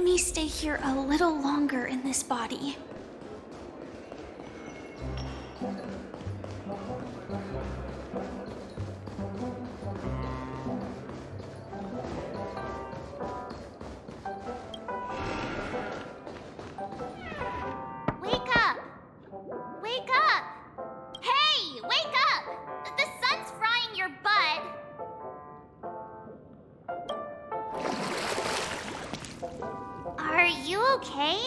me stay here a little longer in this body. Wake up! Wake up! Hey, wake up! The sun's frying your butt. Are you okay?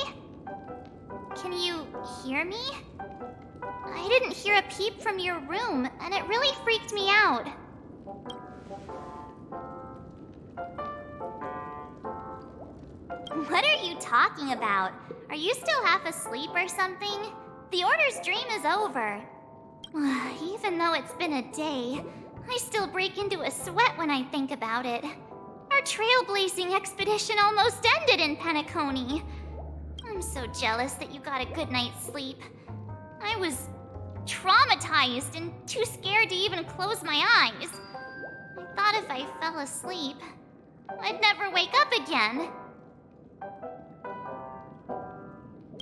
Can you hear me? I didn't hear a peep from your room, and it really freaked me out. What are you talking about? Are you still half asleep or something? The Order's dream is over. Even though it's been a day, I still break into a sweat when I think about it. Our trailblazing expedition almost ended in Penacony. I'm so jealous that you got a good night's sleep. I was traumatized and too scared to even close my eyes. I thought if I fell asleep, I'd never wake up again.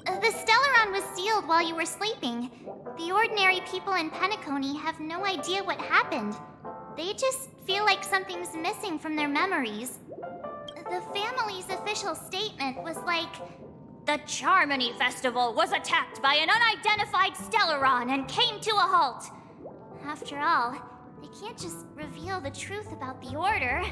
The Stellaron was sealed while you were sleeping. The ordinary people in Penacony have no idea what happened. They just feel like something's missing from their memories. The family's official statement was like, "The Charmony Festival was attacked by an unidentified Stellaron and came to a halt." After all, they can't just reveal the truth about the Order.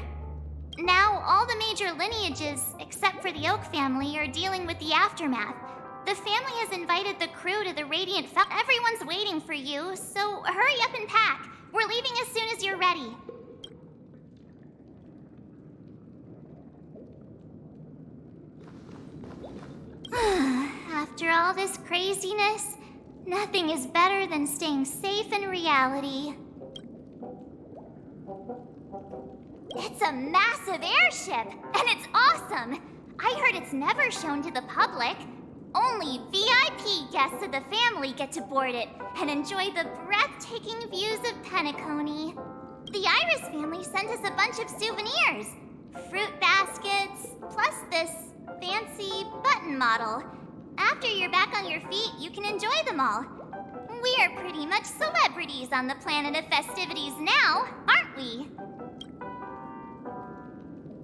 Now, all the major lineages, except for the Oak family, are dealing with the aftermath. The family has invited the crew to the Radiant Fel- Everyone's waiting for you, so hurry up and pack. We're leaving as soon as you're ready. After all this craziness, nothing is better than staying safe in reality. It's a massive airship, and it's awesome! I heard it's never shown to the public. Only VIP guests of the family get to board it and enjoy the breathtaking views of Penacony. The Iris family sent us a bunch of souvenirs. Fruit baskets, plus this fancy button model. After you're back on your feet, you can enjoy them all. We are pretty much celebrities on the planet of festivities now, aren't we?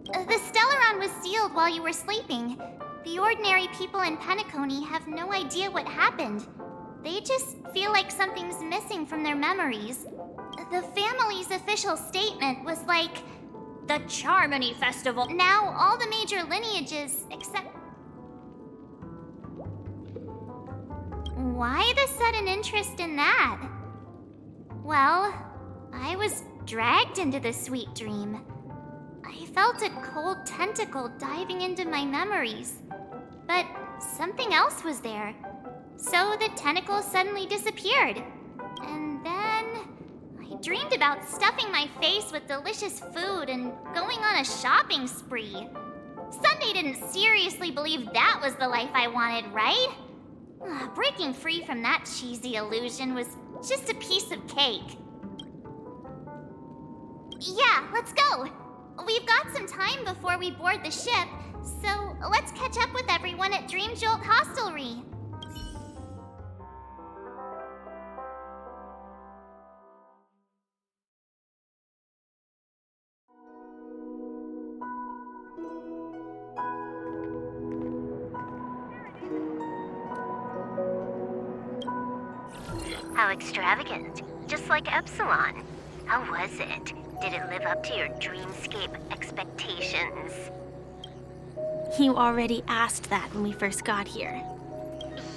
The Stellaron was sealed while you were sleeping. The ordinary people in Penacony have no idea what happened. They just feel like something's missing from their memories. The family's official statement was like, "The Charmony Festival." Now, all the major lineages, except... Why the sudden interest in that? Well, I was dragged into the sweet dream. I felt a cold tentacle diving into my memories. But something else was there. So the tentacle suddenly disappeared. And then I dreamed about stuffing my face with delicious food and going on a shopping spree. Sunday didn't seriously believe that was the life I wanted, right? Breaking free from that cheesy illusion was just a piece of cake. Yeah, let's go. We've got some time before we board the ship, so let's catch up with everyone at Dream Jolt Hostelry. How extravagant. Just like Epsilon. How was it? Did it live up to your dreamscape expectations? You already asked that when we first got here.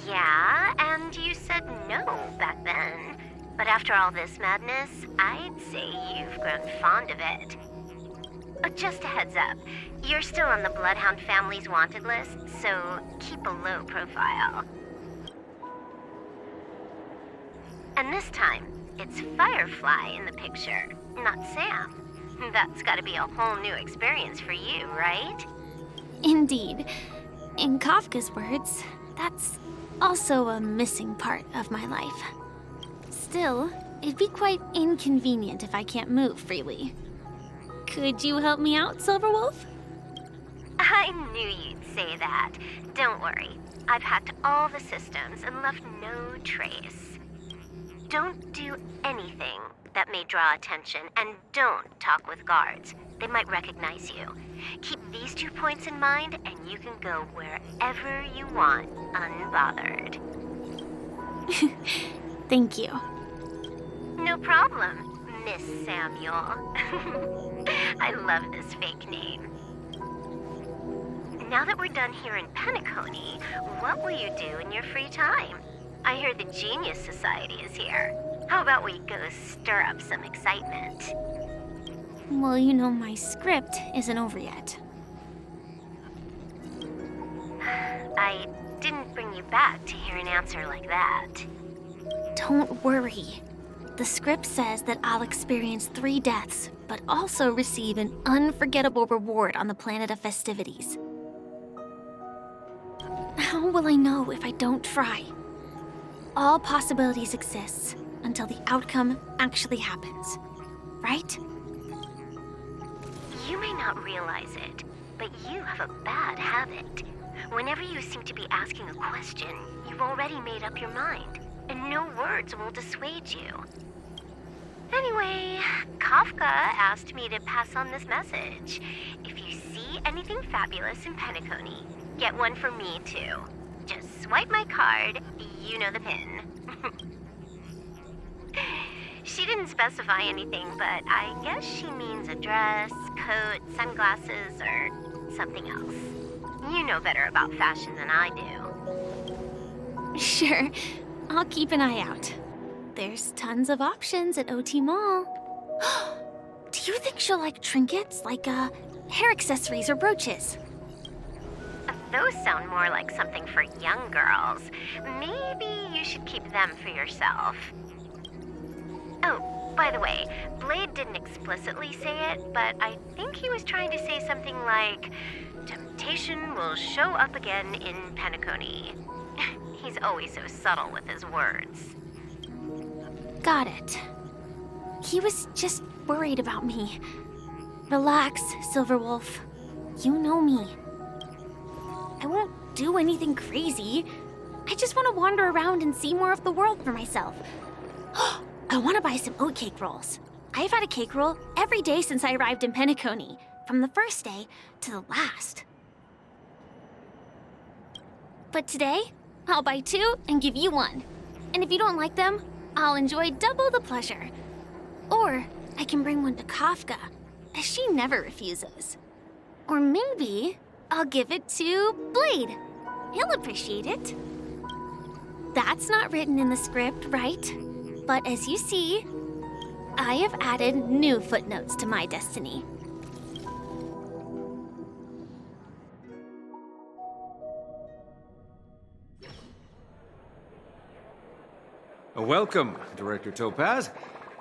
Yeah, and you said no back then. But after all this madness, I'd say you've grown fond of it. But just a heads up, you're still on the Bloodhound family's wanted list, so keep a low profile. And this time, it's Firefly in the picture, not Sam. That's gotta be a whole new experience for you, right? Indeed. In Kafka's words, that's also a missing part of my life. Still, it'd be quite inconvenient if I can't move freely. Could you help me out, Silverwolf? I knew you'd say that. Don't worry. I've hacked all the systems and left no trace. Don't do anything that may draw attention, and don't talk with guards. They might recognize you. Keep these 2 points in mind, and you can go wherever you want, unbothered. Thank you. No problem, Miss Samuel. I love this fake name. Now that we're done here in Penacony, what will you do in your free time? I hear the Genius Society is here. How about we go stir up some excitement? Well, you know, my script isn't over yet. I didn't bring you back to hear an answer like that. Don't worry. The script says that I'll experience 3 deaths, but also receive an unforgettable reward on the planet of festivities. How will I know if I don't try? All possibilities exist until the outcome actually happens, right? You may not realize it, but you have a bad habit. Whenever you seem to be asking a question, you've already made up your mind, and no words will dissuade you. Anyway, Kafka asked me to pass on this message. If you see anything fabulous in Penacony, get one for me too. Just swipe my card, you know the pin. She didn't specify anything, but I guess she means a dress, coat, sunglasses, or something else. You know better about fashion than I do. Sure, I'll keep an eye out. There's tons of options at OT Mall. Do you think she'll like trinkets, like hair accessories or brooches? Those sound more like something for young girls. Maybe you should keep them for yourself. Oh, by the way, Blade didn't explicitly say it, but I think he was trying to say something like, temptation will show up again in Penacony. He's always so subtle with his words. Got it. He was just worried about me. Relax, Silverwolf. You know me. I won't do anything crazy. I just want to wander around and see more of the world for myself. I want to buy some oatcake rolls. I've had a cake roll every day since I arrived in Penacony, from the first day to the last. But today, I'll buy 2 and give you 1. And if you don't like them, I'll enjoy double the pleasure. Or I can bring one to Kafka, as she never refuses. Or maybe I'll give it to Blade. He'll appreciate it. That's not written in the script, right? But as you see, I have added new footnotes to my destiny. Welcome, Director Topaz.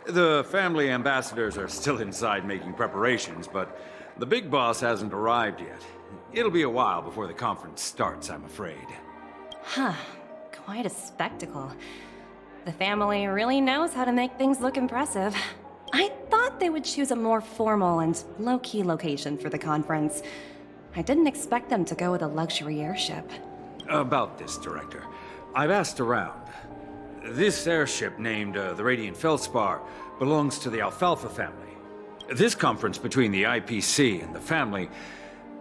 The family ambassadors are still inside making preparations, but the big boss hasn't arrived yet. It'll be a while before the conference starts, I'm afraid. Huh. Quite a spectacle. The family really knows how to make things look impressive. I thought they would choose a more formal and low-key location for the conference. I didn't expect them to go with a luxury airship. About this, Director, I've asked around. This airship, named the Radiant Feldspar, belongs to the Alfalfa family. This conference between the IPC and the family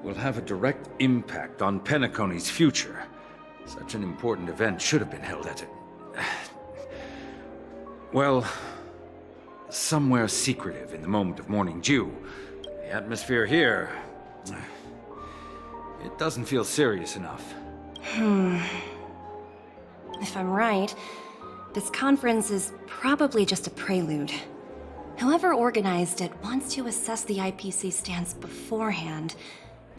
will have a direct impact on Penacony's future. Such an important event should have been held at it. Well, somewhere secretive in the moment of morning dew. The atmosphere here, it doesn't feel serious enough. If I'm right, this conference is probably just a prelude. Whoever organized it wants to assess the IPC stance beforehand.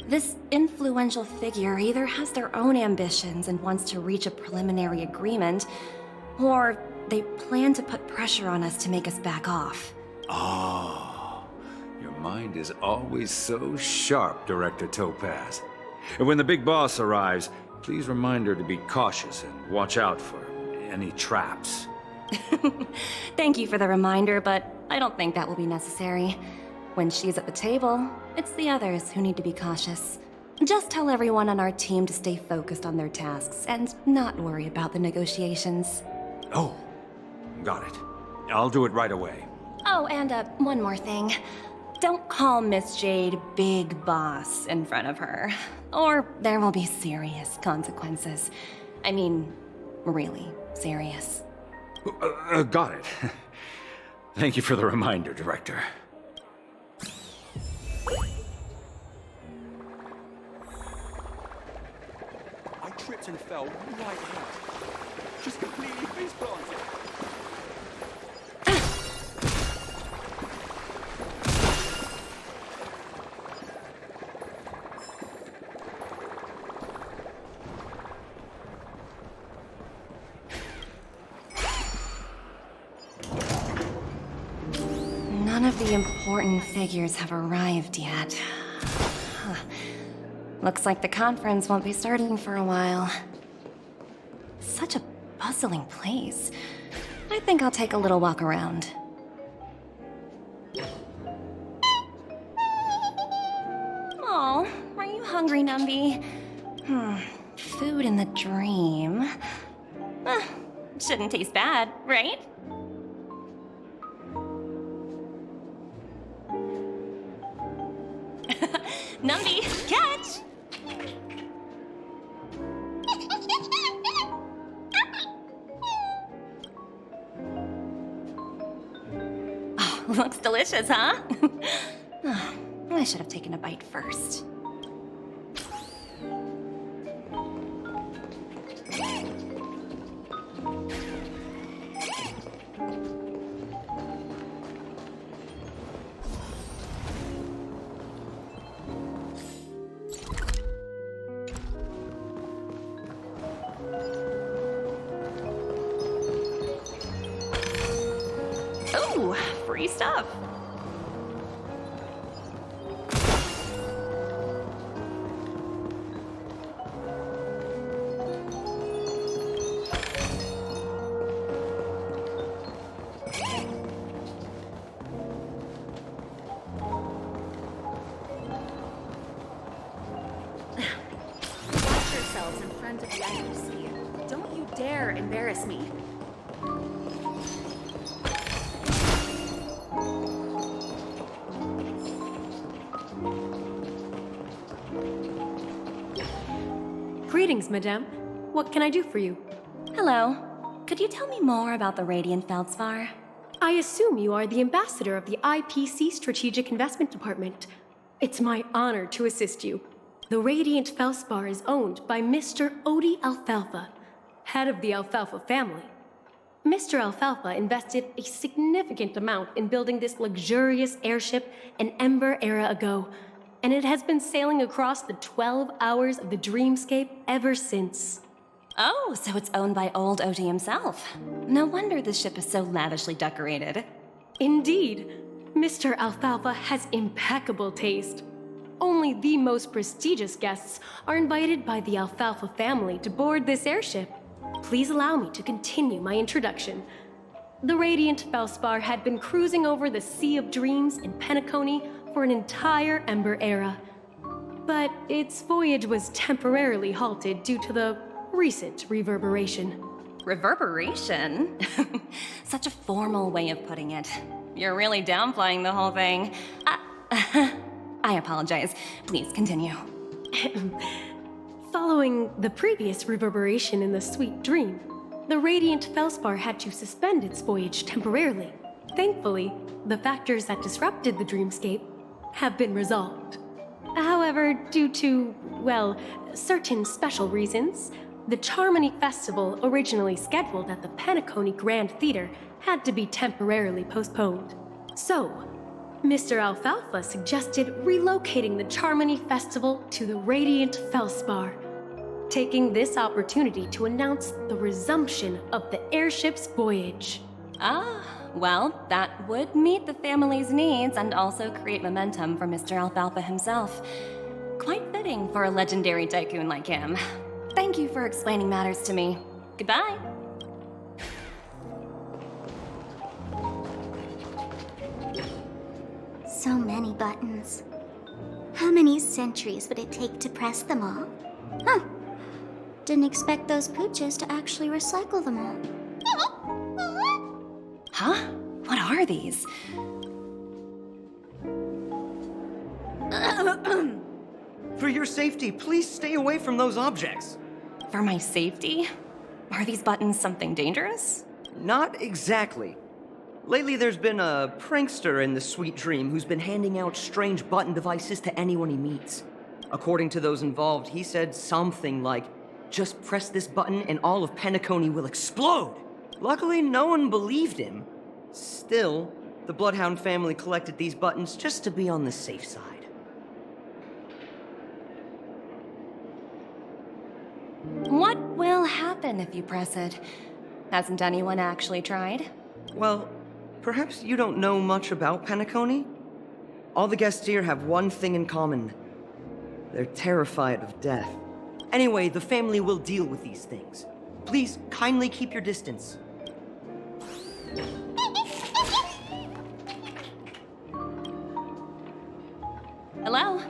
This influential figure either has their own ambitions and wants to reach a preliminary agreement, or they plan to put pressure on us to make us back off. Oh, your mind is always so sharp, Director Topaz. And when the big boss arrives, please remind her to be cautious and watch out for any traps. Thank you for the reminder, but I don't think that will be necessary. When she's at the table, it's the others who need to be cautious. Just tell everyone on our team to stay focused on their tasks and not worry about the negotiations. Oh, got it. I'll do it right away. Oh, and one more thing. Don't call Miss Jade Big Boss in front of her, or there will be serious consequences. I mean, really serious. Got it. Thank you for the reminder, Director. I tripped and fell right here. Just completely face planted. None of the important figures have arrived yet. Huh. Looks like the conference won't be starting for a while. Such a bustling place. I think I'll take a little walk around. Oh, are you hungry, Numby? Food in the dream. Shouldn't taste bad, right? Numby, catch! Oh, looks delicious, huh? Oh, I should have taken a bite first. Ooh, free stuff. Watch yourselves in front of the IPC. Don't you dare embarrass me. Greetings, madame. What can I do for you? Hello. Could you tell me more about the Radiant Feldspar? I assume you are the ambassador of the IPC Strategic Investment Department. It's my honor to assist you. The Radiant Feldspar is owned by Mr. Odie Alfalfa, head of the Alfalfa family. Mr. Alfalfa invested a significant amount in building this luxurious airship an Ember era ago, and it has been sailing across the 12 hours of the dreamscape ever since. Oh, so it's owned by old Odie himself. No wonder the ship is so lavishly decorated. Indeed, Mr. Alfalfa has impeccable taste. Only the most prestigious guests are invited by the Alfalfa family to board this airship. Please allow me to continue my introduction. The Radiant Feldspar had been cruising over the Sea of Dreams in Penacony for an entire Ember era. But its voyage was temporarily halted due to the recent reverberation. Reverberation? Such a formal way of putting it. You're really downplaying the whole thing. I apologize. Please continue. Following the previous reverberation in the Sweet Dream, the Radiant Feldspar had to suspend its voyage temporarily. Thankfully, the factors that disrupted the dreamscape have been resolved. However, due to, well, certain special reasons, the Charmony Festival, originally scheduled at the Penacony Grand Theater, had to be temporarily postponed. So, Mr. Alfalfa suggested relocating the Charmony Festival to the Radiant Feldspar, taking this opportunity to announce the resumption of the airship's voyage. Ah, well, that would meet the family's needs and also create momentum for Mr. Alfalfa himself. Quite fitting for a legendary tycoon like him. Thank you for explaining matters to me. Goodbye. So many buttons. How many centuries would it take to press them all? Huh. Didn't expect those pooches to actually recycle them all. Huh? What are these? For your safety, please stay away from those objects. For my safety? Are these buttons something dangerous? Not exactly. Lately, there's been a prankster in the Sweet Dream who's been handing out strange button devices to anyone he meets. According to those involved, he said something like, "Just press this button and all of Penacony will explode." Luckily, no one believed him. Still, the Bloodhound family collected these buttons just to be on the safe side. What will happen if you press it? Hasn't anyone actually tried? Well, perhaps you don't know much about Penacony? All the guests here have one thing in common. They're terrified of death. Anyway, the family will deal with these things. Please, kindly keep your distance. Hello?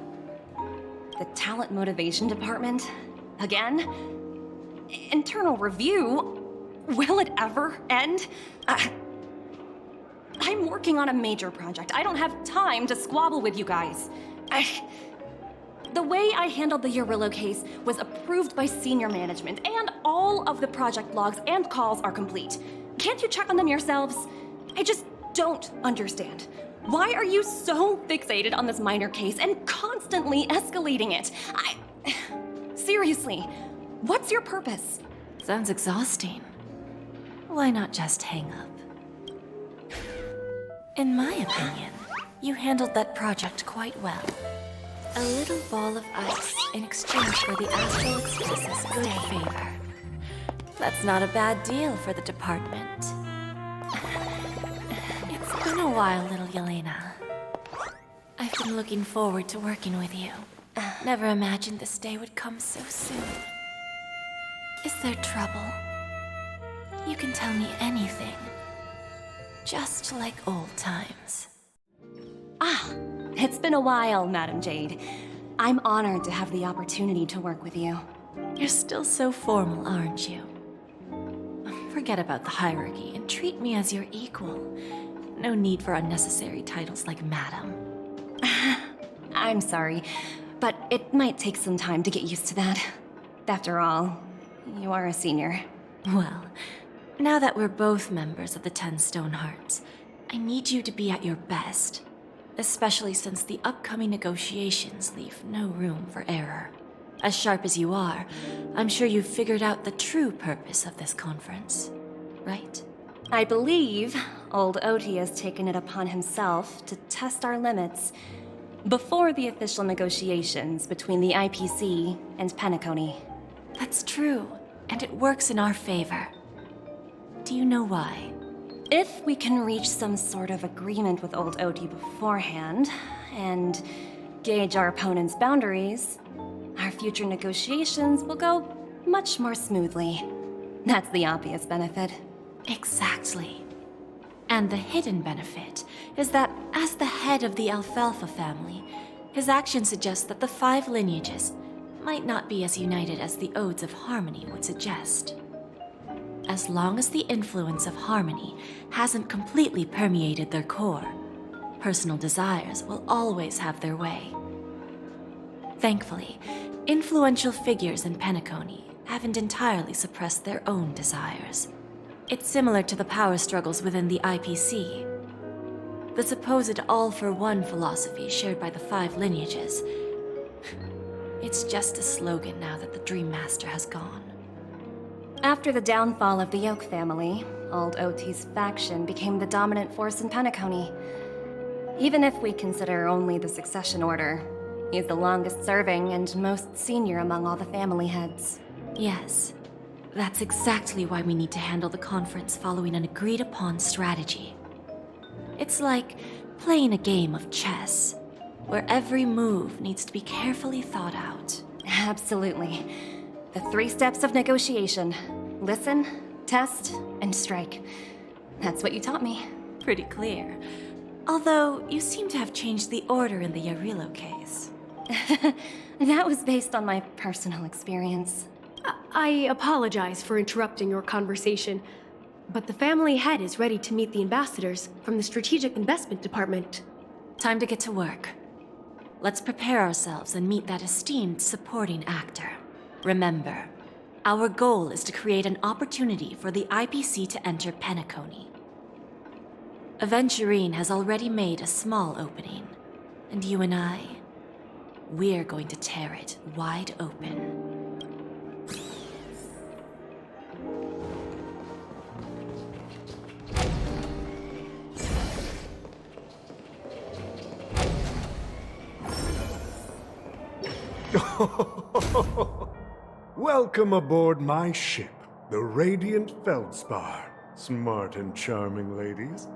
The Talent Motivation Department? Again? Internal review? Will it ever end? I'm working on a major project. I don't have time to squabble with you guys. The way I handled the Urillo case was approved by senior management, and all of the project logs and calls are complete. Can't you check on them yourselves? I just don't understand. Why are you so fixated on this minor case and constantly escalating it? Seriously, what's your purpose? Sounds exhausting. Why not just hang up? In my opinion, you handled that project quite well. A little ball of ice in exchange for the Astral Express's good favor. That's not a bad deal for the department. It's been a while, little Yelena. I've been looking forward to working with you. Never imagined this day would come so soon. Is there trouble? You can tell me anything. Just like old times. It's been a while, Madam Jade. I'm honored to have the opportunity to work with you. You're still so formal, aren't you? Forget about the hierarchy and treat me as your equal. No need for unnecessary titles like Madam. I'm sorry, but it might take some time to get used to that. After all, you are a senior. Well, now that we're both members of the 10 Stone Hearts, I need you to be at your best. Especially since the upcoming negotiations leave no room for error. As sharp as you are, I'm sure you've figured out the true purpose of this conference, right? I believe old Oti has taken it upon himself to test our limits before the official negotiations between the IPC and Penacony. That's true, and it works in our favor. Do you know why? If we can reach some sort of agreement with old Oti beforehand, and gauge our opponent's boundaries, our future negotiations will go much more smoothly. That's the obvious benefit. Exactly. And the hidden benefit is that as the head of the Alfalfa family, his actions suggest that the 5 lineages might not be as united as the Odes of Harmony would suggest. As long as the influence of Harmony hasn't completely permeated their core, personal desires will always have their way. Thankfully, influential figures in Penacony haven't entirely suppressed their own desires. It's similar to the power struggles within the IPC. The supposed all-for-one philosophy shared by the 5 lineages. It's just a slogan now that the Dream Master has gone. After the downfall of the Yoke family, old Oti's faction became the dominant force in Penacony. Even if we consider only the succession order, he's the longest serving and most senior among all the family heads. Yes, that's exactly why we need to handle the conference following an agreed-upon strategy. It's like playing a game of chess, where every move needs to be carefully thought out. Absolutely. The 3 steps of negotiation. Listen, test, and strike. That's what you taught me. Pretty clear. Although, you seem to have changed the order in the Yarillo case. That was based on my personal experience. I apologize for interrupting your conversation, but the family head is ready to meet the ambassadors from the Strategic Investment Department. Time to get to work. Let's prepare ourselves and meet that esteemed supporting actor. Remember, our goal is to create an opportunity for the IPC to enter Penacony. Aventurine has already made a small opening, and you and we're going to tear it wide open. Welcome aboard my ship, the Radiant Feldspar. Smart and charming ladies.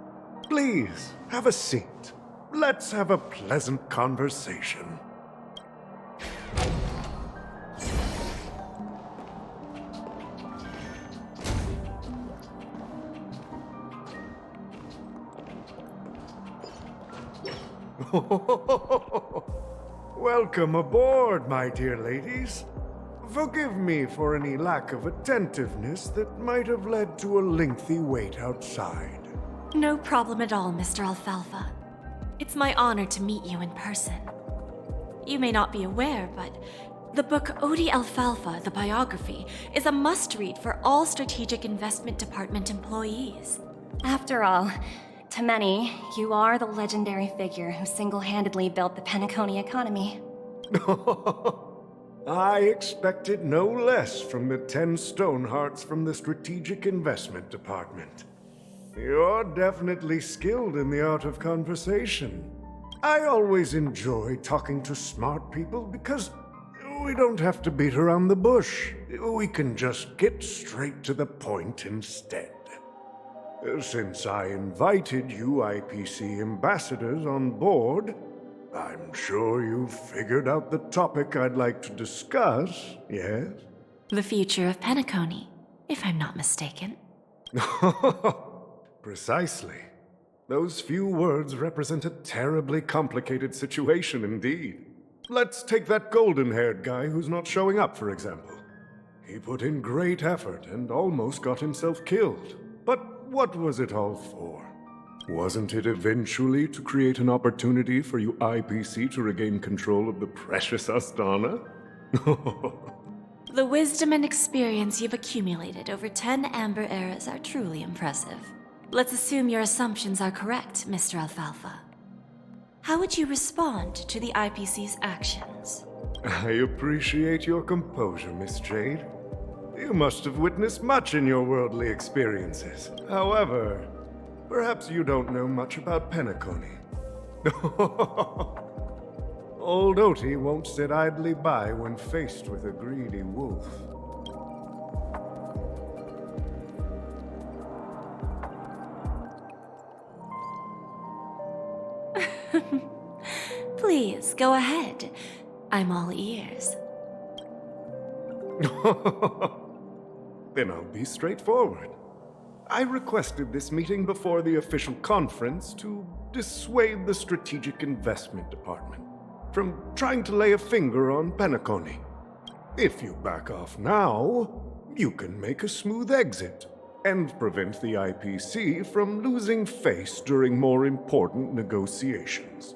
Please, have a seat. Let's have a pleasant conversation. Welcome aboard, my dear ladies. Forgive me for any lack of attentiveness that might have led to a lengthy wait outside. No problem at all, Mr. Alfalfa. It's my honor to meet you in person. You may not be aware, but the book Odie Alfalfa, the biography, is a must-read for all Strategic Investment Department employees. After all, to many, you are the legendary figure who single-handedly built the Penacony economy. I expected no less from the 10 Stonehearts from the Strategic Investment Department. You're definitely skilled in the art of conversation. I always enjoy talking to smart people because we don't have to beat around the bush. We can just get straight to the point instead. Since I invited you IPC ambassadors on board, I'm sure you've figured out the topic I'd like to discuss, yes? The future of Penacony, if I'm not mistaken. Precisely. Those few words represent a terribly complicated situation indeed. Let's take that golden-haired guy who's not showing up, for example. He put in great effort and almost got himself killed. But what was it all for? Wasn't it eventually to create an opportunity for you IPC to regain control of the precious Astana? The wisdom and experience you've accumulated over 10 Amber Eras are truly impressive. Let's assume your assumptions are correct, Mr. Alfalfa. How would you respond to the IPC's actions? I appreciate your composure, Miss Jade. You must have witnessed much in your worldly experiences. However, perhaps you don't know much about Penacony. Old Oti won't sit idly by when faced with a greedy wolf. Please, go ahead. I'm all ears. Then I'll be straightforward. I requested this meeting before the official conference to dissuade the Strategic Investment Department from trying to lay a finger on Penacony. If you back off now, you can make a smooth exit and prevent the IPC from losing face during more important negotiations.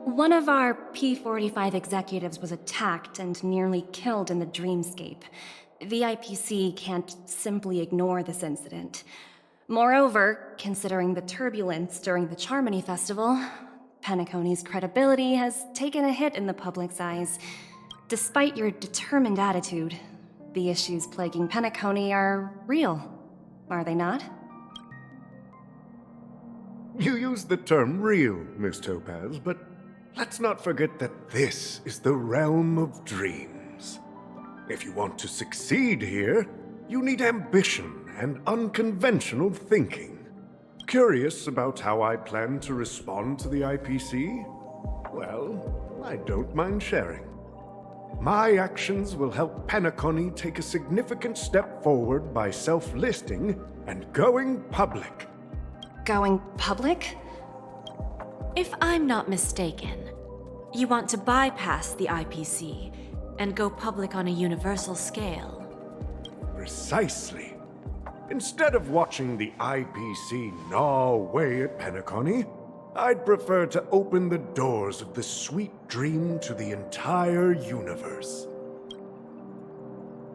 One of our P-45 executives was attacked and nearly killed in the dreamscape. The IPC can't simply ignore this incident. Moreover, considering the turbulence during the Charmony Festival, Penacony's credibility has taken a hit in the public's eyes. Despite your determined attitude, the issues plaguing Penacony are real, are they not? You used the term real, Miss Topaz, but let's not forget that this is the realm of dreams. If you want to succeed here, you need ambition and unconventional thinking. Curious about how I plan to respond to the IPC? Well, I don't mind sharing. My actions will help Penacony take a significant step forward by self-listing and going public. Going public? If I'm not mistaken, You want to bypass the IPC and go public on a universal scale. Precisely. Instead of watching the IPC gnaw away at Penacony, I'd prefer to open the doors of the sweet dream to the entire universe.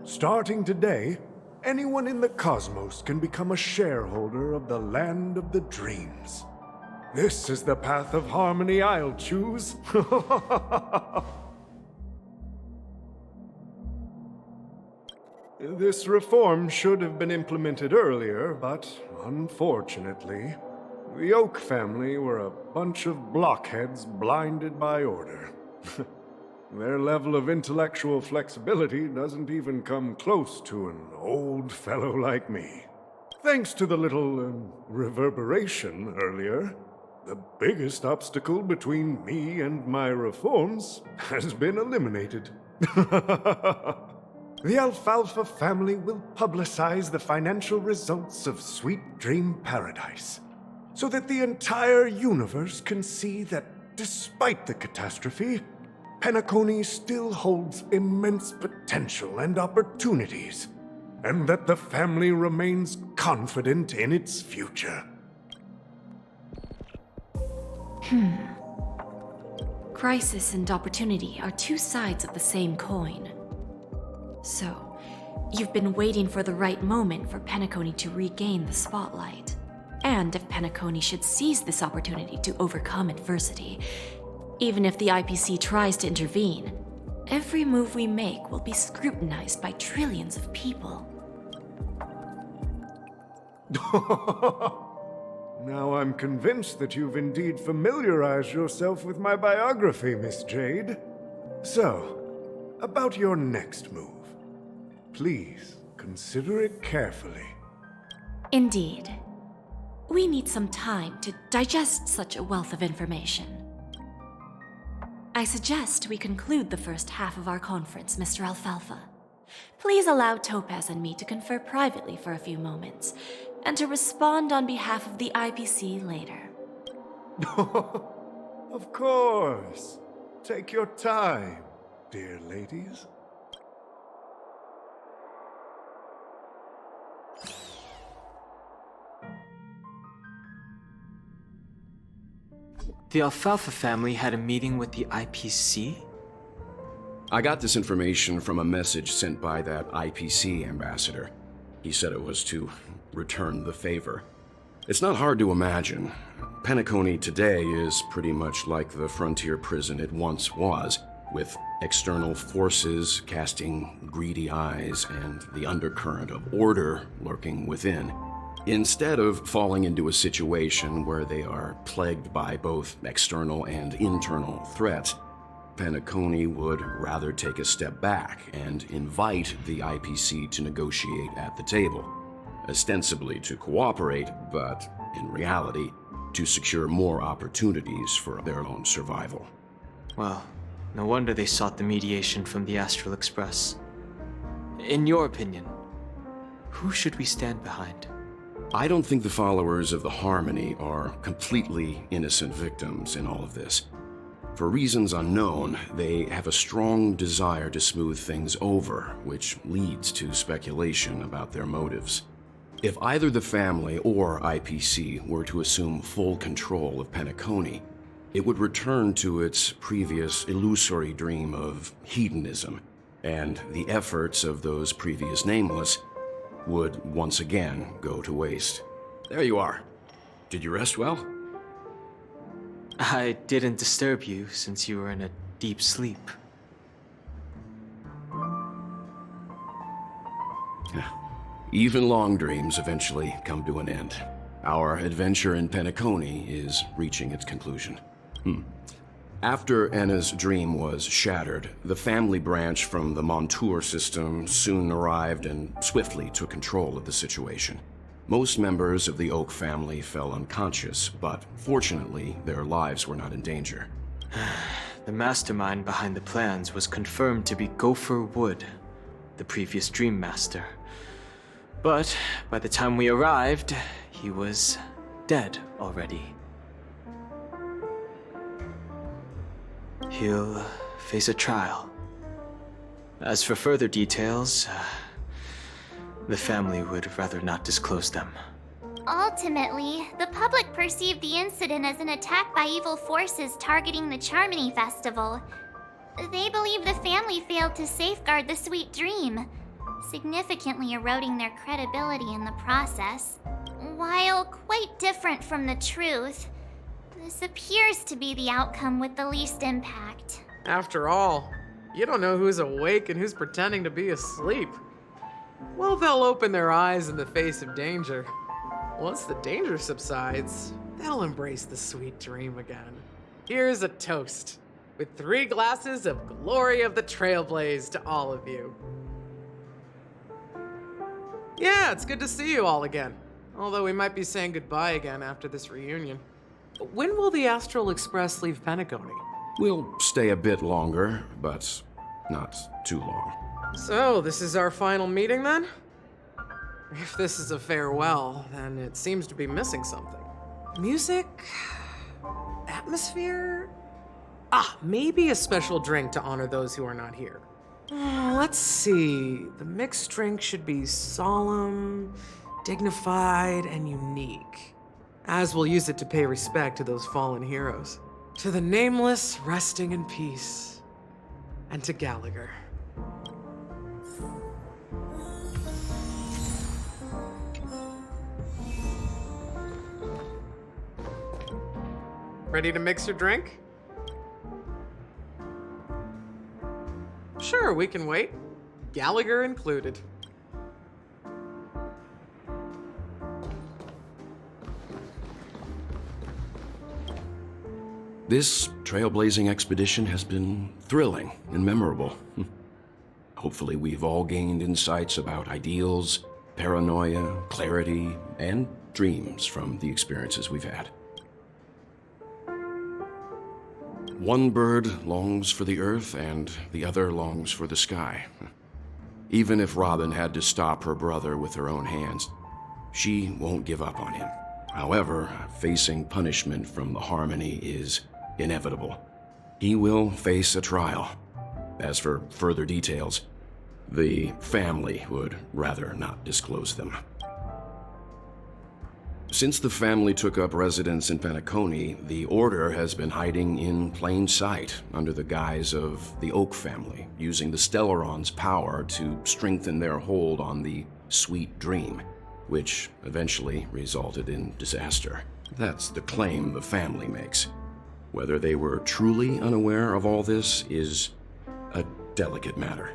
Starting today, anyone in the cosmos can become a shareholder of the land of the dreams. This is the path of harmony I'll choose. This reform should have been implemented earlier, but unfortunately, the Oak family were a bunch of blockheads blinded by order. Their level of intellectual flexibility doesn't even come close to an old fellow like me. Thanks to the little reverberation earlier, the biggest obstacle between me and my reforms has been eliminated. The Alfalfa family will publicize the financial results of Sweet Dream Paradise, so that the entire universe can see that despite the catastrophe, Penacony still holds immense potential and opportunities, and that the family remains confident in its future. Crisis and opportunity are two sides of the same coin. So, you've been waiting for the right moment for Penacony to regain the spotlight. And if Penacony should seize this opportunity to overcome adversity, even if the IPC tries to intervene, every move we make will be scrutinized by trillions of people. Now I'm convinced that you've indeed familiarized yourself with my biography, Miss Jade. So, about your next move. Please, consider it carefully. Indeed. We need some time to digest such a wealth of information. I suggest we conclude the first half of our conference, Mr. Alfalfa. Please allow Topaz and me to confer privately for a few moments, and to respond on behalf of the IPC later. Of course. Take your time, dear ladies. The Alfalfa family had a meeting with the IPC? I got this information from a message sent by that IPC ambassador. He said it was to return the favor. It's not hard to imagine. Penacony today is pretty much like the frontier prison it once was, with external forces casting greedy eyes and the undercurrent of order lurking within. Instead of falling into a situation where they are plagued by both external and internal threats, Penacony would rather take a step back and invite the IPC to negotiate at the table, ostensibly to cooperate, but in reality, to secure more opportunities for their own survival. Well, no wonder they sought the mediation from the Astral Express. In your opinion, who should we stand behind? I don't think the followers of the Harmony are completely innocent victims in all of this. For reasons unknown, they have a strong desire to smooth things over, which leads to speculation about their motives. If either the family or IPC were to assume full control of Penacony, it would return to its previous illusory dream of hedonism, and the efforts of those previous nameless would once again go to waste. There you are. Did you rest well? I didn't disturb you since you were in a deep sleep. Even long dreams eventually come to an end. Our adventure in Penacony is reaching its conclusion. After Anna's dream was shattered, the family branch from the Montour system soon arrived and swiftly took control of the situation. Most members of the Oak family fell unconscious, but fortunately, their lives were not in danger. The mastermind behind the plans was confirmed to be Gopher Wood, the previous Dream Master. But by the time we arrived, he was dead already. he'll face a trial. As for further details, the family would rather not disclose them. Ultimately, the public perceived the incident as an attack by evil forces targeting the Charmony Festival. They believe the family failed to safeguard the sweet dream, significantly eroding their credibility in the process. While quite different from the truth, this appears to be the outcome with the least impact. After all, you don't know who's awake and who's pretending to be asleep. Well, they'll open their eyes in the face of danger. Once the danger subsides, they'll embrace the sweet dream again. Here's a toast, with 3 glasses of Glory of the Trailblaze to all of you. Yeah, it's good to see you all again. Although we might be saying goodbye again after this reunion. When will the Astral Express leave Penacony? We'll stay a bit longer, but not too long. So, this is our final meeting then? If this is a farewell, then it seems to be missing something. Music? Atmosphere? Maybe a special drink to honor those who are not here. Let's see. The mixed drink should be solemn, dignified, and unique. As we'll use it to pay respect to those fallen heroes. To the nameless resting in peace. And to Gallagher. Ready to mix your drink? Sure, we can wait. Gallagher included. This trailblazing expedition has been thrilling and memorable. Hopefully we've all gained insights about ideals, paranoia, clarity, and dreams from the experiences we've had. One bird longs for the earth and the other longs for the sky. Even if Robin had to stop her brother with her own hands, she won't give up on him. However, facing punishment from the Harmony is inevitable. He will face a trial. As for further details, the family would rather not disclose them. Since the family took up residence in Penacony, the Order has been hiding in plain sight under the guise of the Oak family, using the Stellaron's power to strengthen their hold on the Sweet Dream, which eventually resulted in disaster. That's the claim the family makes. Whether they were truly unaware of all this is a delicate matter.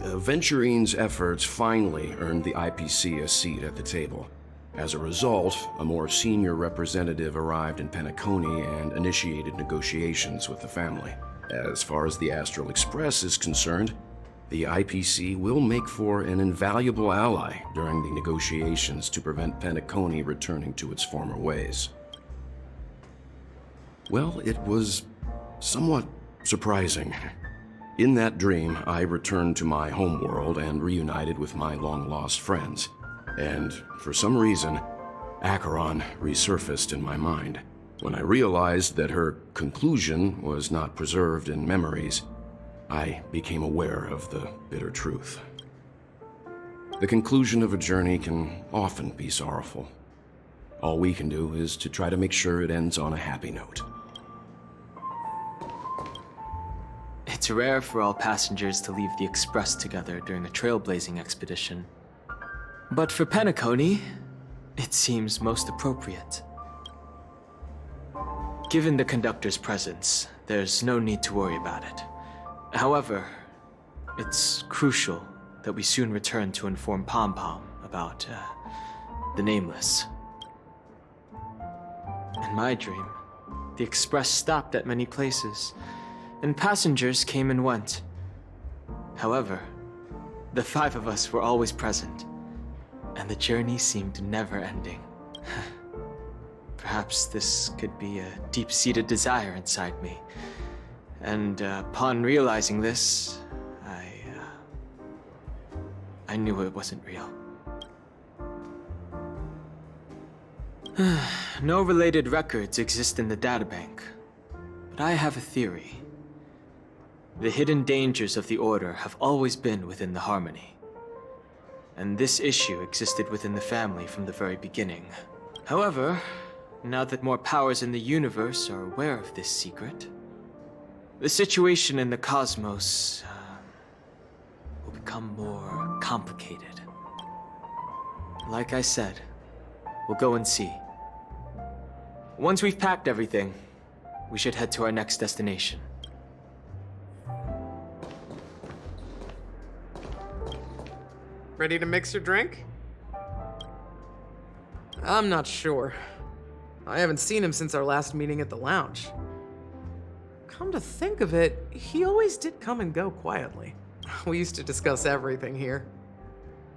Venturine's efforts finally earned the IPC a seat at the table. As a result, a more senior representative arrived in Penacony and initiated negotiations with the family. As far as the Astral Express is concerned, the IPC will make for an invaluable ally during the negotiations to prevent Penacony returning to its former ways. Well, it was somewhat surprising. In that dream, I returned to my homeworld and reunited with my long-lost friends. And for some reason, Acheron resurfaced in my mind. When I realized that her conclusion was not preserved in memories, I became aware of the bitter truth. The conclusion of a journey can often be sorrowful. All we can do is to try to make sure it ends on a happy note. It's rare for all passengers to leave the Express together during a trailblazing expedition. But for Penacony, it seems most appropriate. Given the conductor's presence, there's no need to worry about it. However, it's crucial that we soon return to inform Pom Pom about, the Nameless. In my dream, the Express stopped at many places, and passengers came and went. However, the 5 of us were always present, and the journey seemed never ending. Perhaps this could be a deep-seated desire inside me, and upon realizing this, I knew it wasn't real. No related records exist in the databank, but I have a theory. The hidden dangers of the Order have always been within the Harmony. And this issue existed within the family from the very beginning. However, now that more powers in the universe are aware of this secret, the situation in the cosmos will become more complicated. Like I said, we'll go and see. Once we've packed everything, we should head to our next destination. Ready to mix your drink? I'm not sure. I haven't seen him since our last meeting at the lounge. Come to think of it, he always did come and go quietly. We used to discuss everything here.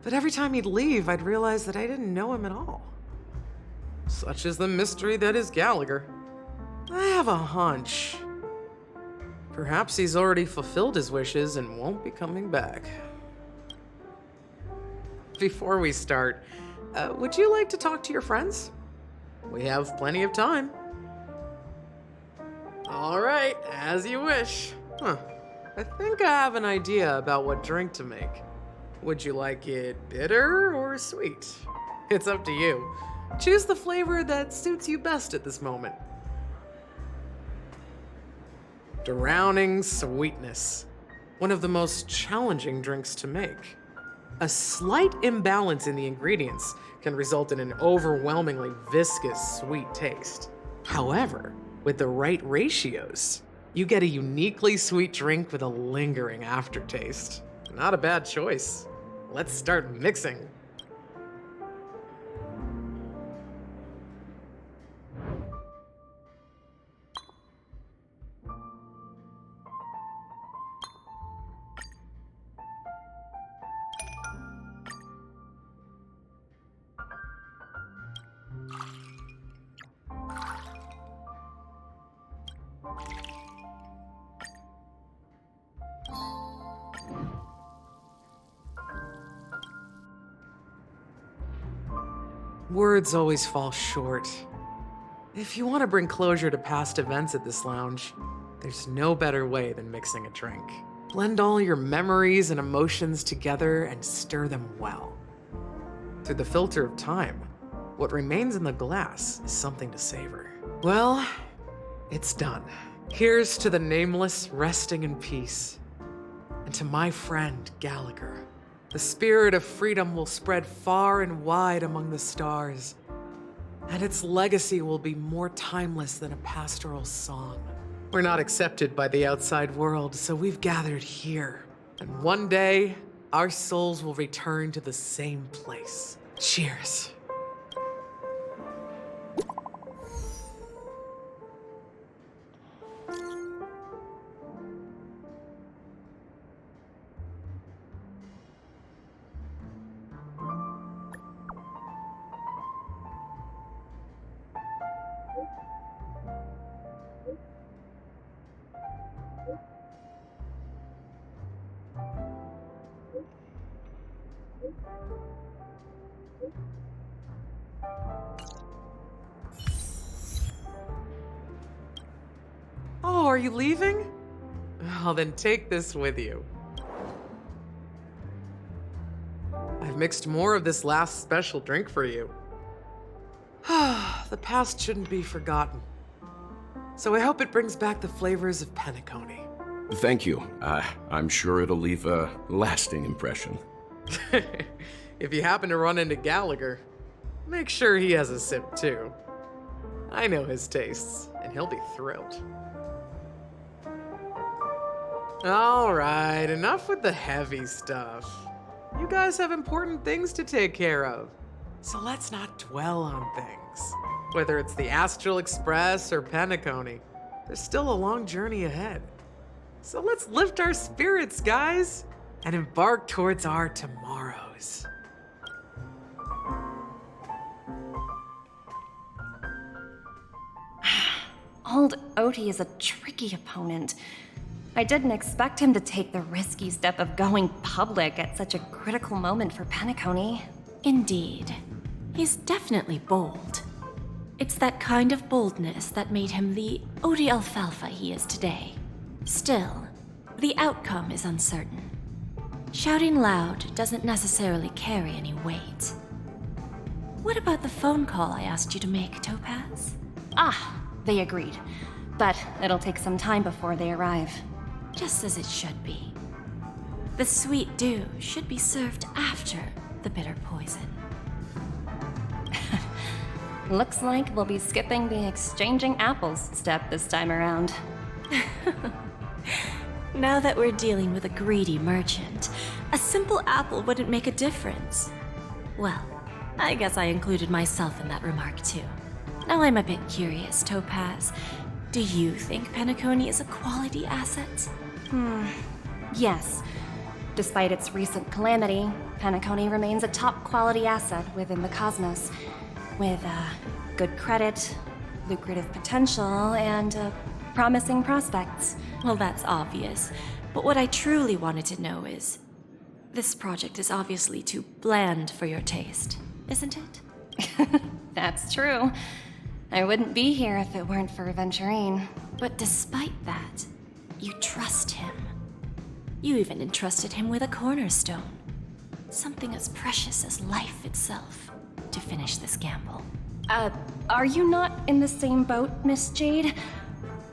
But every time he'd leave, I'd realize that I didn't know him at all. Such is the mystery that is Gallagher. I have a hunch. Perhaps he's already fulfilled his wishes and won't be coming back. Before we start, would you like to talk to your friends? We have plenty of time. All right, as you wish. I think I have an idea about what drink to make. Would you like it bitter or sweet? It's up to you. Choose the flavor that suits you best at this moment. Drowning sweetness. One of the most challenging drinks to make. A slight imbalance in the ingredients can result in an overwhelmingly viscous, sweet taste. However, with the right ratios, you get a uniquely sweet drink with a lingering aftertaste. Not a bad choice. Let's start mixing. Words always fall short. If you want to bring closure to past events at this lounge, there's no better way than mixing a drink. Blend all your memories and emotions together and stir them well. Through the filter of time, what remains in the glass is something to savor. Well, it's done. Here's to the nameless resting in peace. And to my friend, Gallagher. The spirit of freedom will spread far and wide among the stars, and its legacy will be more timeless than a pastoral song. We're not accepted by the outside world, so we've gathered here. And one day, our souls will return to the same place. Cheers. Oh, are you leaving? Well, then take this with you. I've mixed more of this last special drink for you. The past shouldn't be forgotten. So I hope it brings back the flavors of Penacony. Thank you. I'm sure it'll leave a lasting impression. If you happen to run into Gallagher, make sure he has a sip too. I know his tastes, and he'll be thrilled. All right, enough with the heavy stuff. You guys have important things to take care of, so let's not dwell on things. Whether it's the Astral Express or Penacony, there's still a long journey ahead. So let's lift our spirits, guys, and embark towards our tomorrows. Old Odie is a tricky opponent. I didn't expect him to take the risky step of going public at such a critical moment for Penacony. Indeed. He's definitely bold. It's that kind of boldness that made him the Odie Alfalfa he is today. Still, the outcome is uncertain. Shouting loud doesn't necessarily carry any weight. What about the phone call I asked you to make, Topaz? Ah, they agreed. But it'll take some time before they arrive. Just as it should be. The sweet dew should be served after the bitter poison. Looks like we'll be skipping the exchanging apples step this time around. Now that we're dealing with a greedy merchant, a simple apple wouldn't make a difference. Well, I guess I included myself in that remark too. Now I'm a bit curious, Topaz. Do you think Penacony is a quality asset? Yes. Despite its recent calamity, Penacony remains a top quality asset within the cosmos. With good credit, lucrative potential, and promising prospects. Well, that's obvious. But what I truly wanted to know is, this project is obviously too bland for your taste, isn't it? That's true. I wouldn't be here if it weren't for Venturine. But despite that, you trust him. You even entrusted him with a cornerstone. Something as precious as life itself, to finish this gamble. Are you not in the same boat, Miss Jade?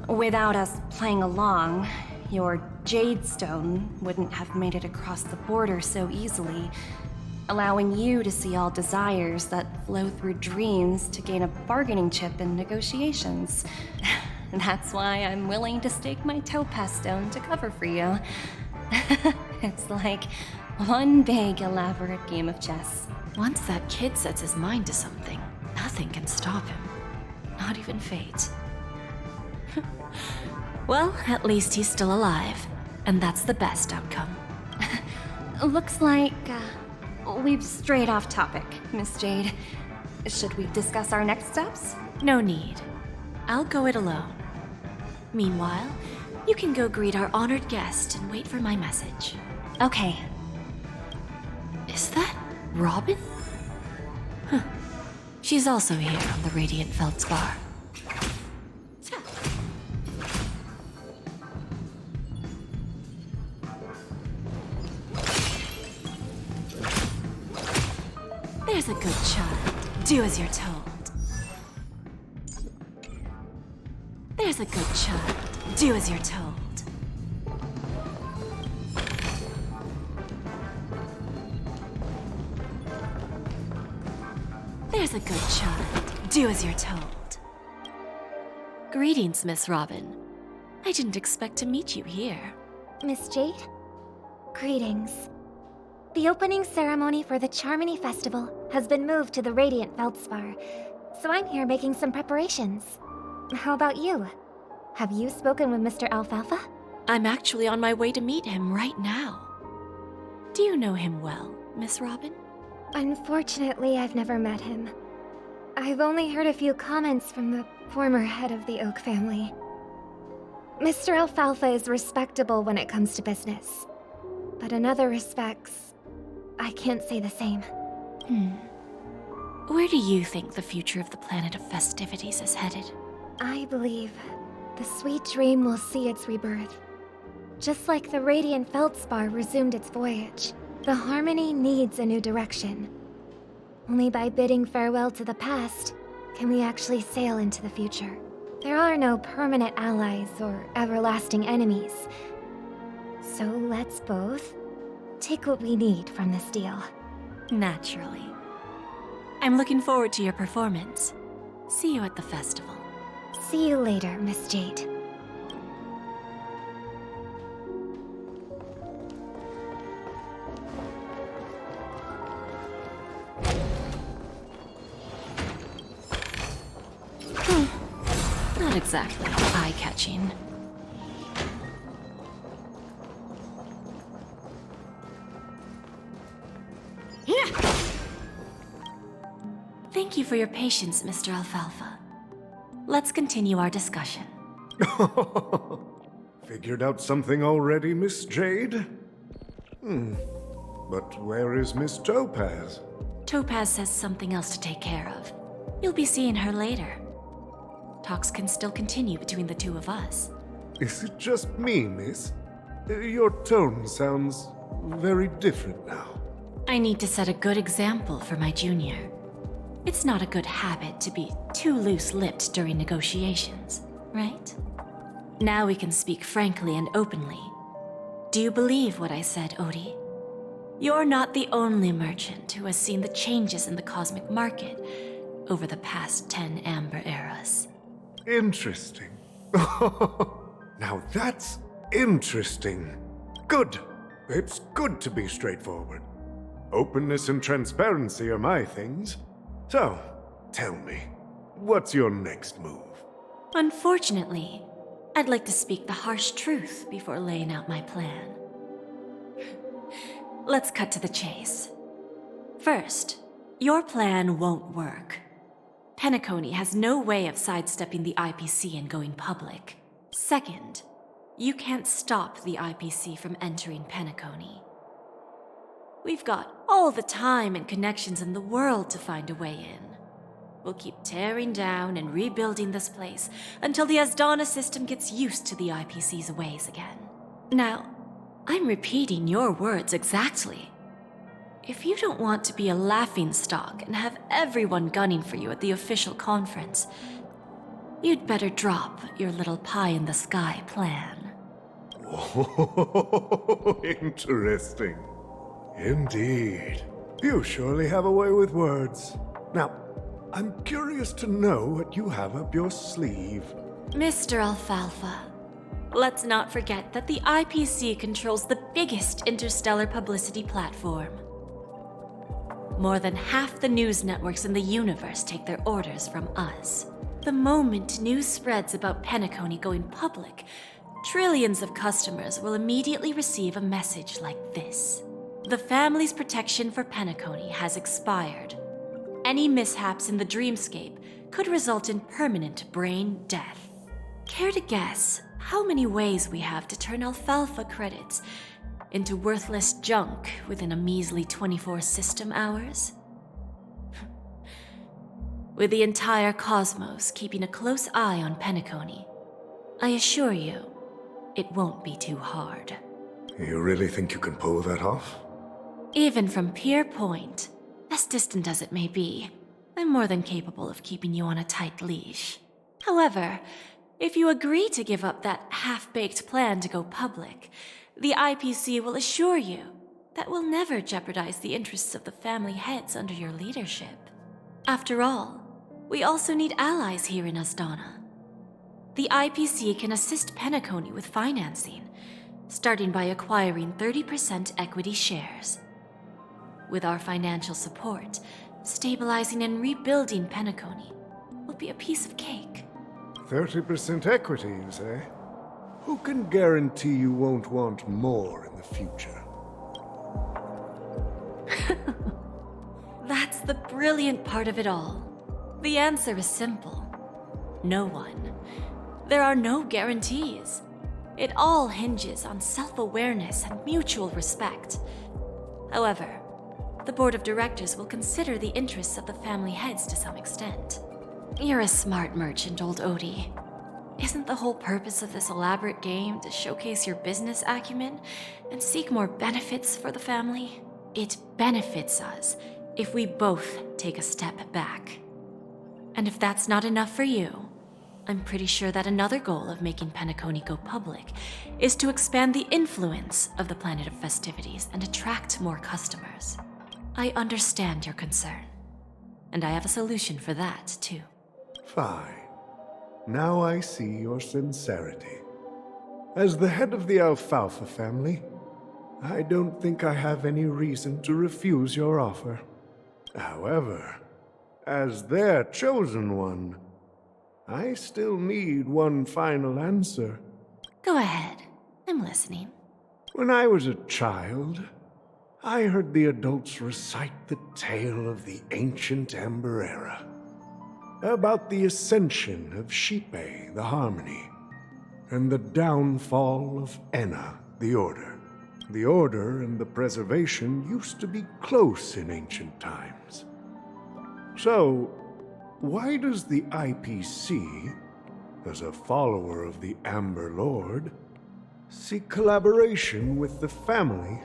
Without us playing along, your Jade Stone wouldn't have made it across the border so easily, allowing you to see all desires that flow through dreams to gain a bargaining chip in negotiations. That's why I'm willing to stake my Topaz Stone to cover for you. It's like one big, elaborate game of chess. Once that kid sets his mind to something, nothing can stop him. Not even fate. Well, at least he's still alive, and that's the best outcome. Looks like we've strayed off topic, Miss Jade. Should we discuss our next steps? No need. I'll go it alone. Meanwhile, you can go greet our honored guest and wait for my message. Okay. Is that Robin? Huh. She's also here on the Radiant Feldspar. There's a good child. Do as you're told. There's a good child. Do as you're told. There's a good child. Do as you're told. Greetings, Miss Robin. I didn't expect to meet you here. Miss Jade? Greetings. The opening ceremony for the Charmony Festival has been moved to the Radiant Feldspar, so I'm here making some preparations. How about you? Have you spoken with Mr. Alfalfa? I'm actually on my way to meet him right now. Do you know him well, Miss Robin? Unfortunately, I've never met him. I've only heard a few comments from the former head of the Oak family. Mr. Alfalfa is respectable when it comes to business, but in other respects, I can't say the same. Where do you think the future of the planet of festivities is headed? I believe the sweet dream will see its rebirth. Just like the Radiant Feldspar resumed its voyage, the Harmony needs a new direction. Only by bidding farewell to the past can we actually sail into the future. There are no permanent allies or everlasting enemies. So let's both take what we need from this deal. Naturally. I'm looking forward to your performance. See you at the festival. See you later, Miss Jade. Not exactly eye-catching. Thank you for your patience, Mr. Alfalfa. Let's continue our discussion. Figured out something already, Miss Jade? But where is Miss Topaz? Topaz has something else to take care of. You'll be seeing her later. Talks can still continue between the two of us. Is it just me, miss? Your tone sounds very different now. I need to set a good example for my junior. It's not a good habit to be too loose-lipped during negotiations, right? Now we can speak frankly and openly. Do you believe what I said, Odie? You're not the only merchant who has seen the changes in the cosmic market over the past 10 Amber Eras. Interesting. Now that's interesting. Good. It's good to be straightforward. Openness and transparency are my things. So, tell me, what's your next move? Unfortunately, I'd like to speak the harsh truth before laying out my plan. Let's cut to the chase. First, your plan won't work. Penacony has no way of sidestepping the IPC and going public. Second, you can't stop the IPC from entering Penacony. We've got all the time and connections in the world to find a way in. We'll keep tearing down and rebuilding this place until the Asdana system gets used to the IPC's ways again. Now, I'm repeating your words exactly. If you don't want to be a laughingstock and have everyone gunning for you at the official conference, you'd better drop your little pie-in-the-sky plan. Oh, interesting. Indeed. You surely have a way with words. Now, I'm curious to know what you have up your sleeve. Mr. Alfalfa, let's not forget that the IPC controls the biggest interstellar publicity platform. More than half the news networks in the universe take their orders from us. The moment news spreads about Penacony going public, trillions of customers will immediately receive a message like this. The family's protection for Penacony has expired. Any mishaps in the dreamscape could result in permanent brain death. Care to guess how many ways we have to turn Alfalfa credits into worthless junk within a measly 24 system hours? With the entire cosmos keeping a close eye on Penacony, I assure you, it won't be too hard. You really think you can pull that off? Even from Pier Point, as distant as it may be, I'm more than capable of keeping you on a tight leash. However, if you agree to give up that half-baked plan to go public, the IPC will assure you that we'll never jeopardize the interests of the family heads under your leadership. After all, we also need allies here in Asdana. The IPC can assist Penacony with financing, starting by acquiring 30% equity shares. With our financial support, stabilizing and rebuilding Penacony will be a piece of cake. 30% equity, you say? Who can guarantee you won't want more in the future? That's the brilliant part of it all. The answer is simple. No one. There are no guarantees. It all hinges on self-awareness and mutual respect. However, the board of directors will consider the interests of the family heads to some extent. You're a smart merchant, old Odie. Isn't the whole purpose of this elaborate game to showcase your business acumen and seek more benefits for the family? It benefits us if we both take a step back. And if that's not enough for you, I'm pretty sure that another goal of making Penacony go public is to expand the influence of the Planet of Festivities and attract more customers. I understand your concern, and I have a solution for that, too. Fine. Now I see your sincerity. As the head of the Alfalfa family, I don't think I have any reason to refuse your offer. However, as their chosen one, I still need one final answer. Go ahead. I'm listening. When I was a child, I heard the adults recite the tale of the ancient Amber Era, about the ascension of Shipe, the Harmony, and the downfall of Enna, the Order. The Order and the Preservation used to be close in ancient times. So, why does the IPC, as a follower of the Amber Lord, seek collaboration with the family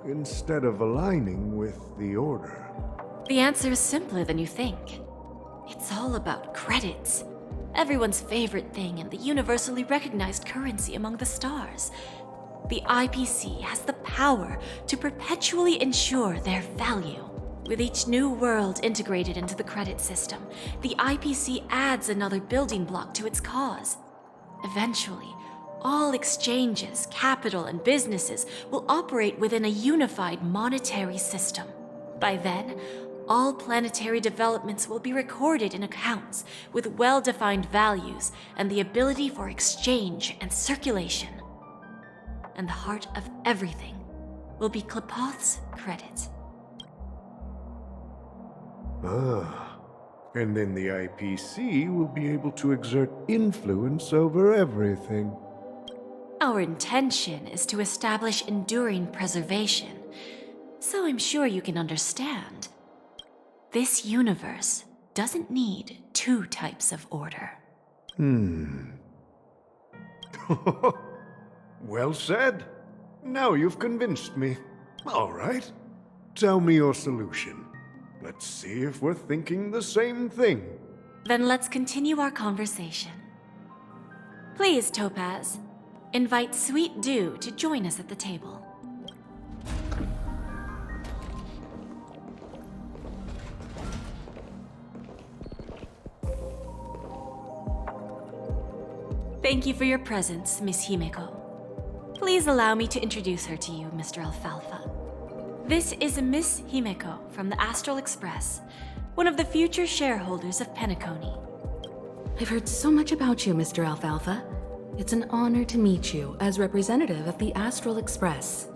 instead of aligning with the Order? The answer is simpler than you think. It's all about credits. Everyone's favorite thing and the universally recognized currency among the stars. The IPC has the power to perpetually ensure their value. With each new world integrated into the credit system, the IPC adds another building block to its cause. Eventually, all exchanges, capital, and businesses will operate within a unified monetary system. By then, all planetary developments will be recorded in accounts with well-defined values and the ability for exchange and circulation. And the heart of everything will be Klepoth's credit. Ah, and then the IPC will be able to exert influence over everything. Our intention is to establish enduring preservation, so I'm sure you can understand. This universe doesn't need two types of order. Well said. Now you've convinced me. All right. Tell me your solution. Let's see if we're thinking the same thing. Then let's continue our conversation. Please, Topaz, invite Sweet Dew to join us at the table. Thank you for your presence, Miss Himeko. Please allow me to introduce her to you, Mr. Alfalfa. This is Miss Himeko from the Astral Express, one of the future shareholders of Penacony. I've heard so much about you, Mr. Alfalfa. It's an honor to meet you as representative of the Astral Express.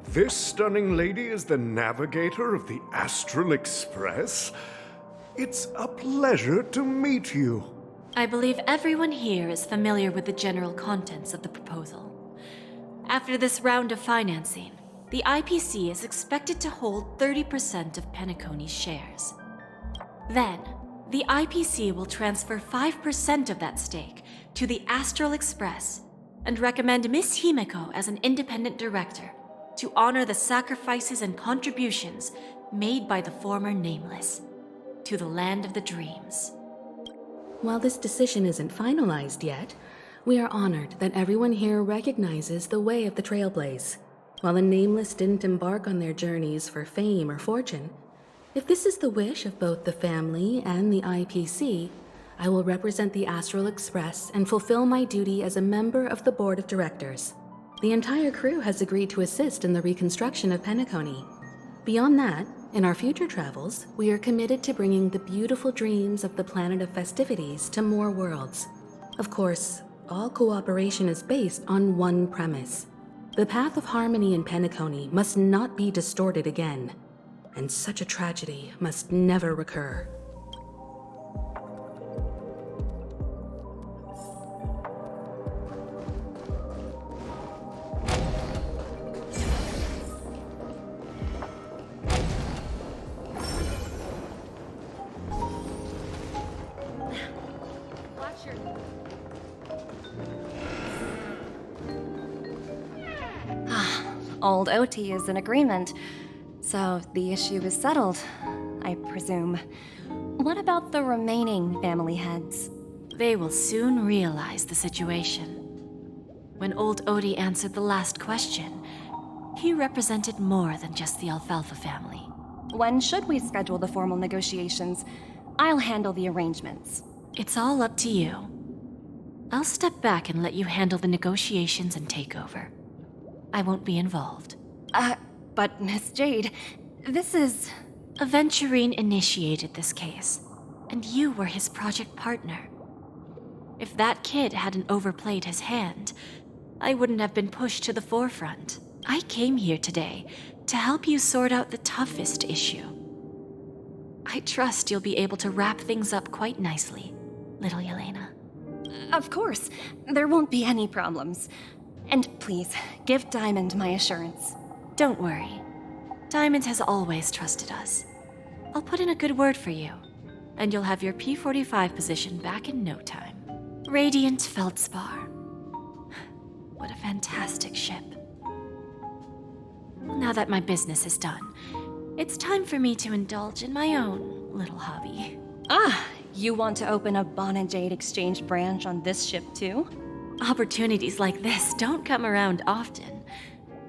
This stunning lady is the navigator of the Astral Express? It's a pleasure to meet you. I believe everyone here is familiar with the general contents of the proposal. After this round of financing, the IPC is expected to hold 30% of Penacony's shares. Then, the IPC will transfer 5% of that stake to the Astral Express and recommend Miss Himeko as an independent director to honor the sacrifices and contributions made by the former Nameless to the land of the dreams. While this decision isn't finalized yet, we are honored that everyone here recognizes the way of the Trailblaze. While the Nameless didn't embark on their journeys for fame or fortune, if this is the wish of both the family and the IPC, I will represent the Astral Express and fulfill my duty as a member of the board of directors. The entire crew has agreed to assist in the reconstruction of Penacony. Beyond that, in our future travels, we are committed to bringing the beautiful dreams of the planet of festivities to more worlds. Of course, all cooperation is based on one premise. The path of harmony in Penacony must not be distorted again, and such a tragedy must never recur. Old OT is in agreement, so the issue is settled, I presume. What about the remaining family heads? They will soon realize the situation. When old Odie answered the last question, he represented more than just the Alfalfa family. When should we schedule the formal negotiations? I'll handle the arrangements. It's all up to you. I'll step back and let you handle the negotiations and takeover. I won't be involved. But Miss Jade, this is... Aventurine initiated this case, and you were his project partner. If that kid hadn't overplayed his hand, I wouldn't have been pushed to the forefront. I came here today to help you sort out the toughest issue. I trust you'll be able to wrap things up quite nicely, little Yelena. Of course, there won't be any problems. And please, give Diamond my assurance. Don't worry. Diamond has always trusted us. I'll put in a good word for you, and you'll have your P-45 position back in no time. Radiant Feldspar. What a fantastic ship. Now that my business is done, it's time for me to indulge in my own little hobby. Ah, you want to open a Bonajade exchange branch on this ship too? Opportunities like this don't come around often.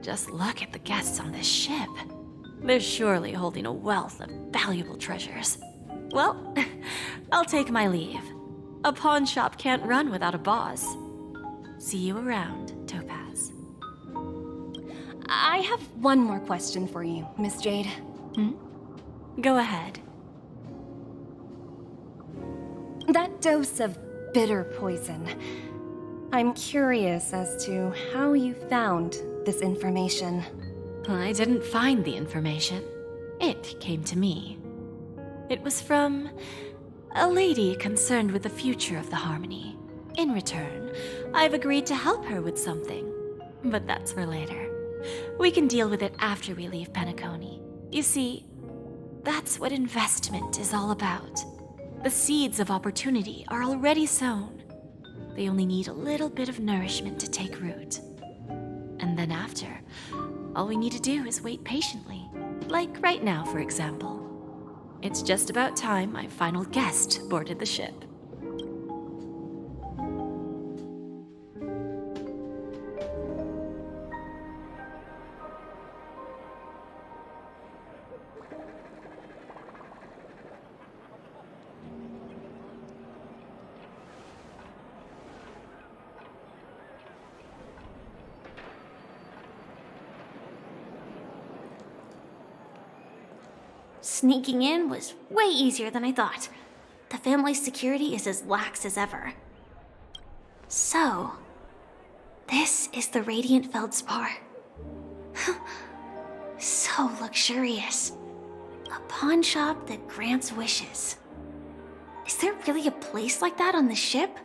Just look at the guests on this ship. They're surely holding a wealth of valuable treasures. Well, I'll take my leave. A pawn shop can't run without a boss. See you around, Topaz. I have one more question for you, Miss Jade. Go ahead. That dose of bitter poison. I'm curious as to how you found this information. I didn't find the information. It came to me. It was from a lady concerned with the future of the Harmony. In return, I've agreed to help her with something. But that's for later. We can deal with it after we leave Penacony. You see, that's what investment is all about. The seeds of opportunity are already sown. They only need a little bit of nourishment to take root. And then after, all we need to do is wait patiently. Like right now, for example. It's just about time my final guest boarded the ship. Sneaking in was way easier than I thought. The family's security is as lax as ever. So, this is the Radiant Feldspar. So luxurious. A pawn shop that grants wishes. Is there really a place like that on the ship?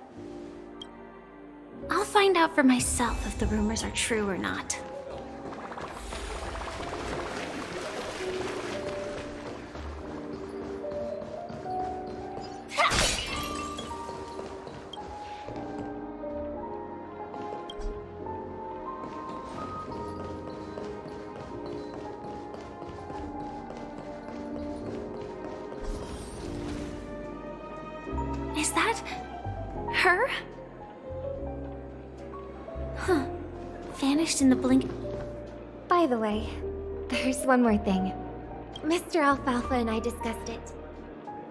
I'll find out for myself if the rumors are true or not. Is that her? Huh. Vanished in the blink. By the way, there's one more thing. Mr. Alfalfa and I discussed it.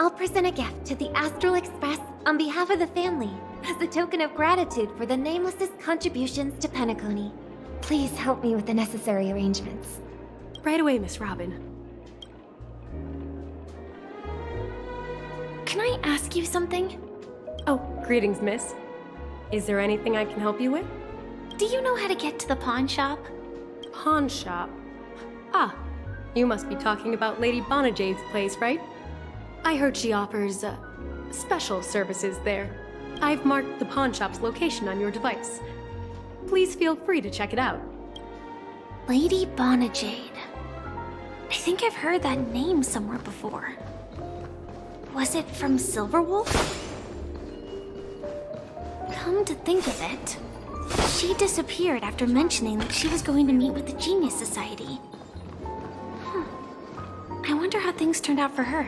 I'll present a gift to the Astral Express on behalf of the family as a token of gratitude for the Nameless's contributions to Penacony. Please help me with the necessary arrangements. Right away, Miss Robin. Can I ask you something? Oh, greetings, miss. Is there anything I can help you with? Do you know how to get to the pawn shop? Pawn shop? Ah, you must be talking about Lady Bonajade's place, right? I heard she offers, special services there. I've marked the pawn shop's location on your device. Please feel free to check it out. Lady Bonajade. I think I've heard that name somewhere before. Was it from Silverwolf? Come to think of it, she disappeared after mentioning that she was going to meet with the Genius Society. I wonder how things turned out for her.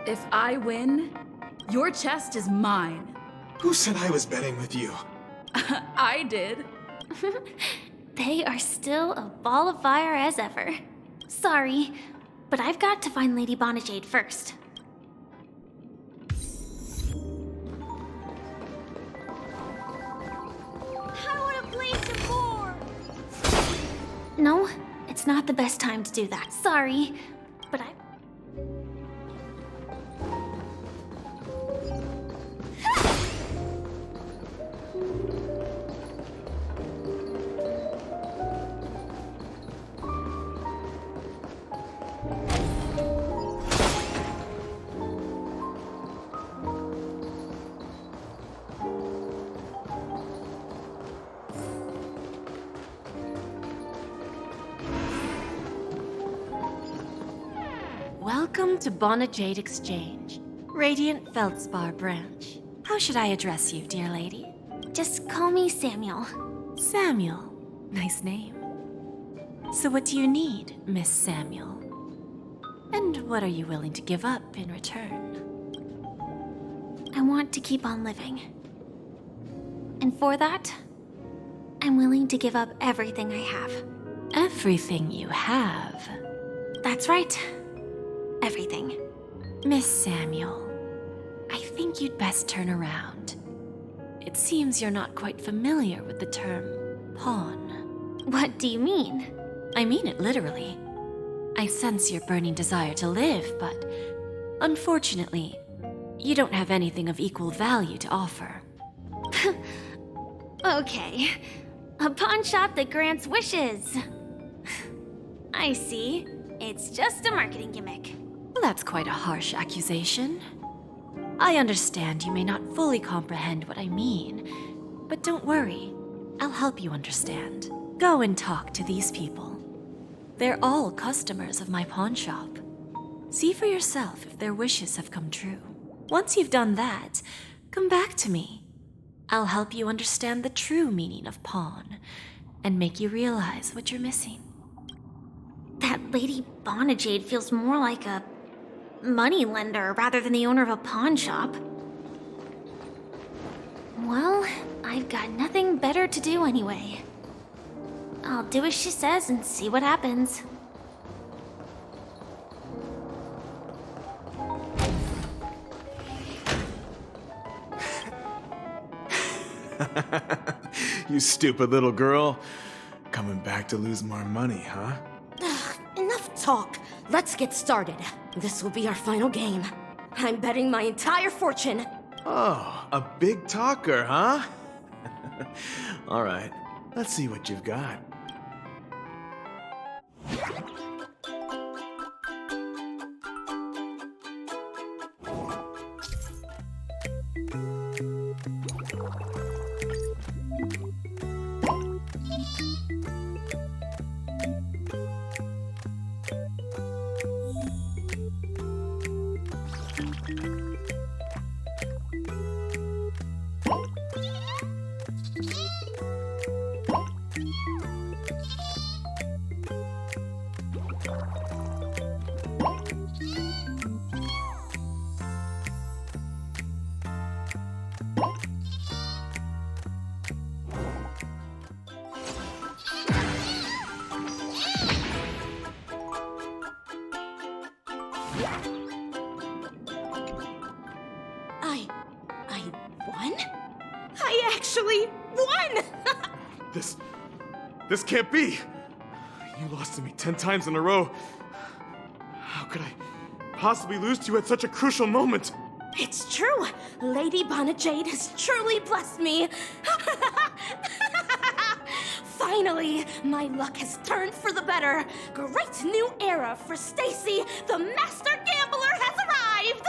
If I win, your chest is mine. Who said I was betting with you? I did. They are still a ball of fire as ever. Sorry, but I've got to find Lady Bonajade first. I want to play some more! No, it's not the best time to do that. Sorry, but I... Welcome to Bonajade Exchange, Radiant Feldspar branch. How should I address you, dear lady? Just call me Samuel. Samuel. Nice name. So what do you need, Miss Samuel? And what are you willing to give up in return? I want to keep on living. And for that, I'm willing to give up everything I have. Everything you have? That's right. Everything. Miss Samuel, I think you'd best turn around. It seems you're not quite familiar with the term pawn. What do you mean? I mean it literally. I sense your burning desire to live, but unfortunately, you don't have anything of equal value to offer. Okay. A pawn shop that grants wishes. I see. It's just a marketing gimmick. Well, that's quite a harsh accusation. I understand you may not fully comprehend what I mean, but don't worry. I'll help you understand. Go and talk to these people. They're all customers of my pawn shop. See for yourself if their wishes have come true. Once you've done that, come back to me. I'll help you understand the true meaning of pawn and make you realize what you're missing. That Lady Bonajade feels more like a money lender rather than the owner of a pawn shop. Well, I've got nothing better to do anyway. I'll do as she says and see what happens. You stupid little girl. Coming back to lose more money, huh? Enough talk. Let's get started. This will be our final game. I'm betting my entire fortune. Oh, a big talker, huh? All right, let's see what you've got. I won? I actually won! This can't be! You lost to me 10 times in a row. How could I possibly lose to you at such a crucial moment? It's true! Lady Bonajade has truly blessed me! Finally, my luck has turned for the better. Great new era for Stacy. The master gambler has arrived!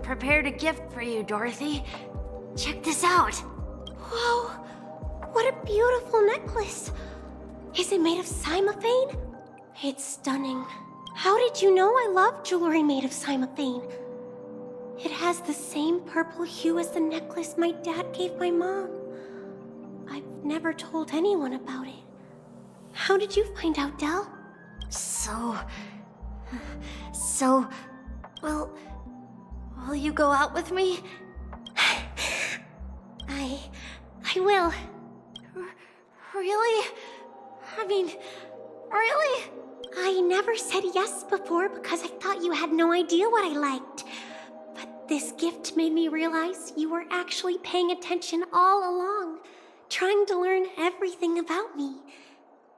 Prepared a gift for you, Dorothy. Check this out. Whoa, what a beautiful necklace. Is it made of cymophane? It's stunning. How did you know I love jewelry made of cymophane? It has the same purple hue as the necklace my dad gave my mom. I've never told anyone about it. How did you find out, Del? Well, will you go out with me? I will. Really? I mean, really? I never said yes before because I thought you had no idea what I liked. But this gift made me realize you were actually paying attention all along, trying to learn everything about me.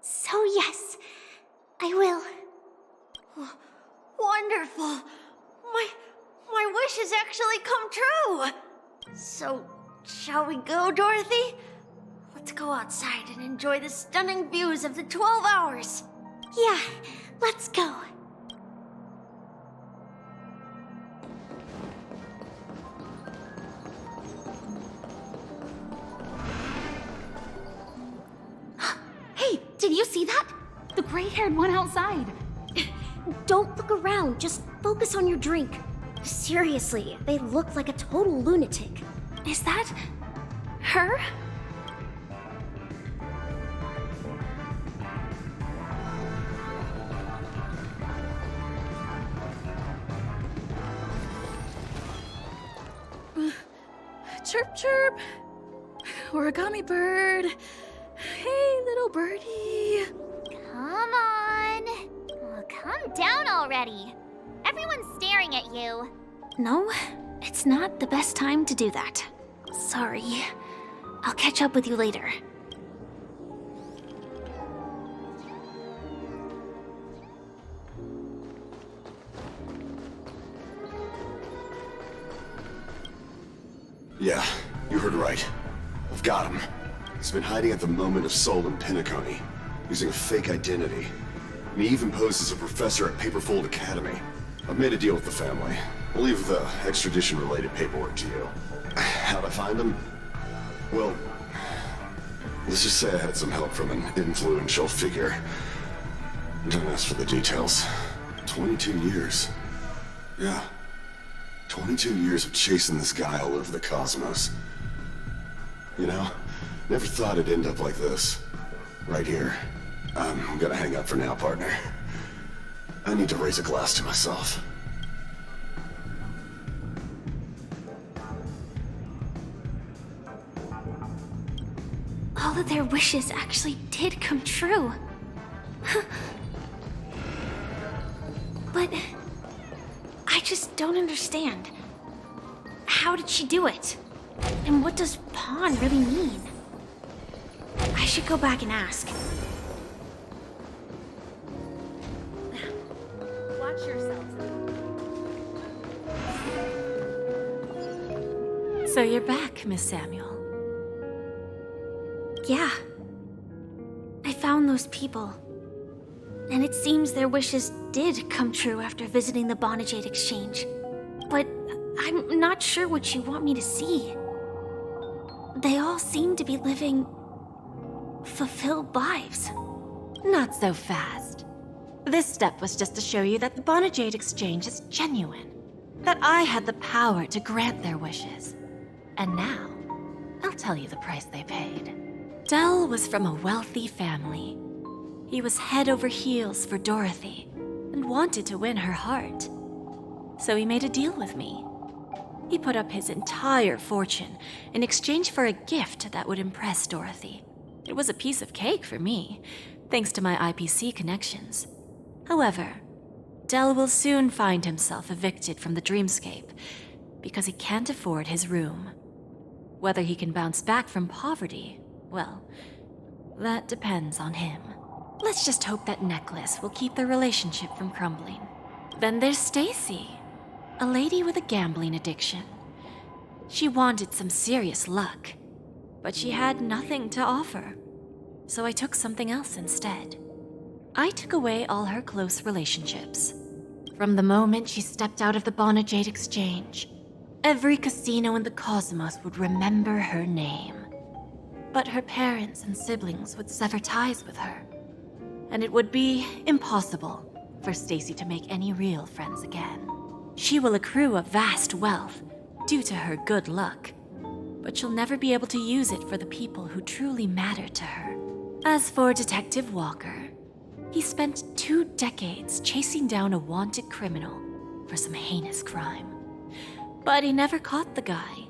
So yes, I will. Wonderful. My wish has actually come true. Shall we go, Dorothy? Let's go outside and enjoy the stunning views of the 12 hours. Yeah, let's go. Hey, did you see that? The gray-haired one outside. Don't look around, just focus on your drink. Seriously, they look like a total lunatic. Is that her? Chirp, chirp. Origami bird. Hey, little birdie. Come on. Oh, calm down already. Everyone's staring at you. No, it's not the best time to do that. Sorry. I'll catch up with you later. Yeah, you heard right. I've got him. He's been hiding at the Moment of Soul in Penacony, using a fake identity. And he even posed as a professor at Paperfold Academy. I've made a deal with the family. I'll leave the extradition-related paperwork to you. How'd I find him? Well, let's just say I had some help from an influential figure. Don't ask for the details. 22 years. Yeah. 22 years of chasing this guy all over the cosmos. You know, never thought it'd end up like this. Right here. I'm gonna hang up for now, partner. I need to raise a glass to myself. All of their wishes actually did come true. But I just don't understand. How did she do it? And what does pawn really mean? I should go back and ask. Watch yourselves. So you're back, Miss Samuel. Yeah. I found those people. And it seems their wishes did come true after visiting the Bonajade Exchange. But I'm not sure what you want me to see. They all seem to be living fulfilled lives. Not so fast. This step was just to show you that the Bonajade Exchange is genuine. That I had the power to grant their wishes. And now, I'll tell you the price they paid. Dell was from a wealthy family. He was head over heels for Dorothy and wanted to win her heart. So he made a deal with me. He put up his entire fortune in exchange for a gift that would impress Dorothy. It was a piece of cake for me, thanks to my IPC connections. However, Dell will soon find himself evicted from the dreamscape because he can't afford his room. Whether he can bounce back from poverty, well, that depends on him. Let's just hope that necklace will keep their relationship from crumbling. Then there's Stacy, a lady with a gambling addiction. She wanted some serious luck, but she had nothing to offer. So I took something else instead. I took away all her close relationships. From the moment she stepped out of the Bonajade Exchange, every casino in the cosmos would remember her name. But her parents and siblings would sever ties with her, and it would be impossible for Stacy to make any real friends again. She will accrue a vast wealth due to her good luck, but she'll never be able to use it for the people who truly matter to her. As for Detective Walker, he spent 2 decades chasing down a wanted criminal for some heinous crime. But he never caught the guy.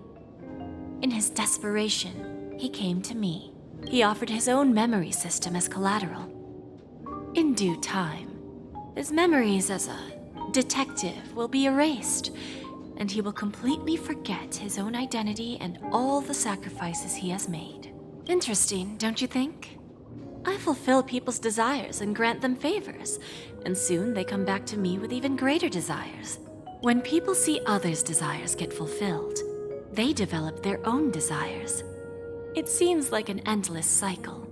In his desperation, he came to me. He offered his own memory system as collateral. In due time, his memories as a detective will be erased, and he will completely forget his own identity and all the sacrifices he has made. Interesting, don't you think? I fulfill people's desires and grant them favors, and soon they come back to me with even greater desires. When people see others' desires get fulfilled, they develop their own desires. It seems like an endless cycle,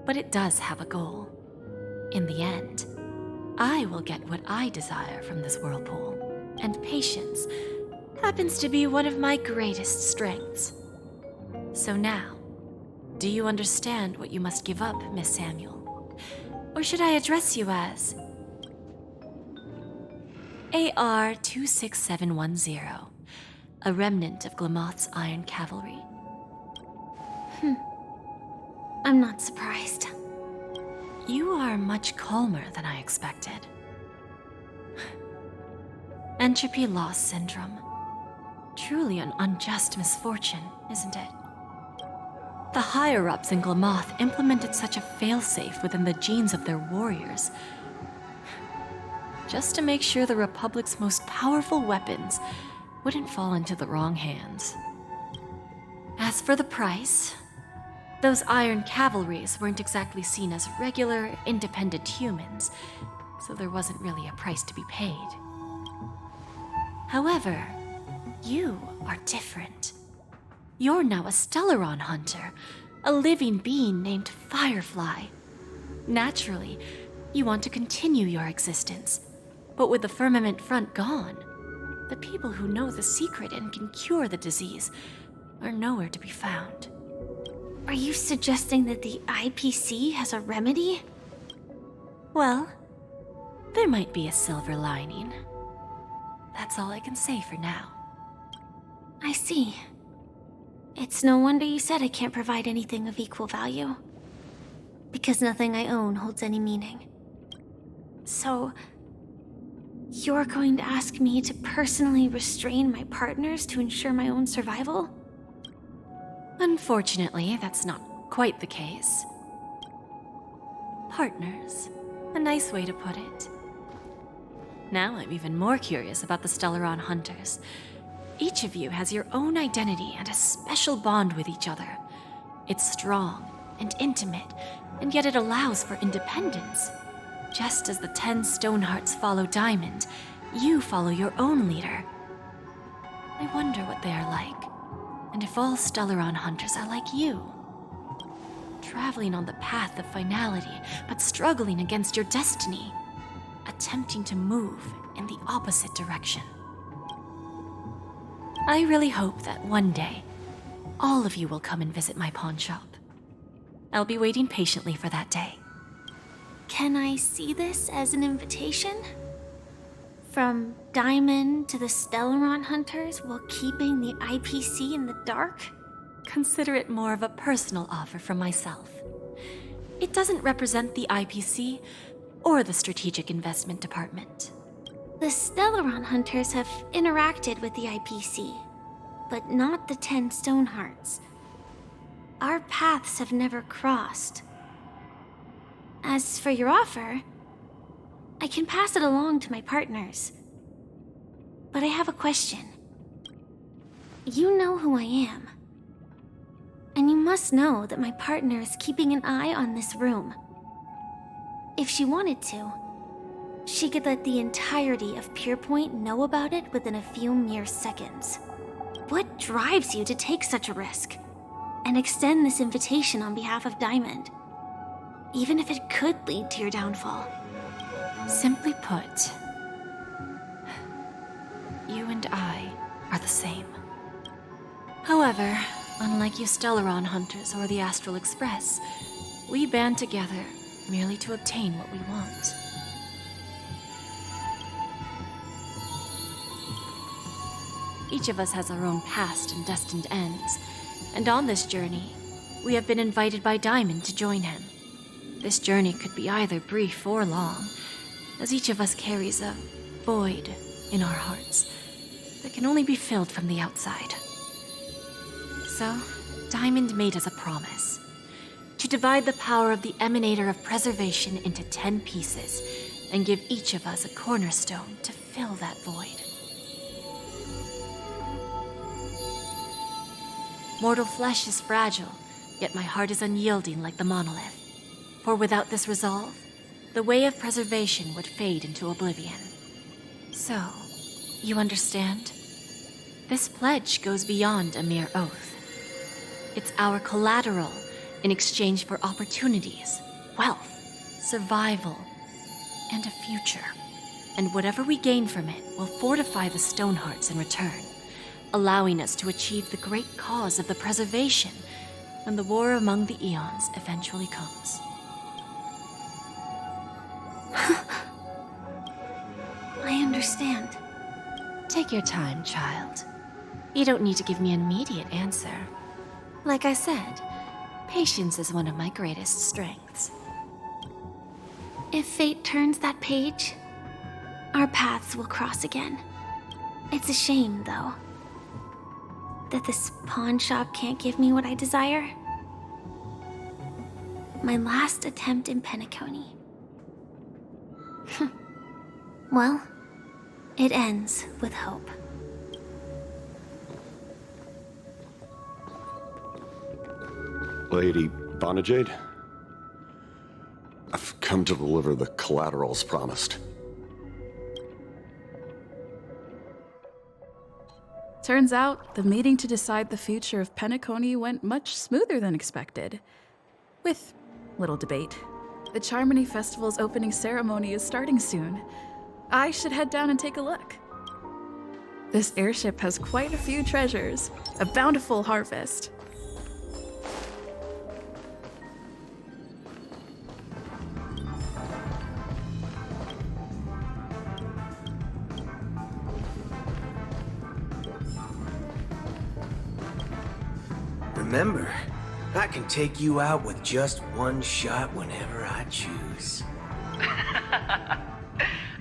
but it does have a goal. In the end, I will get what I desire from this whirlpool, and patience happens to be one of my greatest strengths. So now, do you understand what you must give up, Miss Samuel? Or should I address you as AR 26710, a remnant of Glamoth's Iron Cavalry? I'm not surprised. You are much calmer than I expected. Entropy loss syndrome. Truly an unjust misfortune, isn't it? The higher-ups in Glamoth implemented such a failsafe within the genes of their warriors, just to make sure the Republic's most powerful weapons wouldn't fall into the wrong hands. As for the price, those Iron Cavalries weren't exactly seen as regular, independent humans, so there wasn't really a price to be paid. However, you are different. You're now a Stellaron hunter, a living being named Firefly. Naturally, you want to continue your existence, but with the firmament front gone, the people who know the secret and can cure the disease are nowhere to be found. Are you suggesting that the IPC has a remedy? Well, there might be a silver lining. That's all I can say for now. I see. It's no wonder you said I can't provide anything of equal value. Because nothing I own holds any meaning. So, you're going to ask me to personally restrain my partners to ensure my own survival? Unfortunately, that's not quite the case. Partners. A nice way to put it. Now I'm even more curious about the Stellaron Hunters. Each of you has your own identity and a special bond with each other. It's strong and intimate, and yet it allows for independence. Just as the 10 Stonehearts follow Diamond, you follow your own leader. I wonder what they are like, and if all Stellaron Hunters are like you. Traveling on the path of finality, but struggling against your destiny. Attempting to move in the opposite direction. I really hope that one day, all of you will come and visit my pawn shop. I'll be waiting patiently for that day. Can I see this as an invitation? From Diamond to the Stellaron Hunters while keeping the IPC in the dark? Consider it more of a personal offer from myself. It doesn't represent the IPC or the Strategic Investment Department. The Stellaron Hunters have interacted with the IPC, but not the 10 Stonehearts. Our paths have never crossed. As for your offer, I can pass it along to my partners. But I have a question. You know who I am. And you must know that my partner is keeping an eye on this room. If she wanted to, she could let the entirety of Pierpoint know about it within a few mere seconds. What drives you to take such a risk and extend this invitation on behalf of Diamond, even if it could lead to your downfall? Simply put, you and I are the same. However, unlike you Stellaron Hunters or the Astral Express, we band together merely to obtain what we want. Each of us has our own past and destined ends, and on this journey, we have been invited by Diamond to join him. This journey could be either brief or long, as each of us carries a void in our hearts that can only be filled from the outside. So, Diamond made us a promise to divide the power of the Emanator of Preservation into 10 pieces and give each of us a cornerstone to fill that void. Mortal flesh is fragile, yet my heart is unyielding like the monolith. For without this resolve, the way of preservation would fade into oblivion. So, you understand? This pledge goes beyond a mere oath. It's our collateral in exchange for opportunities, wealth, survival, and a future. And whatever we gain from it will fortify the Stonehearts in return, allowing us to achieve the great cause of the preservation when the war among the eons eventually comes. I understand. Take your time, child. You don't need to give me an immediate answer. Like I said, patience is one of my greatest strengths. If fate turns that page, our paths will cross again. It's a shame, though, that this pawn shop can't give me what I desire. My last attempt in Penacony. Well, it ends with hope. Lady Bonajade? I've come to deliver the collaterals promised. Turns out, the meeting to decide the future of Penacony went much smoother than expected. With little debate. The Charmony Festival's opening ceremony is starting soon. I should head down and take a look. This airship has quite a few treasures, a bountiful harvest. Remember, I can take you out with just one shot whenever I choose.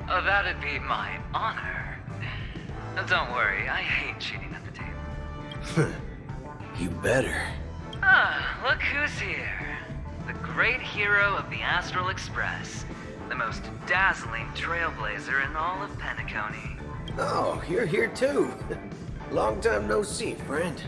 Oh, that'd be my honor. Don't worry, I hate cheating at the table. You better. Ah, look who's here. The great hero of the Astral Express. The most dazzling trailblazer in all of Penacony. Oh, you're here too. Long time no see, friend.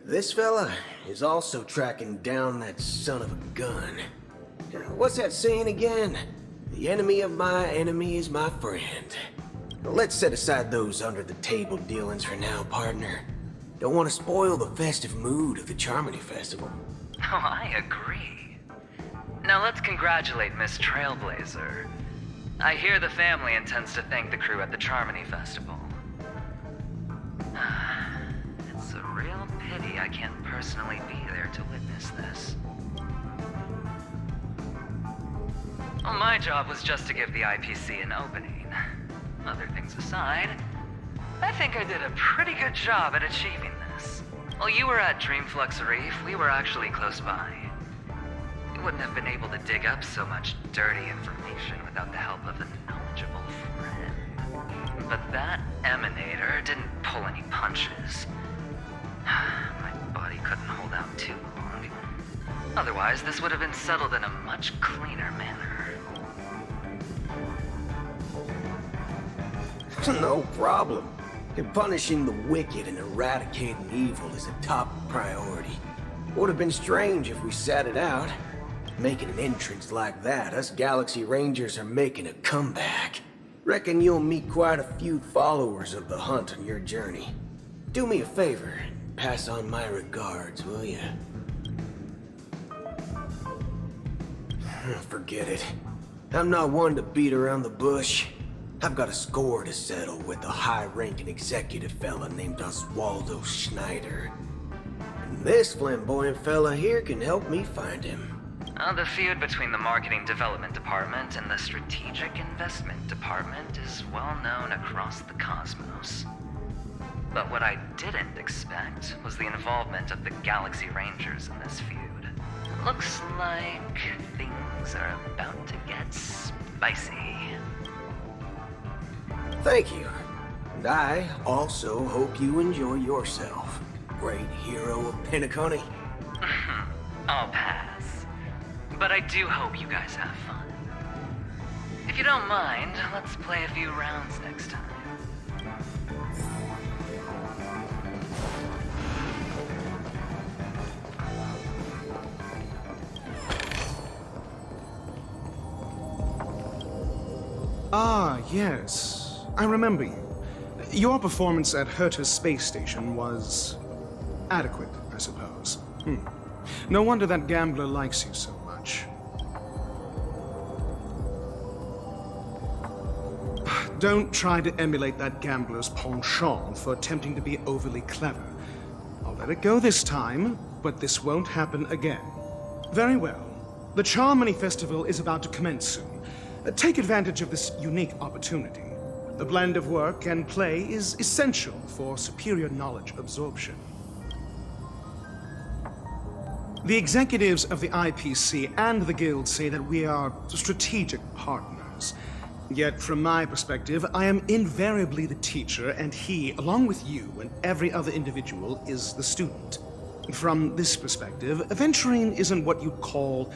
This fella is also tracking down that son of a gun. What's that saying again? The enemy of my enemy is my friend. Let's set aside those under-the-table dealings for now, partner. Don't want to spoil the festive mood of the Charmony Festival. Oh, I agree. Now let's congratulate Miss Trailblazer. I hear the family intends to thank the crew at the Charmony Festival. It's a real pity I can't personally be there to witness this. Well, my job was just to give the IPC an opening. Other things aside, I think I did a pretty good job at achieving this. While you were at Dreamflux Reef, we were actually close by. We wouldn't have been able to dig up so much dirty information without the help of a knowledgeable friend. But that emanator didn't pull any punches. My body couldn't hold out too long. Otherwise, this would have been settled in a much cleaner manner. No problem. Punishing the wicked and eradicating evil is a top priority. Would have been strange if we sat it out. Making an entrance like that, us Galaxy Rangers are making a comeback. Reckon you'll meet quite a few followers of the hunt on your journey. Do me a favor, pass on my regards, will you? Forget it. I'm not one to beat around the bush. I've got a score to settle with a high-ranking executive fella named Oswaldo Schneider. And this flamboyant fella here can help me find him. The feud between the Marketing Development Department and the Strategic Investment Department is well known across the cosmos. But what I didn't expect was the involvement of the Galaxy Rangers in this feud. Looks like things are about to get spicy. Thank you. And I also hope you enjoy yourself, great hero of Penacony. I'll pass. But I do hope you guys have fun. If you don't mind, let's play a few rounds next time. Ah, yes. I remember you. Your performance at Herta's space station was adequate, I suppose. No wonder that gambler likes you so much. Don't try to emulate that gambler's penchant for attempting to be overly clever. I'll let it go this time, but this won't happen again. Very well. The Charmony Festival is about to commence soon. Take advantage of this unique opportunity. The blend of work and play is essential for superior knowledge absorption. The executives of the IPC and the Guild say that we are strategic partners. Yet, from my perspective, I am invariably the teacher, and he, along with you and every other individual, is the student. From this perspective, Aventurine isn't what you'd call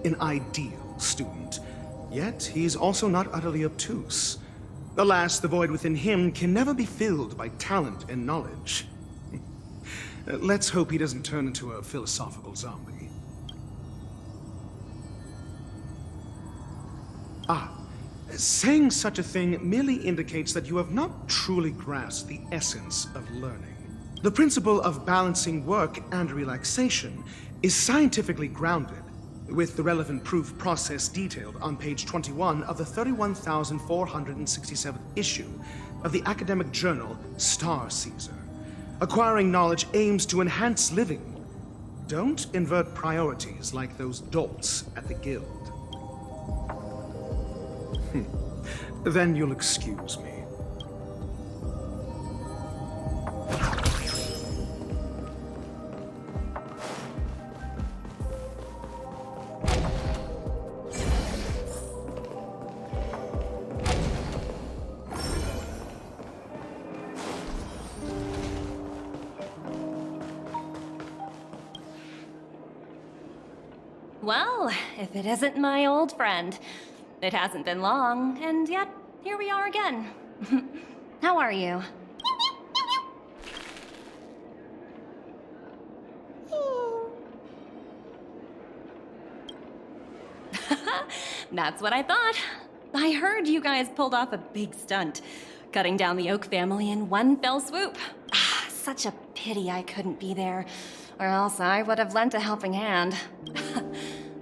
an ideal student. Yet, he's also not utterly obtuse. Alas, the void within him can never be filled by talent and knowledge. Let's hope he doesn't turn into a philosophical zombie. Saying such a thing merely indicates that you have not truly grasped the essence of learning. The principle of balancing work and relaxation is scientifically grounded, with the relevant proof process detailed on page 21 of the 31,467th issue of the academic journal Star Caesar. Acquiring knowledge aims to enhance living. Don't invert priorities like those dolts at the Guild. Then you'll excuse me. Well, if it isn't my old friend. It hasn't been long, and yet, here we are again. How are you? That's what I thought. I heard you guys pulled off a big stunt, cutting down the Oak family in one fell swoop. Such a pity I couldn't be there, or else I would have lent a helping hand.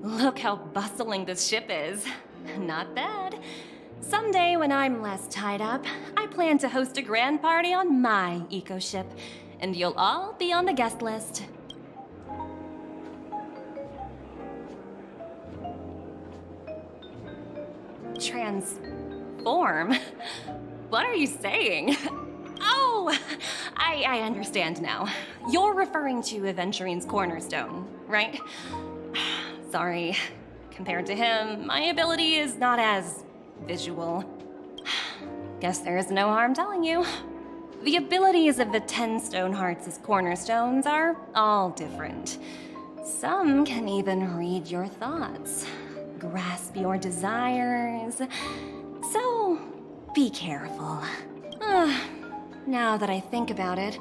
Look how bustling this ship is. Not bad. Someday when I'm less tied up, I plan to host a grand party on my eco-ship, and you'll all be on the guest list. Transform? What are you saying? Oh, I understand now. You're referring to Aventurine's cornerstone, right? Sorry. Compared to him, my ability is not as visual. Guess there is no harm telling you. The abilities of the 10 Stonehearts' cornerstones are all different. Some can even read your thoughts, grasp your desires. So, be careful. Now that I think about it,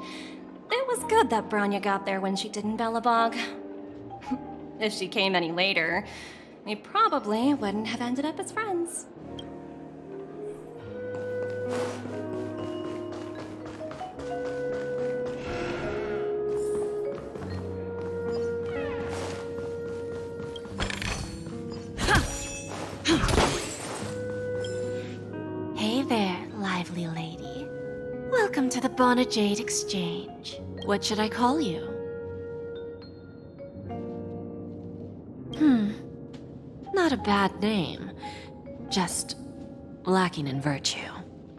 it was good that Branya got there when she did in Bellabog. If she came any later, we probably wouldn't have ended up as friends. Hey there, lively lady. Welcome to the Bonajade Exchange. What should I call you? Not a bad name. Just lacking in virtue.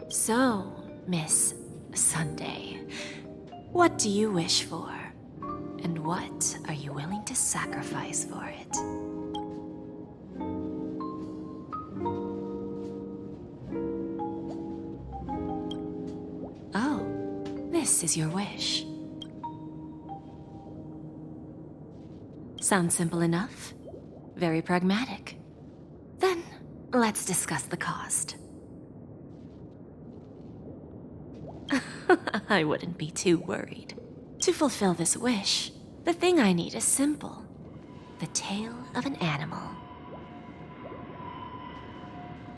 So, Miss Sunday, what do you wish for? And what are you willing to sacrifice for it? Oh, this is your wish. Sounds simple enough. Very pragmatic. Then, let's discuss the cost. I wouldn't be too worried. To fulfill this wish, the thing I need is simple. The tail of an animal.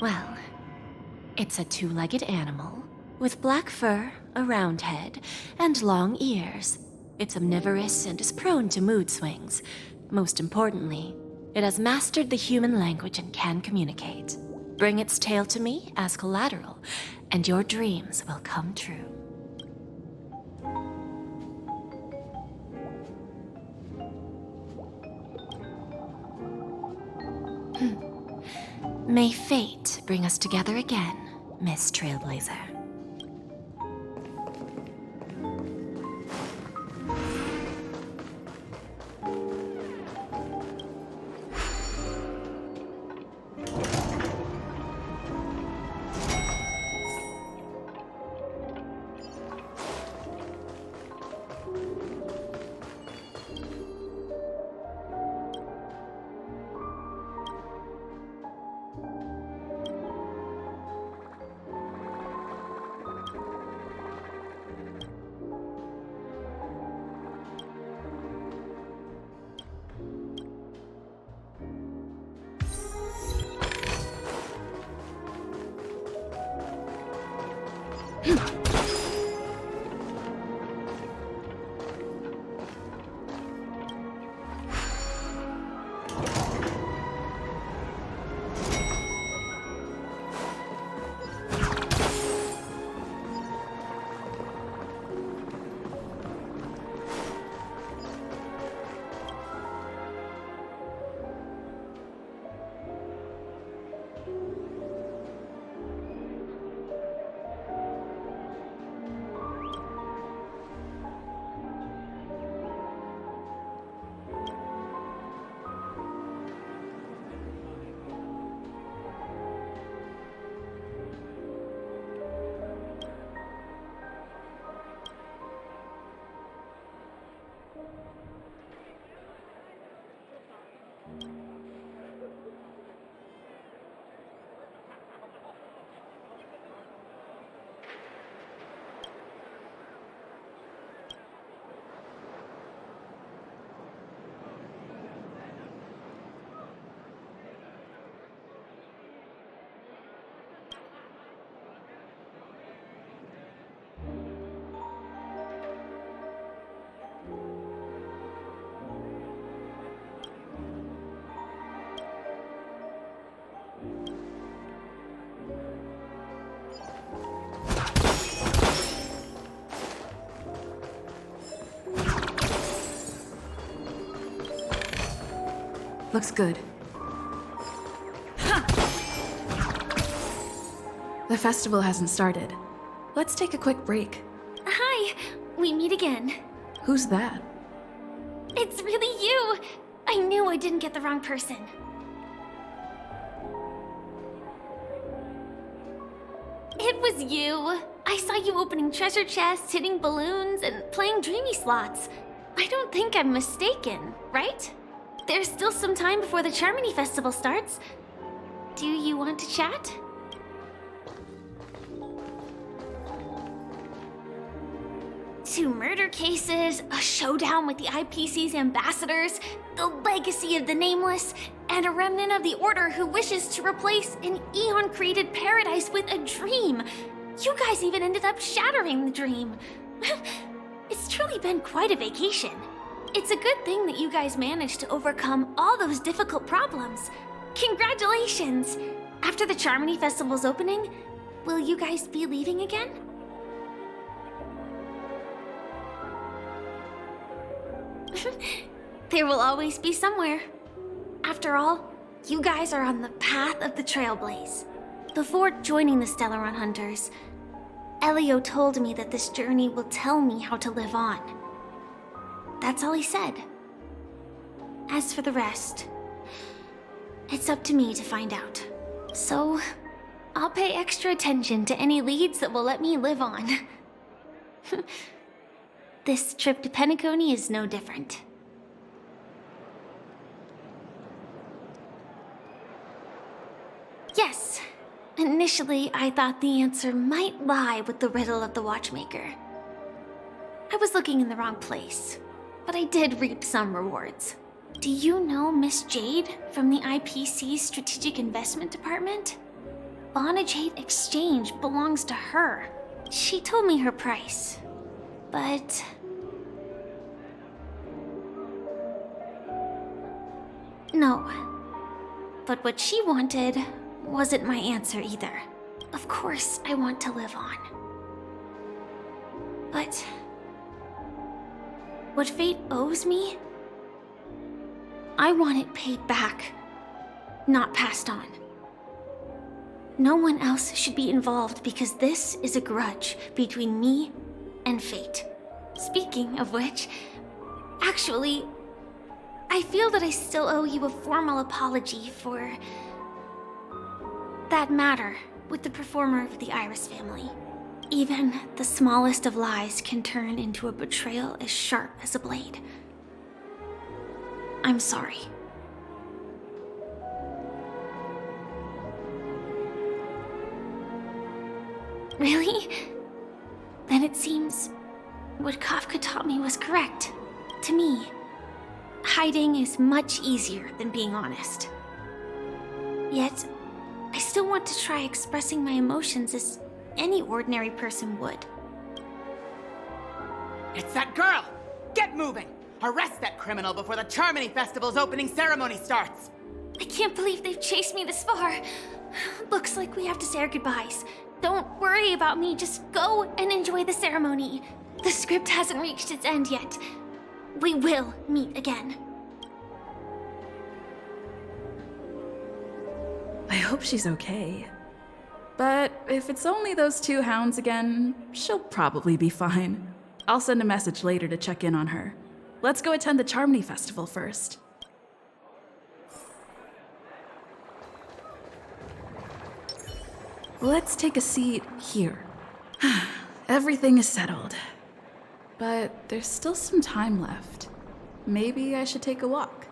Well, It's a two-legged animal with black fur, a round head, and long ears. It's omnivorous and is prone to mood swings. Most importantly, it has mastered the human language and can communicate. Bring its tail to me as collateral, and your dreams will come true. May fate bring us together again, Miss Trailblazer. Looks good. The festival hasn't started. Let's take a quick break. Hi, we meet again. Who's that? It's really you! I knew I didn't get the wrong person. It was you. I saw you opening treasure chests, hitting balloons, and playing dreamy slots. I don't think I'm mistaken, right? There's still some time before the Charmony Festival starts. Do you want to chat? Two murder cases, a showdown with the IPC's ambassadors, the legacy of the Nameless, and a remnant of the Order who wishes to replace an Eon-created paradise with a dream. You guys even ended up shattering the dream. It's truly been quite a vacation. It's a good thing that you guys managed to overcome all those difficult problems. Congratulations! After the Charmony Festival's opening, will you guys be leaving again? There will always be somewhere. After all, you guys are on the path of the Trailblaze. Before joining the Stellaron Hunters, Elio told me that this journey will tell me how to live on. That's all he said. As for the rest, it's up to me to find out. So, I'll pay extra attention to any leads that will let me live on. This trip to Penacony is no different. Yes, initially I thought the answer might lie with the riddle of the Watchmaker. I was looking in the wrong place, but I did reap some rewards. Do you know Miss Jade from the IPC's Strategic Investment Department? Bonajade Exchange belongs to her. She told me her price. But... no. But what she wanted wasn't my answer either. Of course, I want to live on. But... what fate owes me? I want it paid back, not passed on. No one else should be involved because this is a grudge between me and fate. Speaking of which, actually, I feel that I still owe you a formal apology for that matter with the performer of the Iris family. Even the smallest of lies can turn into a betrayal as sharp as a blade. I'm sorry. Really? Then it seems what Kafka taught me was correct. To me, hiding is much easier than being honest. Yet, I still want to try expressing my emotions as any ordinary person would. It's that girl! Get moving! Arrest that criminal before the Charmony Festival's opening ceremony starts! I can't believe they've chased me this far. Looks like we have to say our goodbyes. Don't worry about me, just go and enjoy the ceremony. The script hasn't reached its end yet. We will meet again. I hope she's okay. But if it's only those two hounds again, she'll probably be fine. I'll send a message later to check in on her. Let's go attend the Charmony Festival first. Let's take a seat here. Everything is settled. But there's still some time left. Maybe I should take a walk.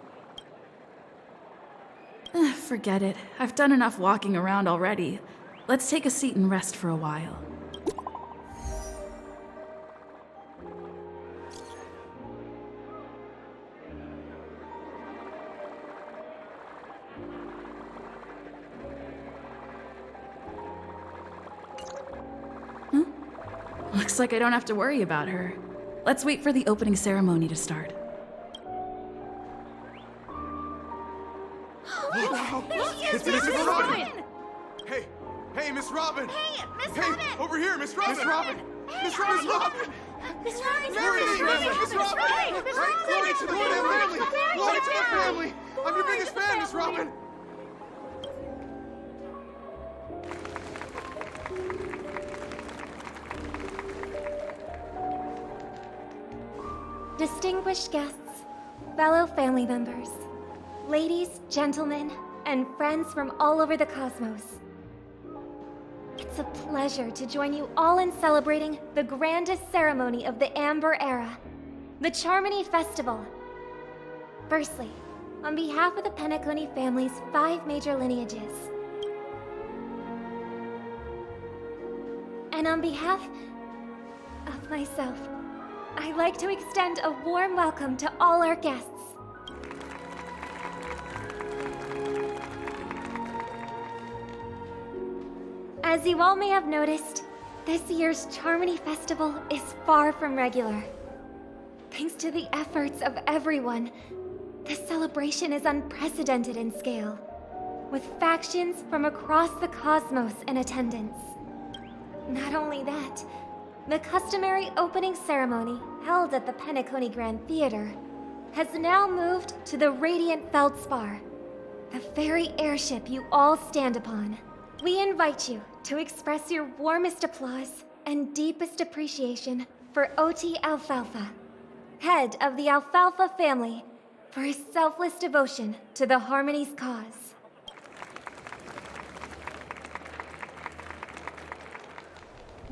Forget it. I've done enough walking around already. Let's take a seat and rest for a while. Looks like I don't have to worry about her. Let's wait for the opening ceremony to start. Wow! It's Miss Robin! Hey, Miss Robin! Hey, Miss Robin! Over here, Miss Robin! Miss Robin! Miss Robin! Miss Robin! There it is, Miss Robin! Glory to the family! Glory to the family! I'm your biggest fan, Miss Robin! Distinguished guests, fellow family members, ladies, gentlemen, and friends from all over the cosmos. It's a pleasure to join you all in celebrating the grandest ceremony of the Amber Era, the Charmony Festival. Firstly, on behalf of the Penacony family's 5 major lineages, and on behalf of myself, I'd like to extend a warm welcome to all our guests. As you all may have noticed, this year's Charmony Festival is far from regular. Thanks to the efforts of everyone, this celebration is unprecedented in scale, with factions from across the cosmos in attendance. Not only that, the customary opening ceremony held at the Penacony Grand Theater has now moved to the Radiant Feldspar, the very airship you all stand upon. We invite you to express your warmest applause and deepest appreciation for OT Alfalfa, head of the Alfalfa family, for his selfless devotion to the Harmony's cause.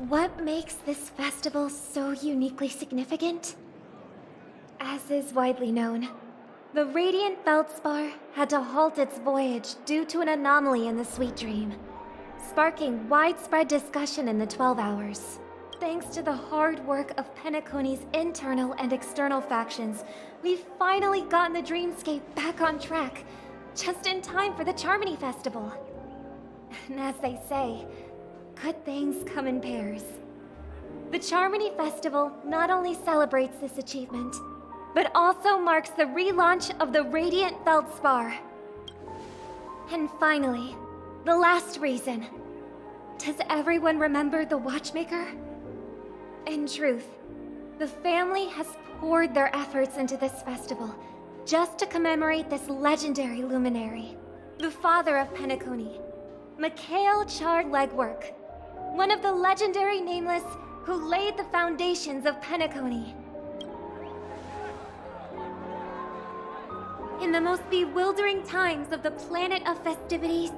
What makes this festival so uniquely significant? As is widely known, the Radiant Feldspar had to halt its voyage due to an anomaly in the Sweet Dream, sparking widespread discussion in the 12 Hours. Thanks to the hard work of Penacony's internal and external factions, we've finally gotten the dreamscape back on track, just in time for the Charmony Festival. And as they say, good things come in pairs. The Charmony Festival not only celebrates this achievement, but also marks the relaunch of the Radiant Feldspar. And finally, the last reason. Does everyone remember the Watchmaker? In truth, the family has poured their efforts into this festival just to commemorate this legendary luminary, the father of Penacony, Mikhail Char Legwork, one of the legendary Nameless who laid the foundations of Penacony. In the most bewildering times of the planet of festivities,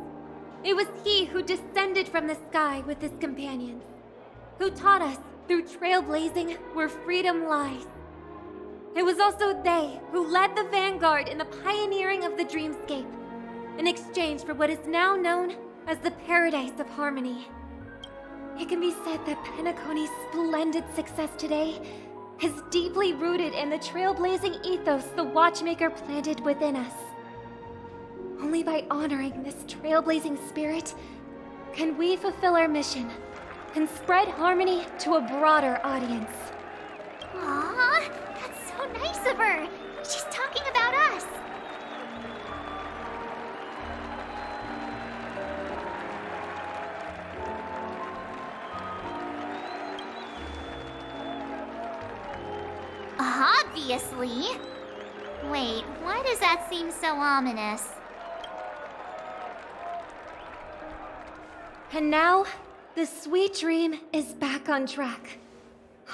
it was he who descended from the sky with his companions, who taught us through trailblazing where freedom lies. It was also they who led the vanguard in the pioneering of the dreamscape, in exchange for what is now known as the Paradise of Harmony. It can be said that Penacony's splendid success today is deeply rooted in the trailblazing ethos the Watchmaker planted within us. Only by honoring this trailblazing spirit can we fulfill our mission and spread harmony to a broader audience. Aww, that's so nice of her. She's talking about us. Obviously. Wait, why does that seem so ominous? And now, the sweet dream is back on track.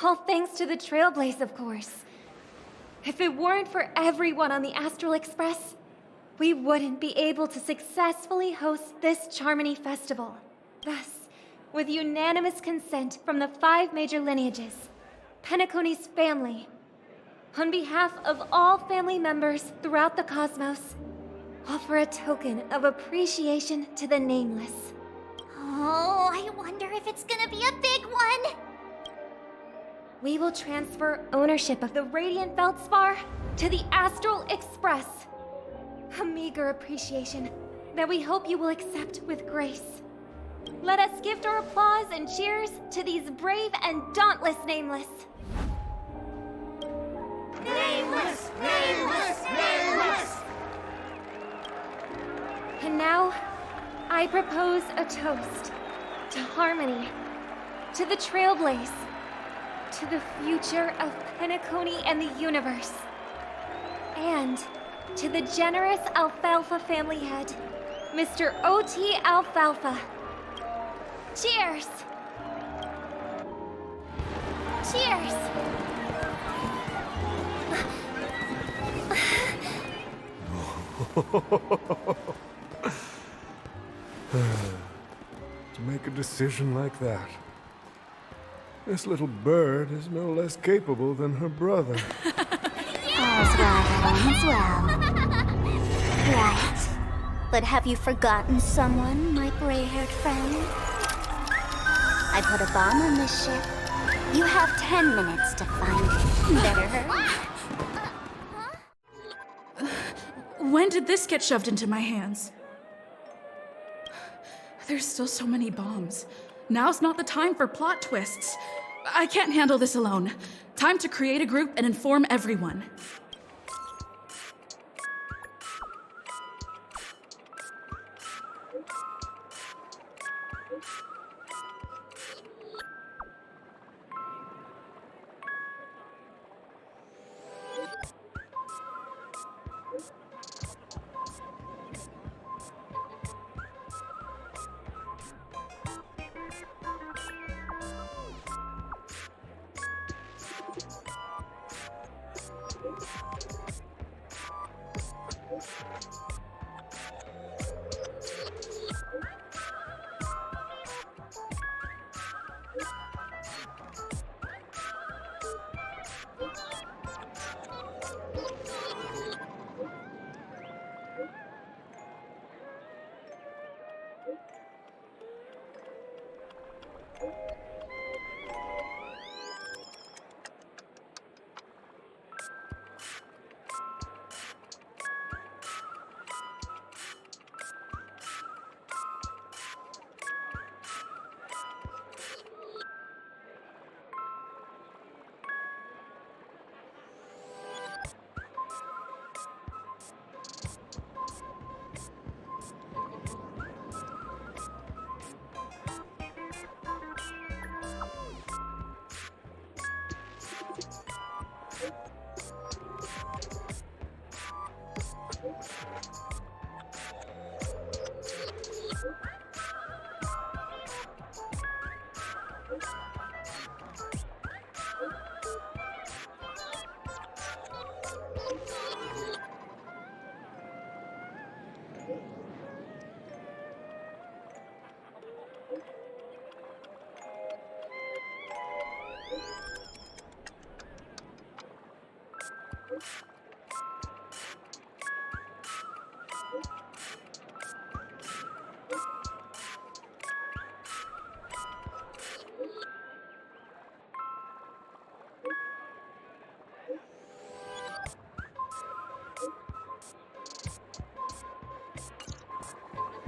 All thanks to the Trailblaze, of course. If it weren't for everyone on the Astral Express, we wouldn't be able to successfully host this Charmony Festival. Thus, with unanimous consent from the 5 major lineages, Penacony's family, on behalf of all family members throughout the cosmos, offer a token of appreciation to the Nameless. Oh, I wonder if it's gonna be a big one! We will transfer ownership of the Radiant Feldspar to the Astral Express. A meager appreciation that we hope you will accept with grace. Let us gift our applause and cheers to these brave and dauntless Nameless. Nameless! Nameless! Nameless! And now, I propose a toast to harmony, to the Trailblaze, to the future of Penacony and the universe, and to the generous Alfalfa family head, Mr. O.T. Alfalfa. Cheers! Cheers! To make a decision like that. This little bird is no less capable than her brother. All's well that ends well. Right. But have you forgotten someone, my gray-haired friend? I put a bomb on this ship. You have 10 minutes to find it. Better hurry. When did this get shoved into my hands? There's still so many bombs. Now's not the time for plot twists. I can't handle this alone. Time to create a group and inform everyone.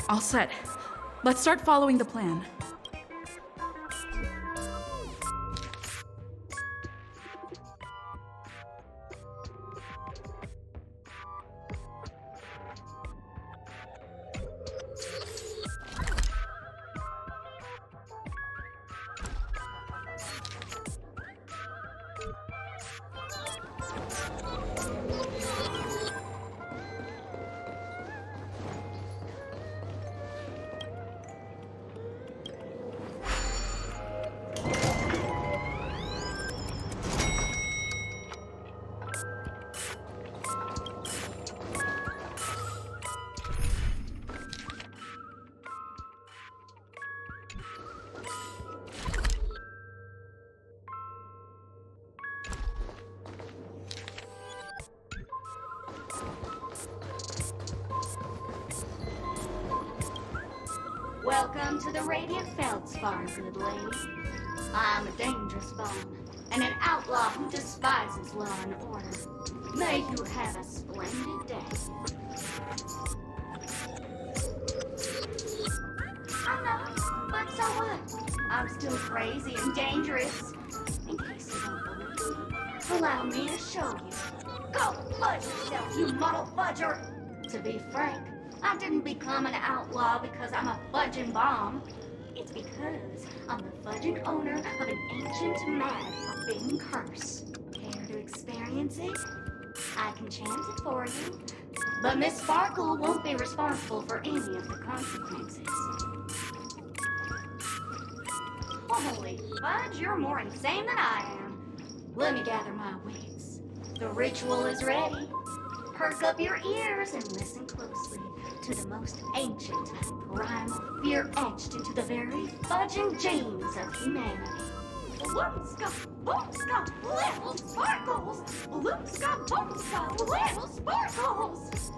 All set. Let's start following the plan. Welcome to the Radiant Feldspar, good lady. I'm a dangerous bone, and an outlaw who despises law and order. May you have a splendid day. I know, but so what? I'm still crazy and dangerous. In case you don't believe me, allow me to show you. Go fudge yourself, you muddle fudger! To be frank, I didn't become an outlaw because I'm a fudging bomb. It's because I'm the fudging owner of an ancient, mad, forbidden curse. Care to experience it? I can chant it for you, but Miss Sparkle won't be responsible for any of the consequences. Holy fudge, you're more insane than I am. Let me gather my wits. The ritual is ready. Perk up your ears and listen closely to the most ancient, primal fear etched into the very fudging genes of humanity. Bloomska, boomska, little sparkles! Bloomska, boomska, little sparkles!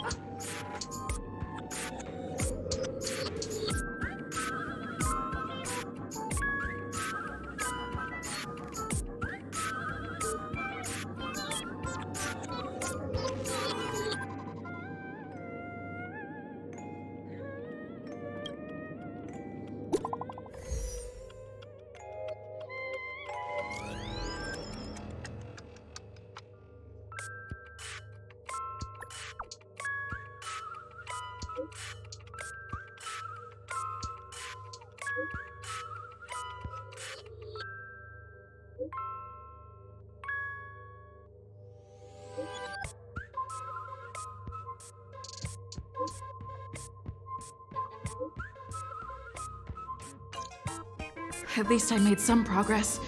At least I made some progress.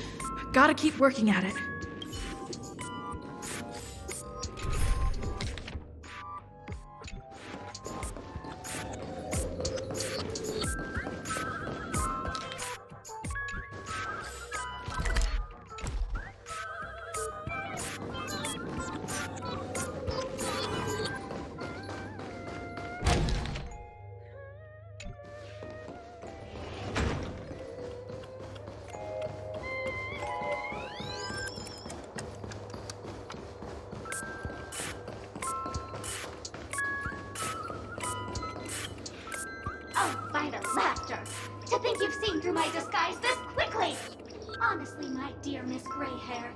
Gotta keep working at it. Oh, by the laughter! To think you've seen through my disguise this quickly! Honestly, my dear Miss Greyhair,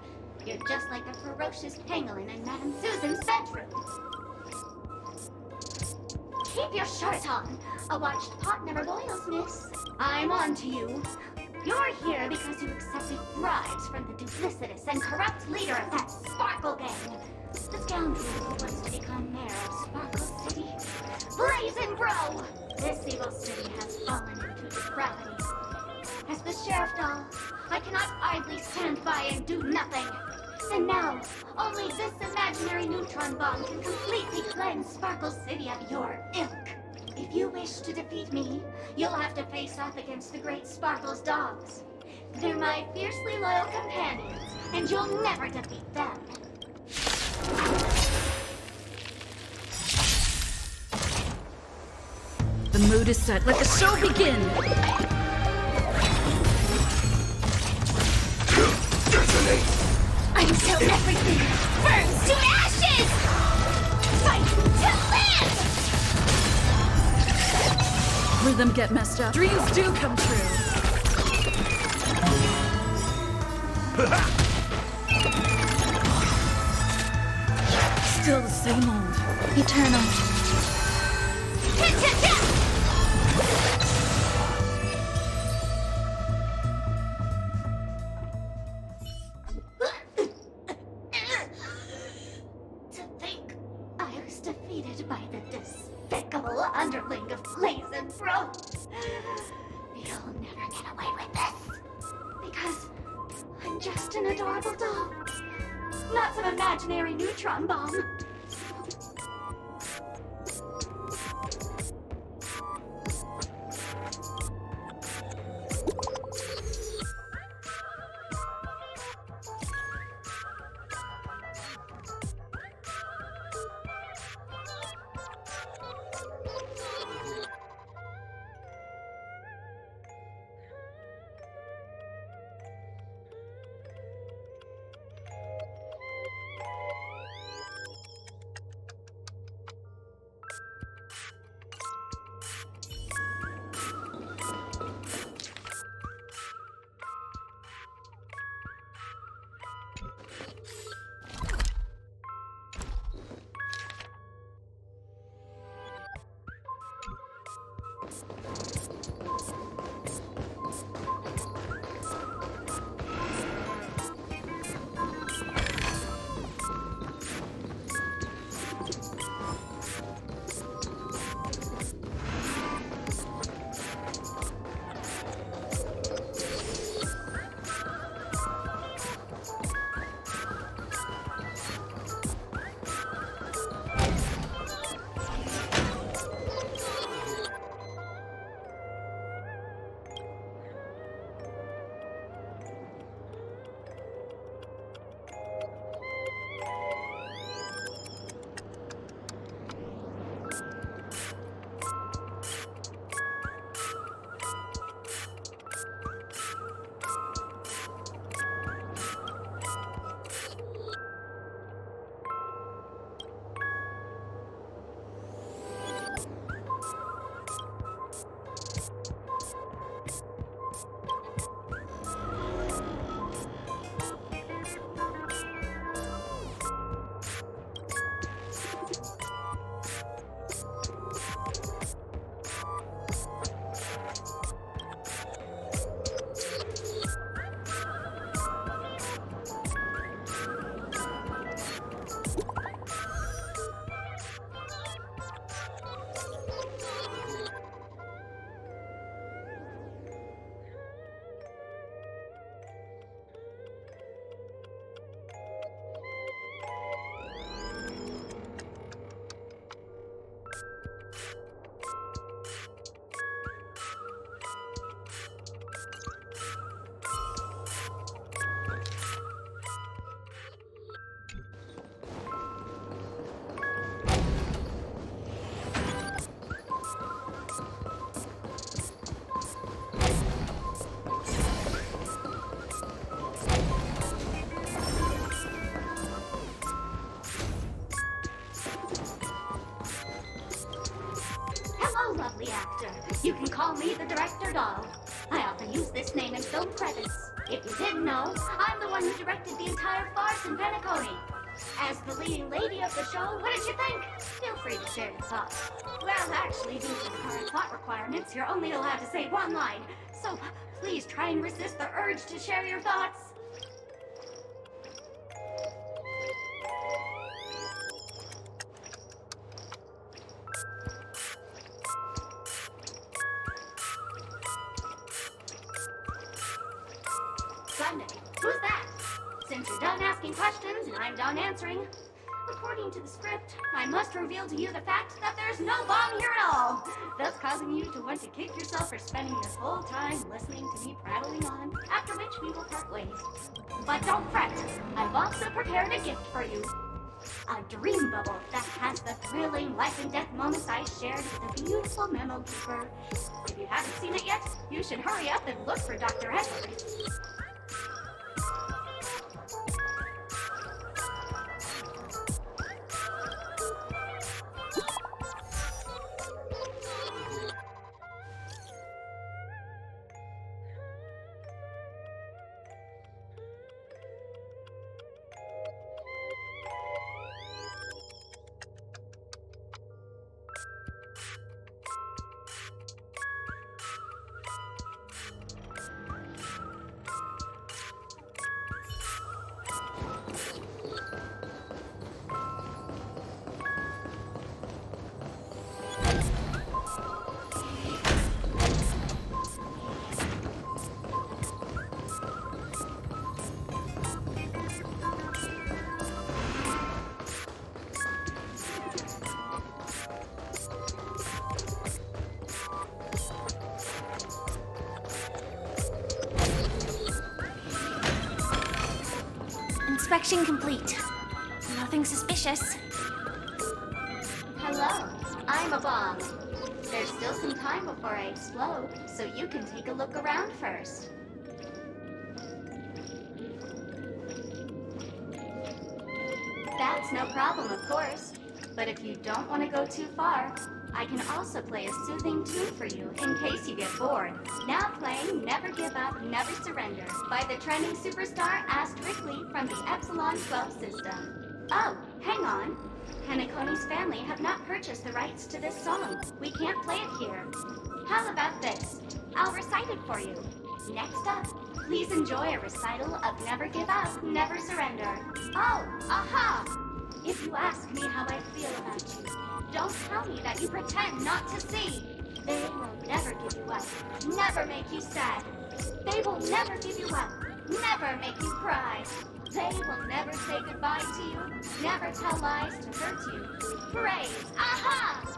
you're just like the ferocious pangolin in Madame Susan's bedroom. Keep your shirt on. A watched pot never boils, miss. I'm on to you. You're here because you accepted bribes from the duplicitous and corrupt leader of that Sparkle Gang. The scoundrel who wants to become mayor of Sparkle City. Blazing Bro! This evil city has fallen into depravity. As the sheriff doll, I cannot idly stand by and do nothing. And now, only this imaginary neutron bomb can completely cleanse Sparkle City of your ilk. If you wish to defeat me, you'll have to face off against the Great Sparkle's dogs. They're my fiercely loyal companions, and you'll never defeat them. The mood is set. Let the show begin! Until everything burns to ashes! Fight to live! Rhythm get messed up. Dreams do come true. Still the same old. Eternal. To think I was defeated by the despicable underling of Blaze and Bro. You'll never get away with this. Because I'm just an adorable doll. Not some imaginary neutron bomb. You can call me the Director Doll. I often use this name in film credits. If you didn't know, I'm the one who directed the entire farce in Penacony. As the leading lady of the show, what did you think? Feel free to share your thoughts. Well, actually, due to the current plot requirements, you're only allowed to say one line. So please try and resist the urge to share your thoughts. Sunday, who's that? Since you're done asking questions and I'm done answering, according to the script, I must reveal to you the fact that there's no bomb here at all. The causing you to want to kick yourself for spending this whole time listening to me prattling on, after which we will part ways. But don't fret, I've also prepared a gift for you. A dream bubble that has the thrilling life and death moments I shared with the beautiful memo keeper. If you haven't seen it yet, you should hurry up and look for Dr. Edward. Inspection complete. Nothing suspicious. Hello, I'm a bomb. There's still some time before I explode, so you can take a look around first. That's no problem, of course. But if you don't want to go too far, I can also play a soothing tune for you in case you get bored. Now playing Never Give Up, Never Surrender by the trending superstar Astrictly from the Epsilon 12 system. Oh, hang on. Penacony's family have not purchased the rights to this song. We can't play it here. How about this? I'll recite it for you. Next up, please enjoy a recital of Never Give Up, Never Surrender. Oh, aha! If you ask me how I feel about you, don't tell me that you pretend not to see. They will never give you up, never make you sad. They will never give you up, never make you cry. They will never say goodbye to you, never tell lies to hurt you. Praise, aha!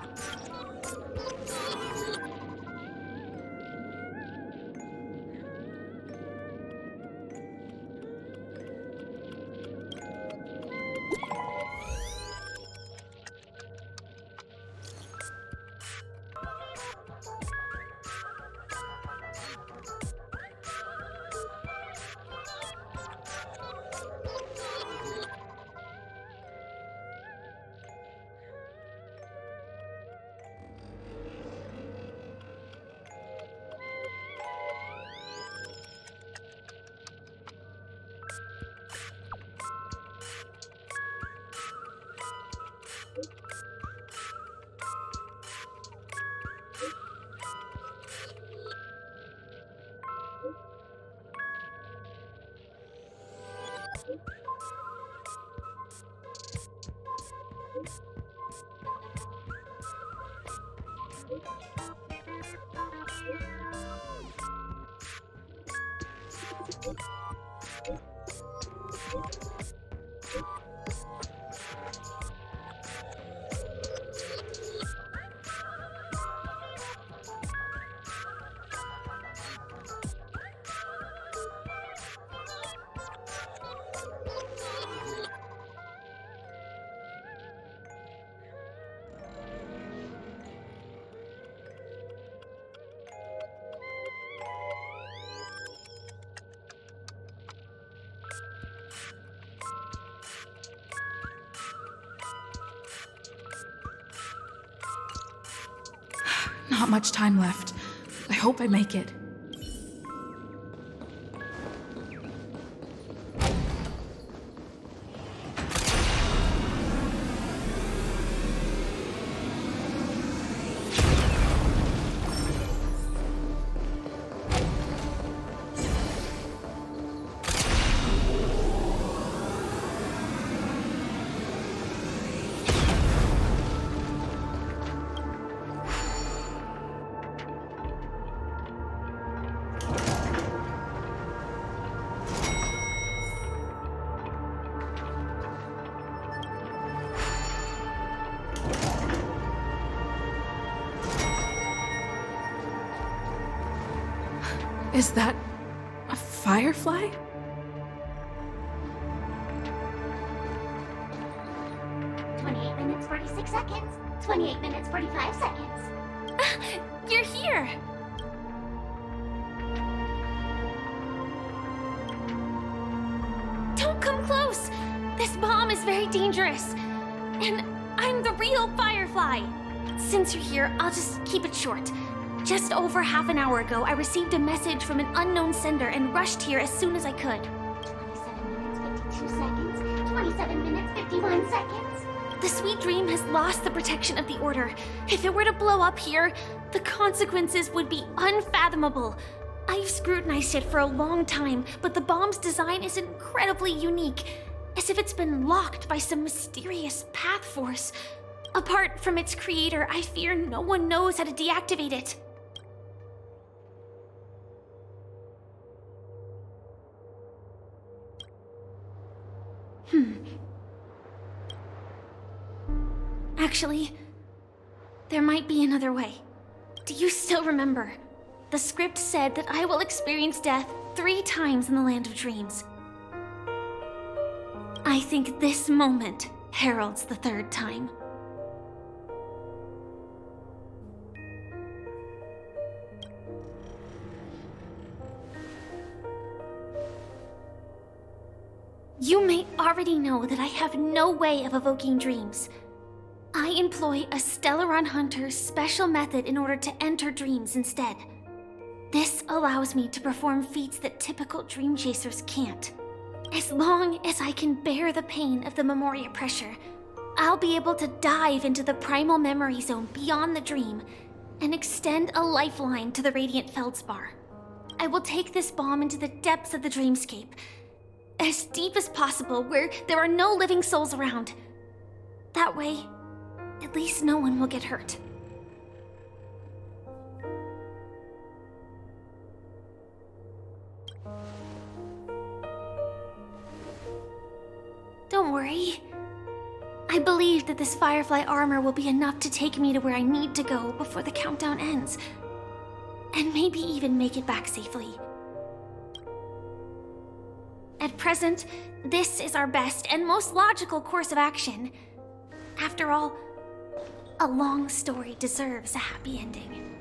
Not much time left. I hope I make it. Is that a firefly? Minutes, 46 seconds. 28 minutes, 45 seconds. You're here! Don't come close! This bomb is very dangerous. And I'm the real Firefly. Since you're here, I'll just keep it short. Just over half an hour ago, I received a message from an unknown sender and rushed here as soon as I could. 27 minutes, 52 seconds. 27 minutes, 51 seconds. The Sweet Dream has lost the protection of the Order. If it were to blow up here, the consequences would be unfathomable. I've scrutinized it for a long time, but the bomb's design is incredibly unique, as if it's been locked by some mysterious path force. Apart from its creator, I fear no one knows how to deactivate it. Actually, there might be another way. Do you still remember? The script said that I will experience death 3 times in the Land of Dreams. I think this moment heralds the 3rd time. You may already know that I have no way of evoking dreams. I employ a Stellaron Hunter's special method in order to enter dreams instead. This allows me to perform feats that typical dream chasers can't. As long as I can bear the pain of the Memoria pressure, I'll be able to dive into the primal memory zone beyond the dream and extend a lifeline to the Radiant Feldspar. I will take this bomb into the depths of the dreamscape, as deep as possible where there are no living souls around. That way, at least no one will get hurt. Don't worry. I believe that this Firefly armor will be enough to take me to where I need to go before the countdown ends. And maybe even make it back safely. At present, this is our best and most logical course of action. After all, a long story deserves a happy ending.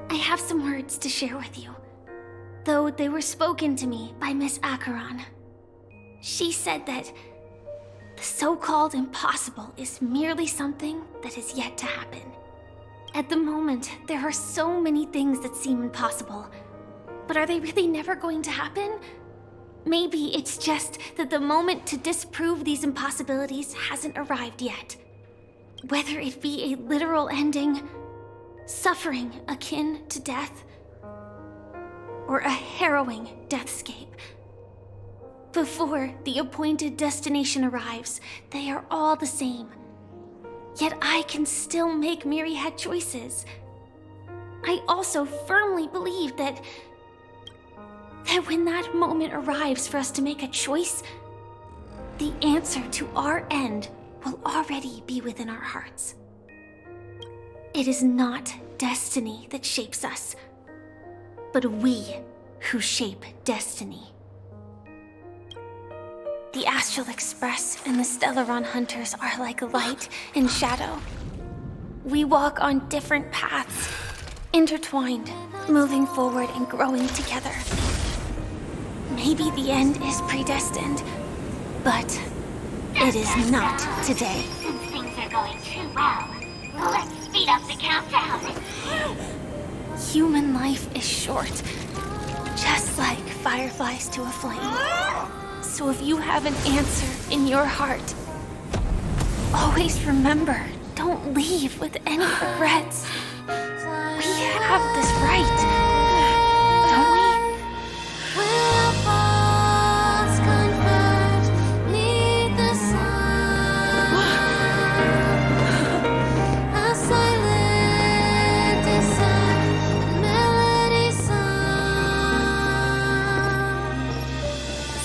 I have some words to share with you, though they were spoken to me by Miss Acheron. She said that the so-called impossible is merely something that is yet to happen. At the moment, there are so many things that seem impossible, but are they really never going to happen? Maybe it's just that the moment to disprove these impossibilities hasn't arrived yet. Whether it be a literal ending, suffering akin to death, or a harrowing deathscape. Before the appointed destination arrives, they are all the same. Yet I can still make myriad choices. I also firmly believe that when that moment arrives for us to make a choice, the answer to our end will already be within our hearts. It is not destiny that shapes us, but we who shape destiny. The Astral Express and the Stellaron Hunters are like light and shadow. We walk on different paths, intertwined, moving forward and growing together. Maybe the end is predestined, but it is not today. Since things are going too well, let's speed up the countdown. Human life is short, just like fireflies to a flame. So if you have an answer in your heart, always remember, don't leave with any regrets. We have this right, don't we?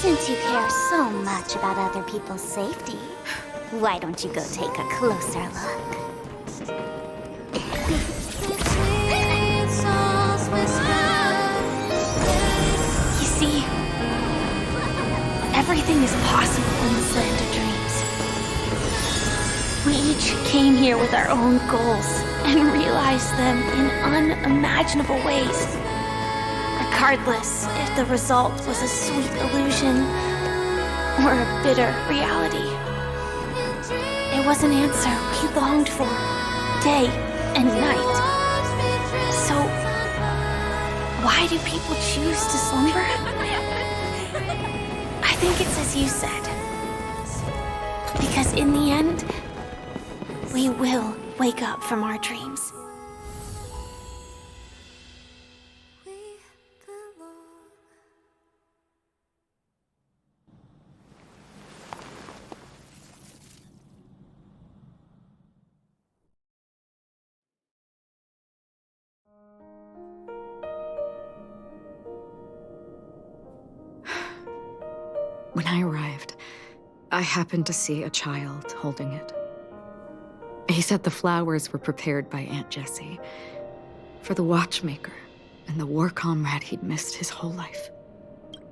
Since you care so much about other people's safety, why don't you go take a closer look? Anything is possible in this land of dreams. We each came here with our own goals and realized them in unimaginable ways. Regardless if the result was a sweet illusion or a bitter reality. It was an answer we longed for, day and night. So, why do people choose to slumber? I think it's as you said. Because in the end, we will wake up from our dreams. When I arrived, I happened to see a child holding it. He said the flowers were prepared by Aunt Jessie for the watchmaker and the war comrade he'd missed his whole life.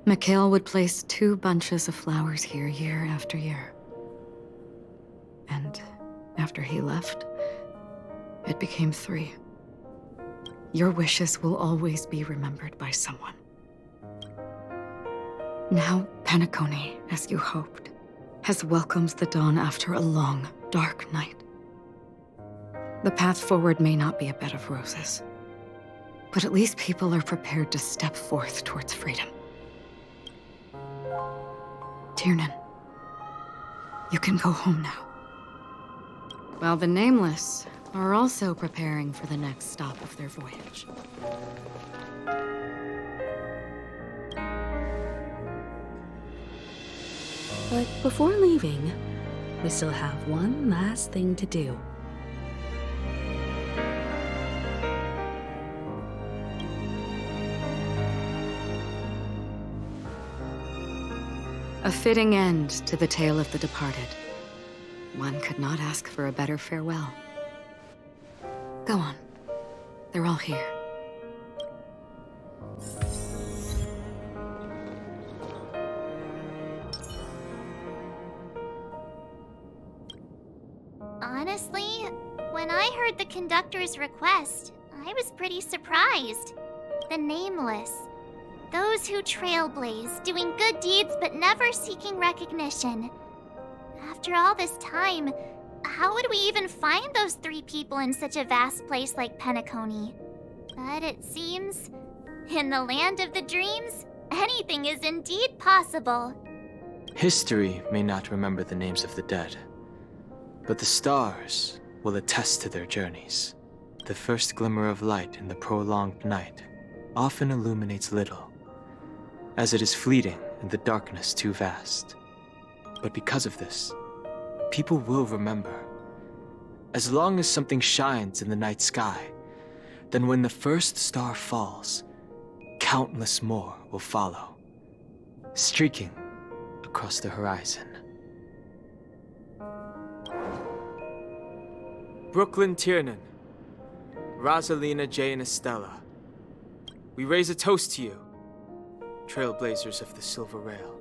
Mikhail would place 2 bunches of flowers here year after year. And after he left, it became 3. Your wishes will always be remembered by someone. Now, Penacony, as you hoped, has welcomed the dawn after a long, dark night. The path forward may not be a bed of roses, but at least people are prepared to step forth towards freedom. Tiernan, you can go home now. While the Nameless are also preparing for the next stop of their voyage. But before leaving, we still have one last thing to do. A fitting end to the tale of the departed. One could not ask for a better farewell. Go on. They're all here. Honestly, when I heard the conductor's request, I was pretty surprised. The Nameless. Those who trailblaze, doing good deeds but never seeking recognition. After all this time, how would we even find those 3 people in such a vast place like Penacony? But it seems, in the land of the dreams, anything is indeed possible. History may not remember the names of the dead, but the stars will attest to their journeys. The first glimmer of light in the prolonged night often illuminates little, as it is fleeting and the darkness too vast. But because of this, people will remember. As long as something shines in the night sky, then when the first star falls, countless more will follow, streaking across the horizon. Brooklyn Tiernan, Rosalina J. and Estella, we raise a toast to you, Trailblazers of the Silver Rail.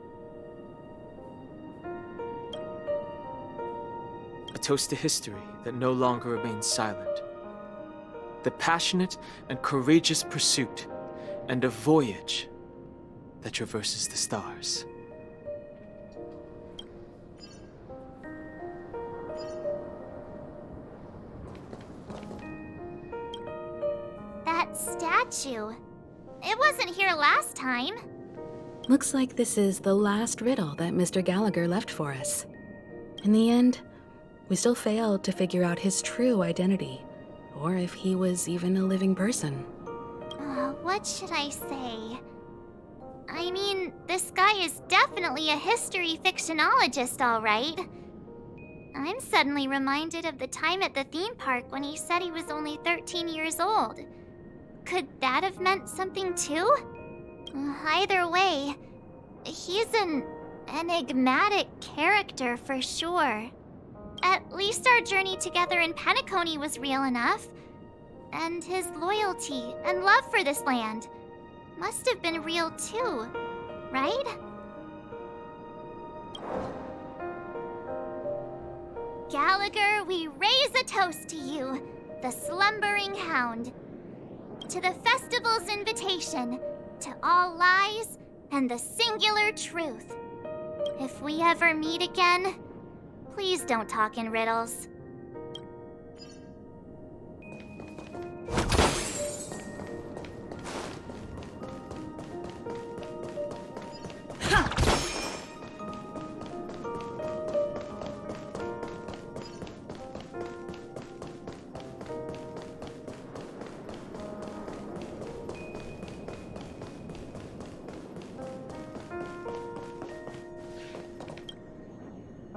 A toast to history that no longer remains silent. The passionate and courageous pursuit, and a voyage that traverses the stars. That statue. It wasn't here last time. Looks like this is the last riddle that Mr. Gallagher left for us. In the end, we still failed to figure out his true identity, or if he was even a living person. What should I say? I mean, this guy is definitely a history fictionologist, all right. I'm suddenly reminded of the time at the theme park when he said he was only 13 years old. Could that have meant something too? Either way, he's an enigmatic character for sure. At least our journey together in Penacony was real enough. And his loyalty and love for this land must have been real too, right? Gallagher, we raise a toast to you, the slumbering hound. To the festival's invitation, to all lies and the singular truth. If we ever meet again, please don't talk in riddles.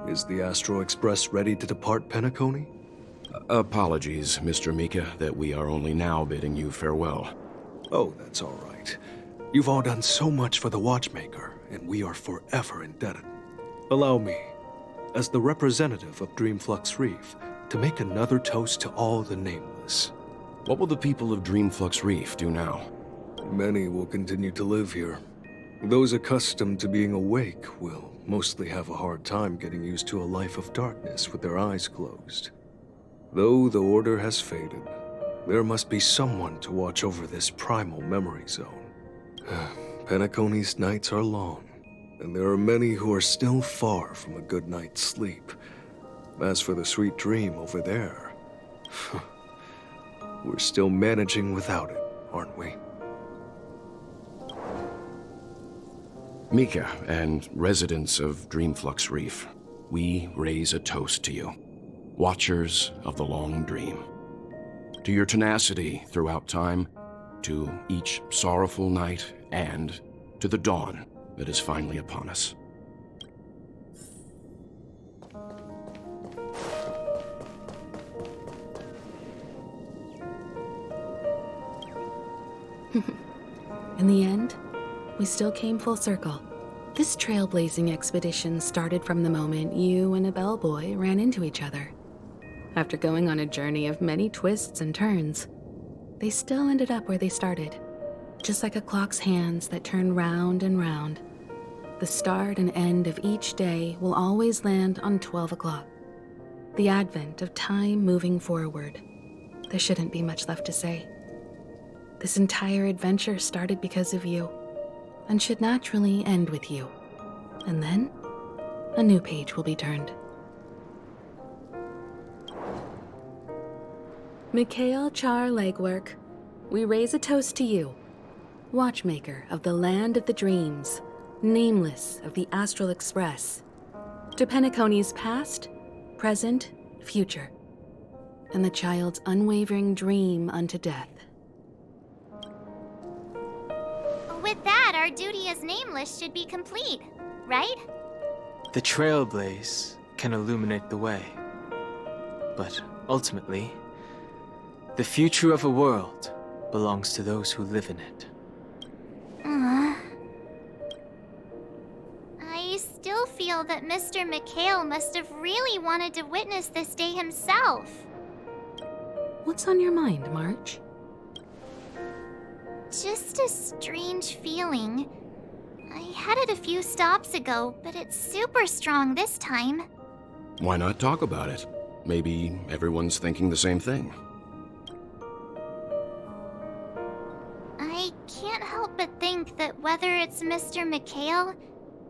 Is the Astro Express ready to depart Penacony? Apologies, Mr. Mika, that we are only now bidding you farewell. Oh, that's all right. You've all done so much for the Watchmaker, and we are forever indebted. Allow me, as the representative of Dreamflux Reef, to make another toast to all the nameless. What will the people of Dreamflux Reef do now? Many will continue to live here. Those accustomed to being awake will mostly have a hard time getting used to a life of darkness with their eyes closed. Though the order has faded, there must be someone to watch over this primal memory zone. Penacony's nights are long, and there are many who are still far from a good night's sleep. As for the sweet dream over there, we're still managing without it, aren't we? Mika and residents of Dreamflux Reef, we raise a toast to you, watchers of the long dream. To your tenacity throughout time, to each sorrowful night, and to the dawn that is finally upon us. In the end, we still came full circle. This trailblazing expedition started from the moment you and a bellboy ran into each other. After going on a journey of many twists and turns, they still ended up where they started, just like a clock's hands that turn round and round. The start and end of each day will always land on 12 o'clock. The advent of time moving forward. There shouldn't be much left to say. This entire adventure started because of you, and should naturally end with you. And then, a new page will be turned. Mikhail Char Legwork, we raise a toast to you, Watchmaker of the Land of the Dreams, Nameless of the Astral Express, to Penacony's past, present, future, and the child's unwavering dream unto death. With that, our duty as Nameless should be complete, right? The Trailblaze can illuminate the way. But ultimately, the future of a world belongs to those who live in it. I still feel that Mr. Mikhail must have really wanted to witness this day himself. What's on your mind, March? Just a strange feeling. I had it a few stops ago, but it's super strong this time. Why not talk about it? Maybe everyone's thinking the same thing. I can't help but think that whether it's Mr. Mikhail,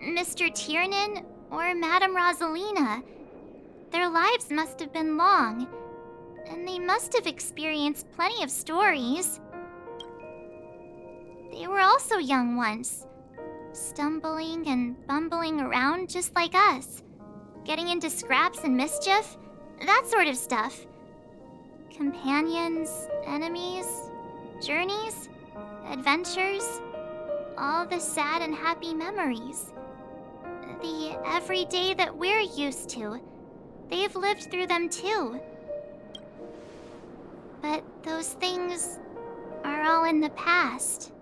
Mr. Tiernan, or Madame Rosalina, their lives must have been long, and they must have experienced plenty of stories. They were also young once, stumbling and bumbling around just like us, getting into scraps and mischief, that sort of stuff. Companions, enemies, journeys, adventures, all the sad and happy memories. The everyday that we're used to, they've lived through them too. But those things are all in the past.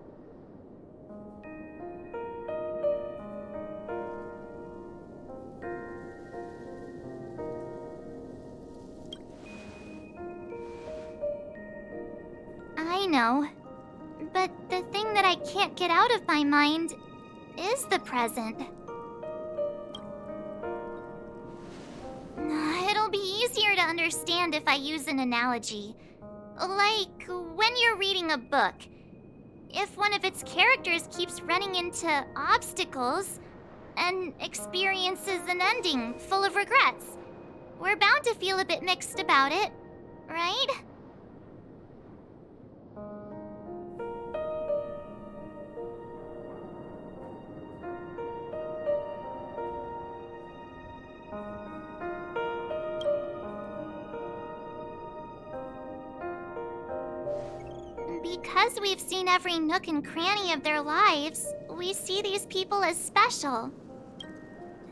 I know, but the thing that I can't get out of my mind is the present. understand if I use an analogy. Like when you're reading a book. If one of its characters keeps running into obstacles and experiences an ending full of regrets, we're bound to feel a bit mixed about it, right? Because we've seen every nook and cranny of their lives, we see these people as special.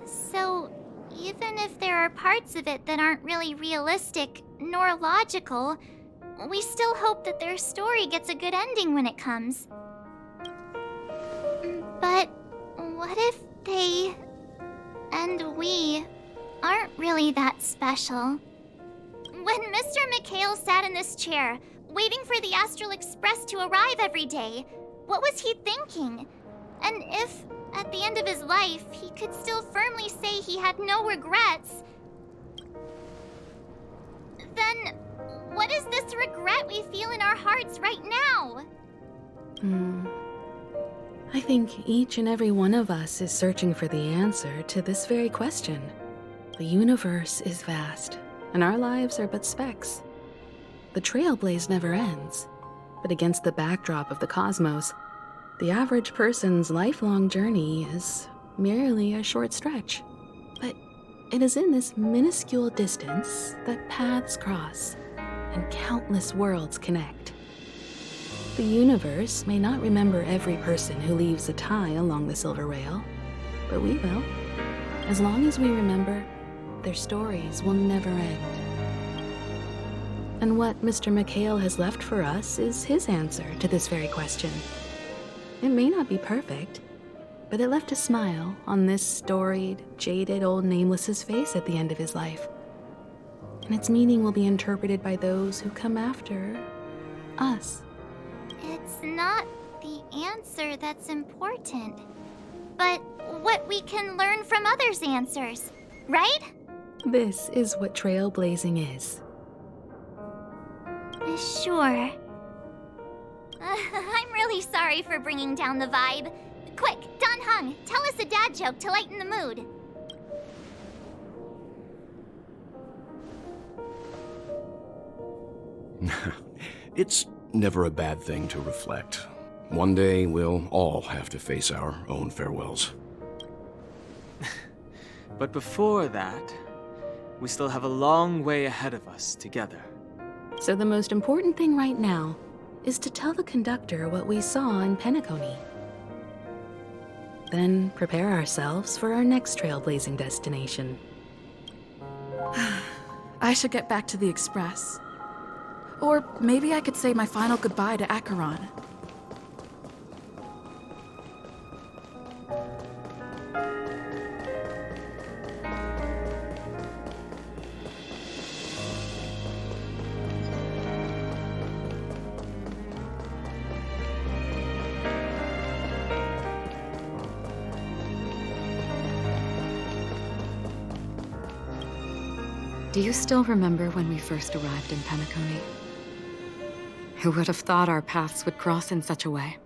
So, even if there are parts of it that aren't really realistic nor logical, we still hope that their story gets a good ending when it comes. But what if they and we aren't really that special? When Mr. McHale sat in this chair, waiting for the Astral Express to arrive every day, what was he thinking? And if, at the end of his life, he could still firmly say he had no regrets, then what is this regret we feel in our hearts right now? I think each and every one of us is searching for the answer to this very question. The universe is vast, and our lives are but specks. The Trailblaze never ends, but against the backdrop of the cosmos, the average person's lifelong journey is merely a short stretch. But it is in this minuscule distance that paths cross and countless worlds connect. The universe may not remember every person who leaves a tie along the silver rail, but we will. As long as we remember, their stories will never end. And what Mr. McHale has left for us is his answer to this very question. It may not be perfect, but it left a smile on this storied, jaded old Nameless's face at the end of his life. And its meaning will be interpreted by those who come after us. It's not the answer that's important, but what we can learn from others' answers, right? This is what trailblazing is. Sure. I'm really sorry for bringing down the vibe. Quick, Don Hung, tell us a dad joke to lighten the mood. It's never a bad thing to reflect. One day, we'll all have to face our own farewells. But before that, we still have a long way ahead of us together. So the most important thing right now is to tell the conductor what we saw in Penacony. Then prepare ourselves for our next trailblazing destination. I should get back to the Express. Or maybe I could say my final goodbye to Acheron. Do you still remember when we first arrived in Penacony? Who would have thought our paths would cross in such a way?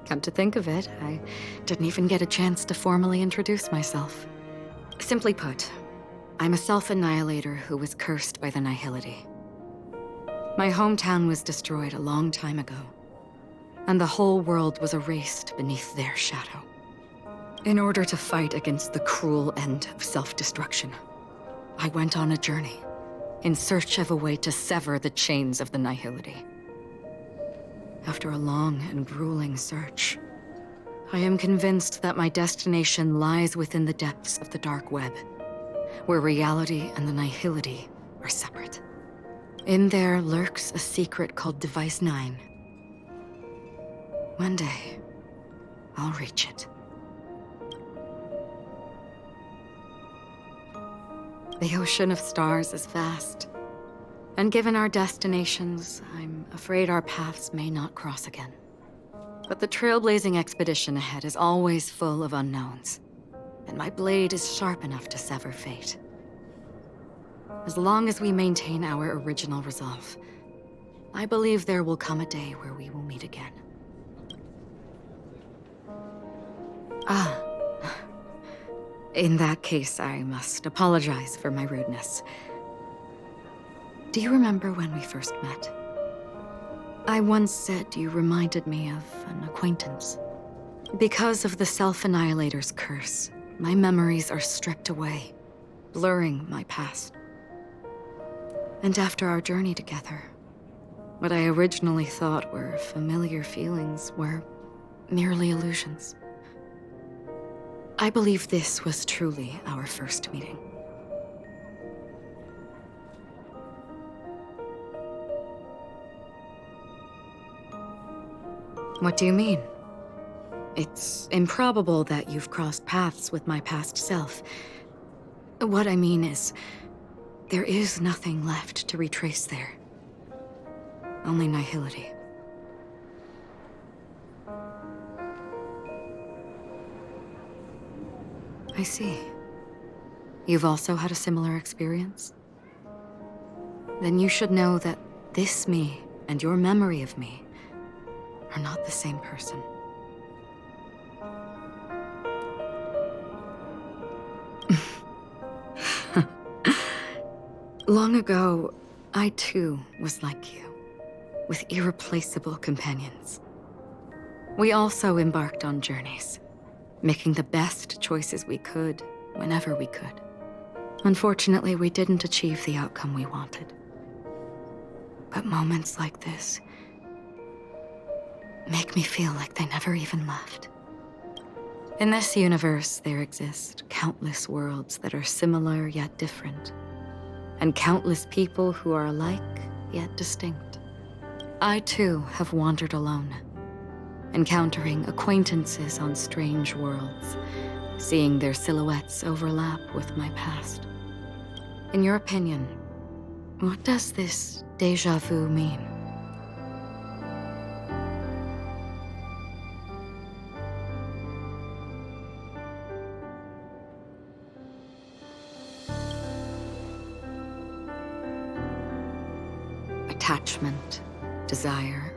Come to think of it, I didn't even get a chance to formally introduce myself. Simply put, I'm a self-annihilator who was cursed by the Nihility. My hometown was destroyed a long time ago, and the whole world was erased beneath their shadow. In order to fight against the cruel end of self-destruction, I went on a journey in search of a way to sever the chains of the Nihility. After a long and grueling search, I am convinced that my destination lies within the depths of the dark web, where reality and the Nihility are separate. In there lurks a secret called Device 9. One day, I'll reach it. The ocean of stars is vast, and given our destinations, I'm afraid our paths may not cross again. But the trailblazing expedition ahead is always full of unknowns. and my blade is sharp enough to sever fate. As long as we maintain our original resolve, I believe there will come a day where we will meet again. Ah. In that case, I must apologize for my rudeness. Do you remember when we first met? I once said you reminded me of an acquaintance. Because of the Self-Annihilator's curse, my memories are stripped away, blurring my past. And after our journey together, what I originally thought were familiar feelings were merely illusions. I believe this was truly our first meeting. What do you mean? It's improbable that you've crossed paths with my past self. What I mean is, there is nothing left to retrace there. Only nihility. I see. You've also had a similar experience? Then you should know that this me and your memory of me are not the same person. Long ago, I too was like you, with irreplaceable companions. We also embarked on journeys, making the best choices we could, whenever we could. Unfortunately, we didn't achieve the outcome we wanted. But moments like this make me feel like they never even left. In this universe, there exist countless worlds that are similar yet different, and countless people who are alike yet distinct. I too have wandered alone, encountering acquaintances on strange worlds, seeing their silhouettes overlap with my past. In your opinion, what does this déjà vu mean? Attachment, desire,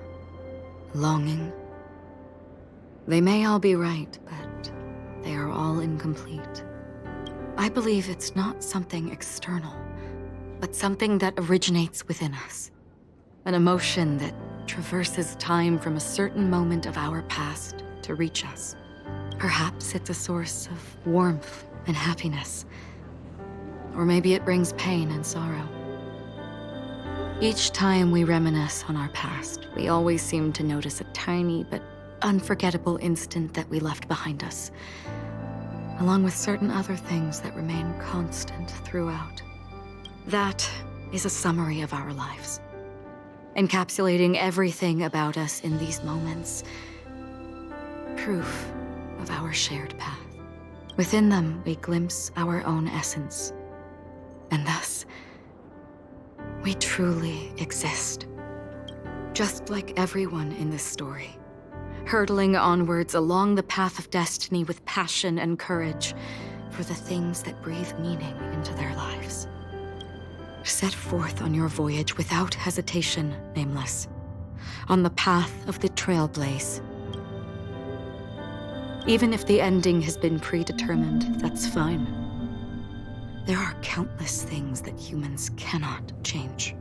longing. They may all be right, but they are all incomplete. I believe it's not something external, but something that originates within us. An emotion that traverses time from a certain moment of our past to reach us. Perhaps it's a source of warmth and happiness. Or maybe it brings pain and sorrow. Each time we reminisce on our past, we always seem to notice a tiny but unforgettable instant that we left behind us, along with certain other things that remain constant throughout. That is a summary of our lives, encapsulating everything about us in these moments. Proof of our shared path. Within them, we glimpse our own essence, and thus, we truly exist. Just like everyone in this story, hurtling onwards along the path of destiny with passion and courage for the things that breathe meaning into their lives. Set forth on your voyage without hesitation, Nameless, on the path of the Trailblaze. Even if the ending has been predetermined, that's fine. There are countless things that humans cannot change.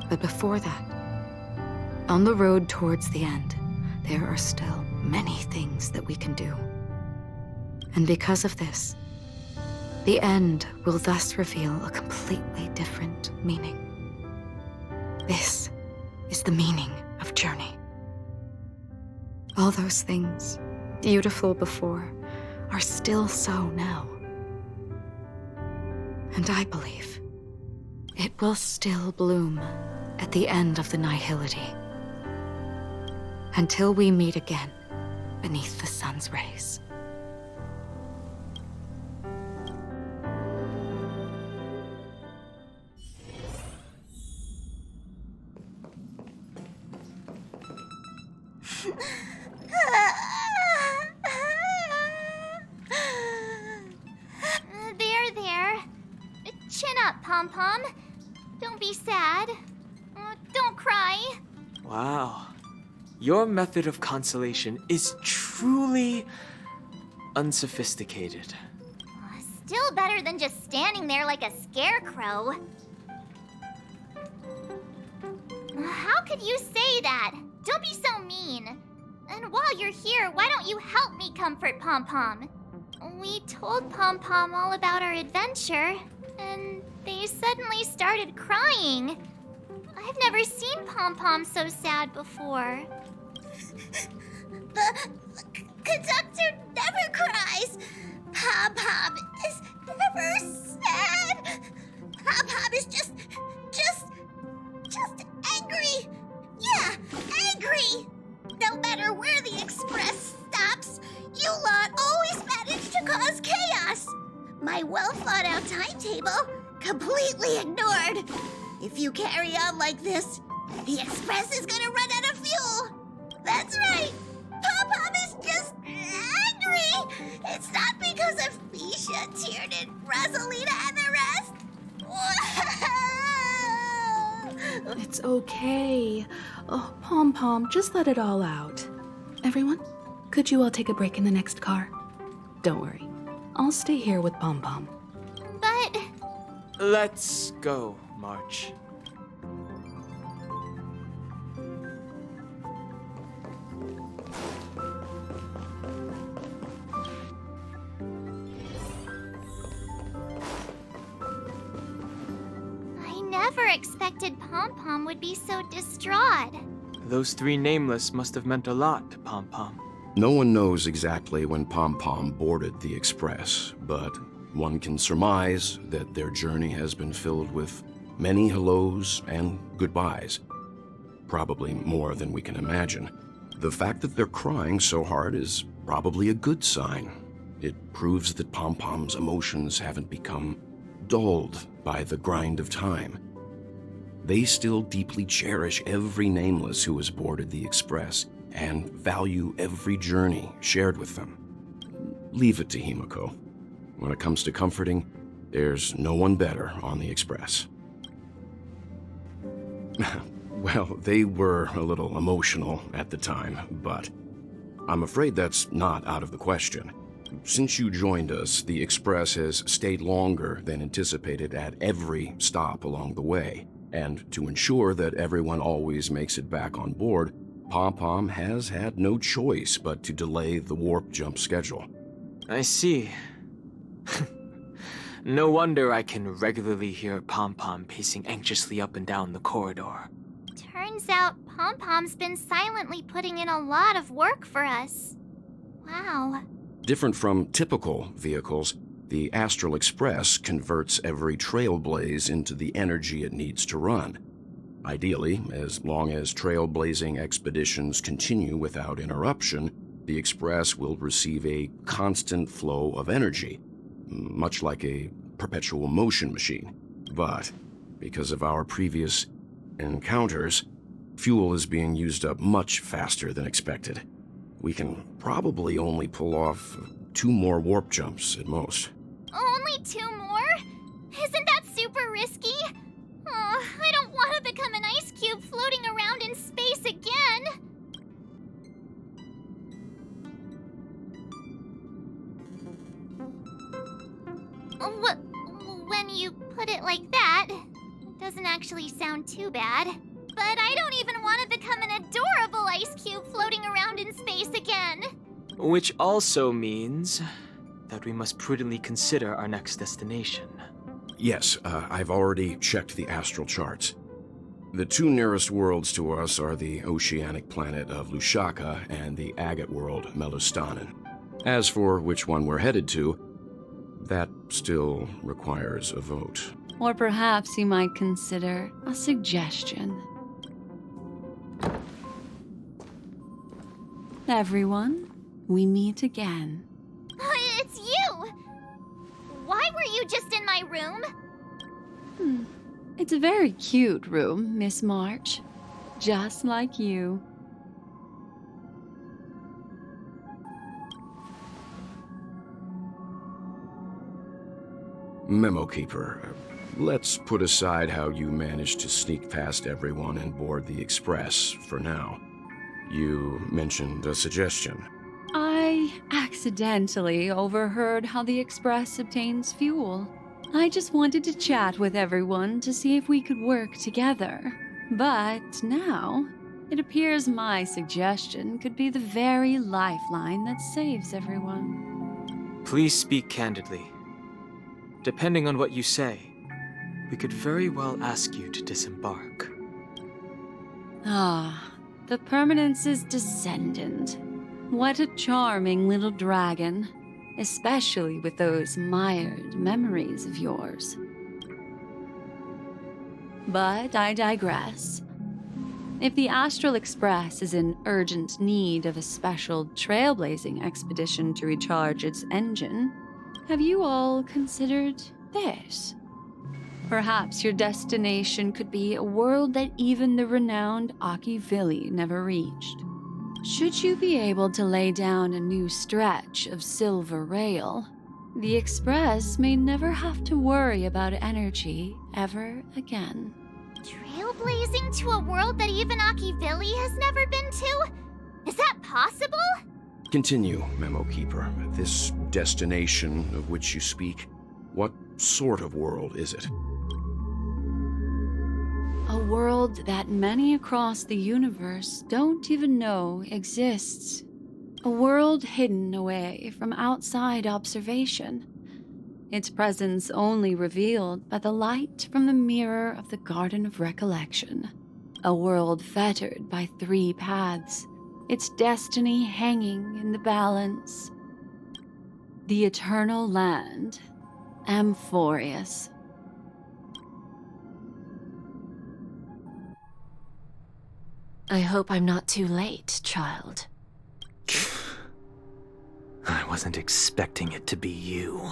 But before that, on the road towards the end, there are still many things that we can do. And because of this, the end will thus reveal a completely different meaning. This is the meaning of journey. All those things, beautiful before, are still so now. And I believe it will still bloom at the end of the nihility, until we meet again beneath the sun's rays. up, Pom-Pom. Don't be sad. Don't cry. Wow. Your method of consolation is truly unsophisticated. Still better than just standing there like a scarecrow. How could you say that? Don't be so mean. And while you're here, why don't you help me comfort Pom-Pom? We told Pom-Pom all about our adventure, and they suddenly started crying. I've never seen Pom-Pom so sad before. The conductor never cries. Pom-Pom is never sad. Pom-Pom is just angry. Yeah, angry. No matter where the express stops, you lot always manage to cause chaos. My well-thought-out timetable completely ignored. If you carry on like this, the express is gonna run out of fuel. That's right. Pom-Pom is just angry. It's not because of Misha, Tiernan, Rosalina, and the rest. It's okay. Oh, Pom-Pom, just let it all out. Everyone, could you all take a break in the next car? Don't worry. I'll stay here with Pom-Pom. But... Let's go, March. I never expected Pom-Pom would be so distraught. Those three nameless must have meant a lot to Pom-Pom. No one knows exactly when Pom-Pom boarded the Express, but one can surmise that their journey has been filled with many hellos and goodbyes. Probably more than we can imagine. The fact that they're crying so hard is probably a good sign. It proves that Pom-Pom's emotions haven't become dulled by the grind of time. They still deeply cherish every nameless who has boarded the Express and value every journey shared with them. Leave it to Himiko. When it comes to comforting, there's no one better on the Express. Well, they were a little emotional at the time, but I'm afraid that's not out of the question. Since you joined us, the Express has stayed longer than anticipated at every stop along the way. And to ensure that everyone always makes it back on board, Pom-Pom has had no choice but to delay the warp jump schedule. I see. No wonder I can regularly hear Pom-Pom pacing anxiously up and down the corridor. Turns out Pom-Pom's been silently putting in a lot of work for us. Wow. Different from typical vehicles, the Astral Express converts every Trailblaze into the energy it needs to run. Ideally, as long as trailblazing expeditions continue without interruption, the Express will receive a constant flow of energy, much like a perpetual motion machine. But because of our previous encounters, fuel is being used up much faster than expected. We can probably only pull off 2 more warp jumps at most. Only 2 more? Isn't that super risky? Oh, I don't want to become an ice cube floating around in space again. When you put it like that, it doesn't actually sound too bad. But I don't even want to become an adorable ice cube floating around in space again. Which also means that we must prudently consider our next destination. Yes, I've already checked the astral charts. The 2 nearest worlds to us are the oceanic planet of Lushaka and the agate world Melustanen. As for which one we're headed to, that still requires a vote. Or perhaps you might consider a suggestion. Everyone, we meet again. It's you! Why were you just in my room? It's a very cute room, Miss March. Just like you. Memo Keeper, let's put aside how you managed to sneak past everyone and board the Express for now. You mentioned a suggestion. I accidentally overheard how the Express obtains fuel. I just wanted to chat with everyone to see if we could work together. But now, it appears my suggestion could be the very lifeline that saves everyone. Please speak candidly. Depending on what you say, we could very well ask you to disembark. Ah, the Permanence's descendant. What a charming little dragon, especially with those mired memories of yours. But I digress. If the Astral Express is in urgent need of a special trailblazing expedition to recharge its engine, have you all considered this? Perhaps your destination could be a world that even the renowned Akivili never reached. Should you be able to lay down a new stretch of silver rail, the Express may never have to worry about energy ever again. Trailblazing to a world that even Akivili has never been to? Is that possible? Continue, Memo Keeper. This destination of which you speak, what sort of world is it? A world that many across the universe don't even know exists. A world hidden away from outside observation. Its presence only revealed by the light from the mirror of the Garden of Recollection. A world fettered by 3 paths, its destiny hanging in the balance. The Eternal Land, Amphorius. I hope I'm not too late, child. I wasn't expecting it to be you.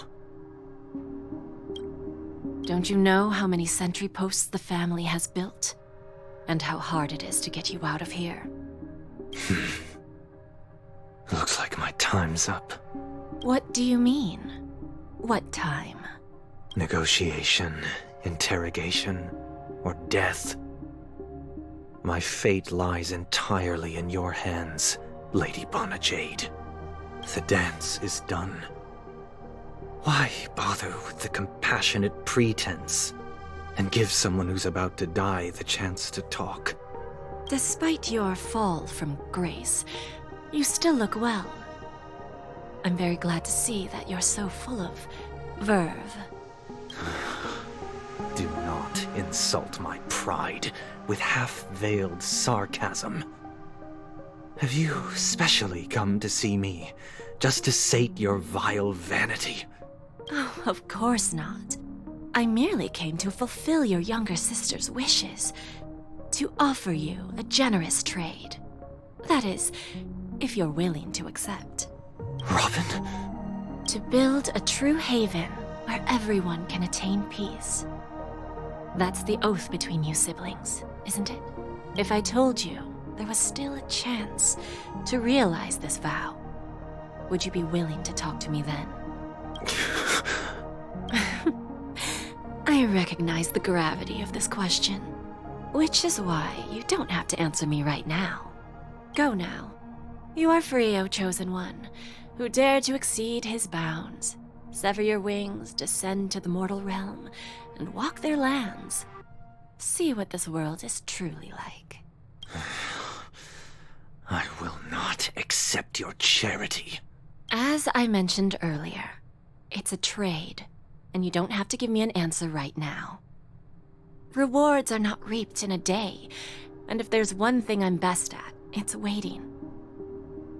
Don't you know how many sentry posts the family has built? And how hard it is to get you out of here? Looks like my time's up. What do you mean? What time? Negotiation, interrogation, or death. My fate lies entirely in your hands, Lady Bonajade. The dance is done. Why bother with the compassionate pretense and give someone who's about to die the chance to talk? Despite your fall from grace, you still look well. I'm very glad to see that you're so full of verve. Do not insult my pride with half-veiled sarcasm. Have you specially come to see me just to sate your vile vanity? Oh, of course not. I merely came to fulfill your younger sister's wishes. To offer you a generous trade. That is, if you're willing to accept. Robin? To build a true haven where everyone can attain peace. That's the oath between you siblings, isn't it? If I told you there was still a chance to realize this vow, would you be willing to talk to me then? I recognize the gravity of this question, which is why you don't have to answer me right now. Go now. You are free, O Chosen One, who dare to exceed his bounds, sever your wings, descend to the mortal realm, and walk their lands. See what this world is truly like. I will not accept your charity. As I mentioned earlier, it's a trade, and you don't have to give me an answer right now. Rewards are not reaped in a day, and if there's one thing I'm best at, it's waiting.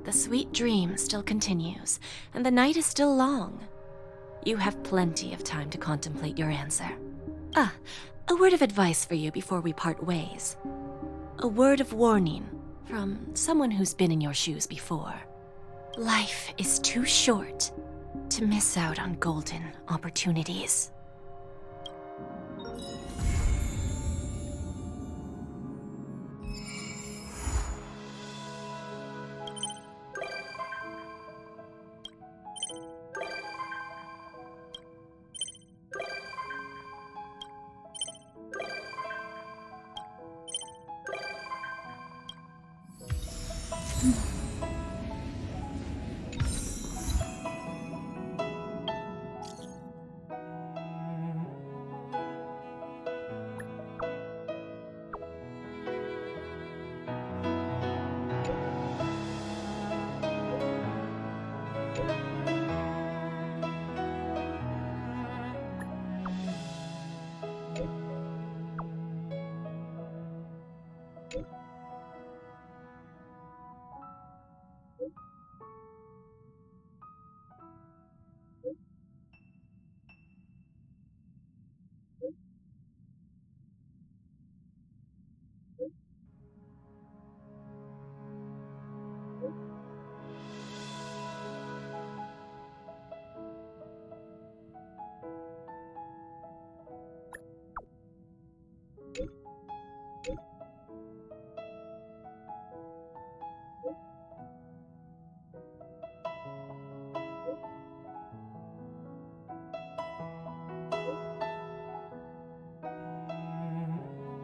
The sweet dream still continues, and the night is still long. You have plenty of time to contemplate your answer. A word of advice for you before we part ways. A word of warning from someone who's been in your shoes before. Life is too short to miss out on golden opportunities.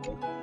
you.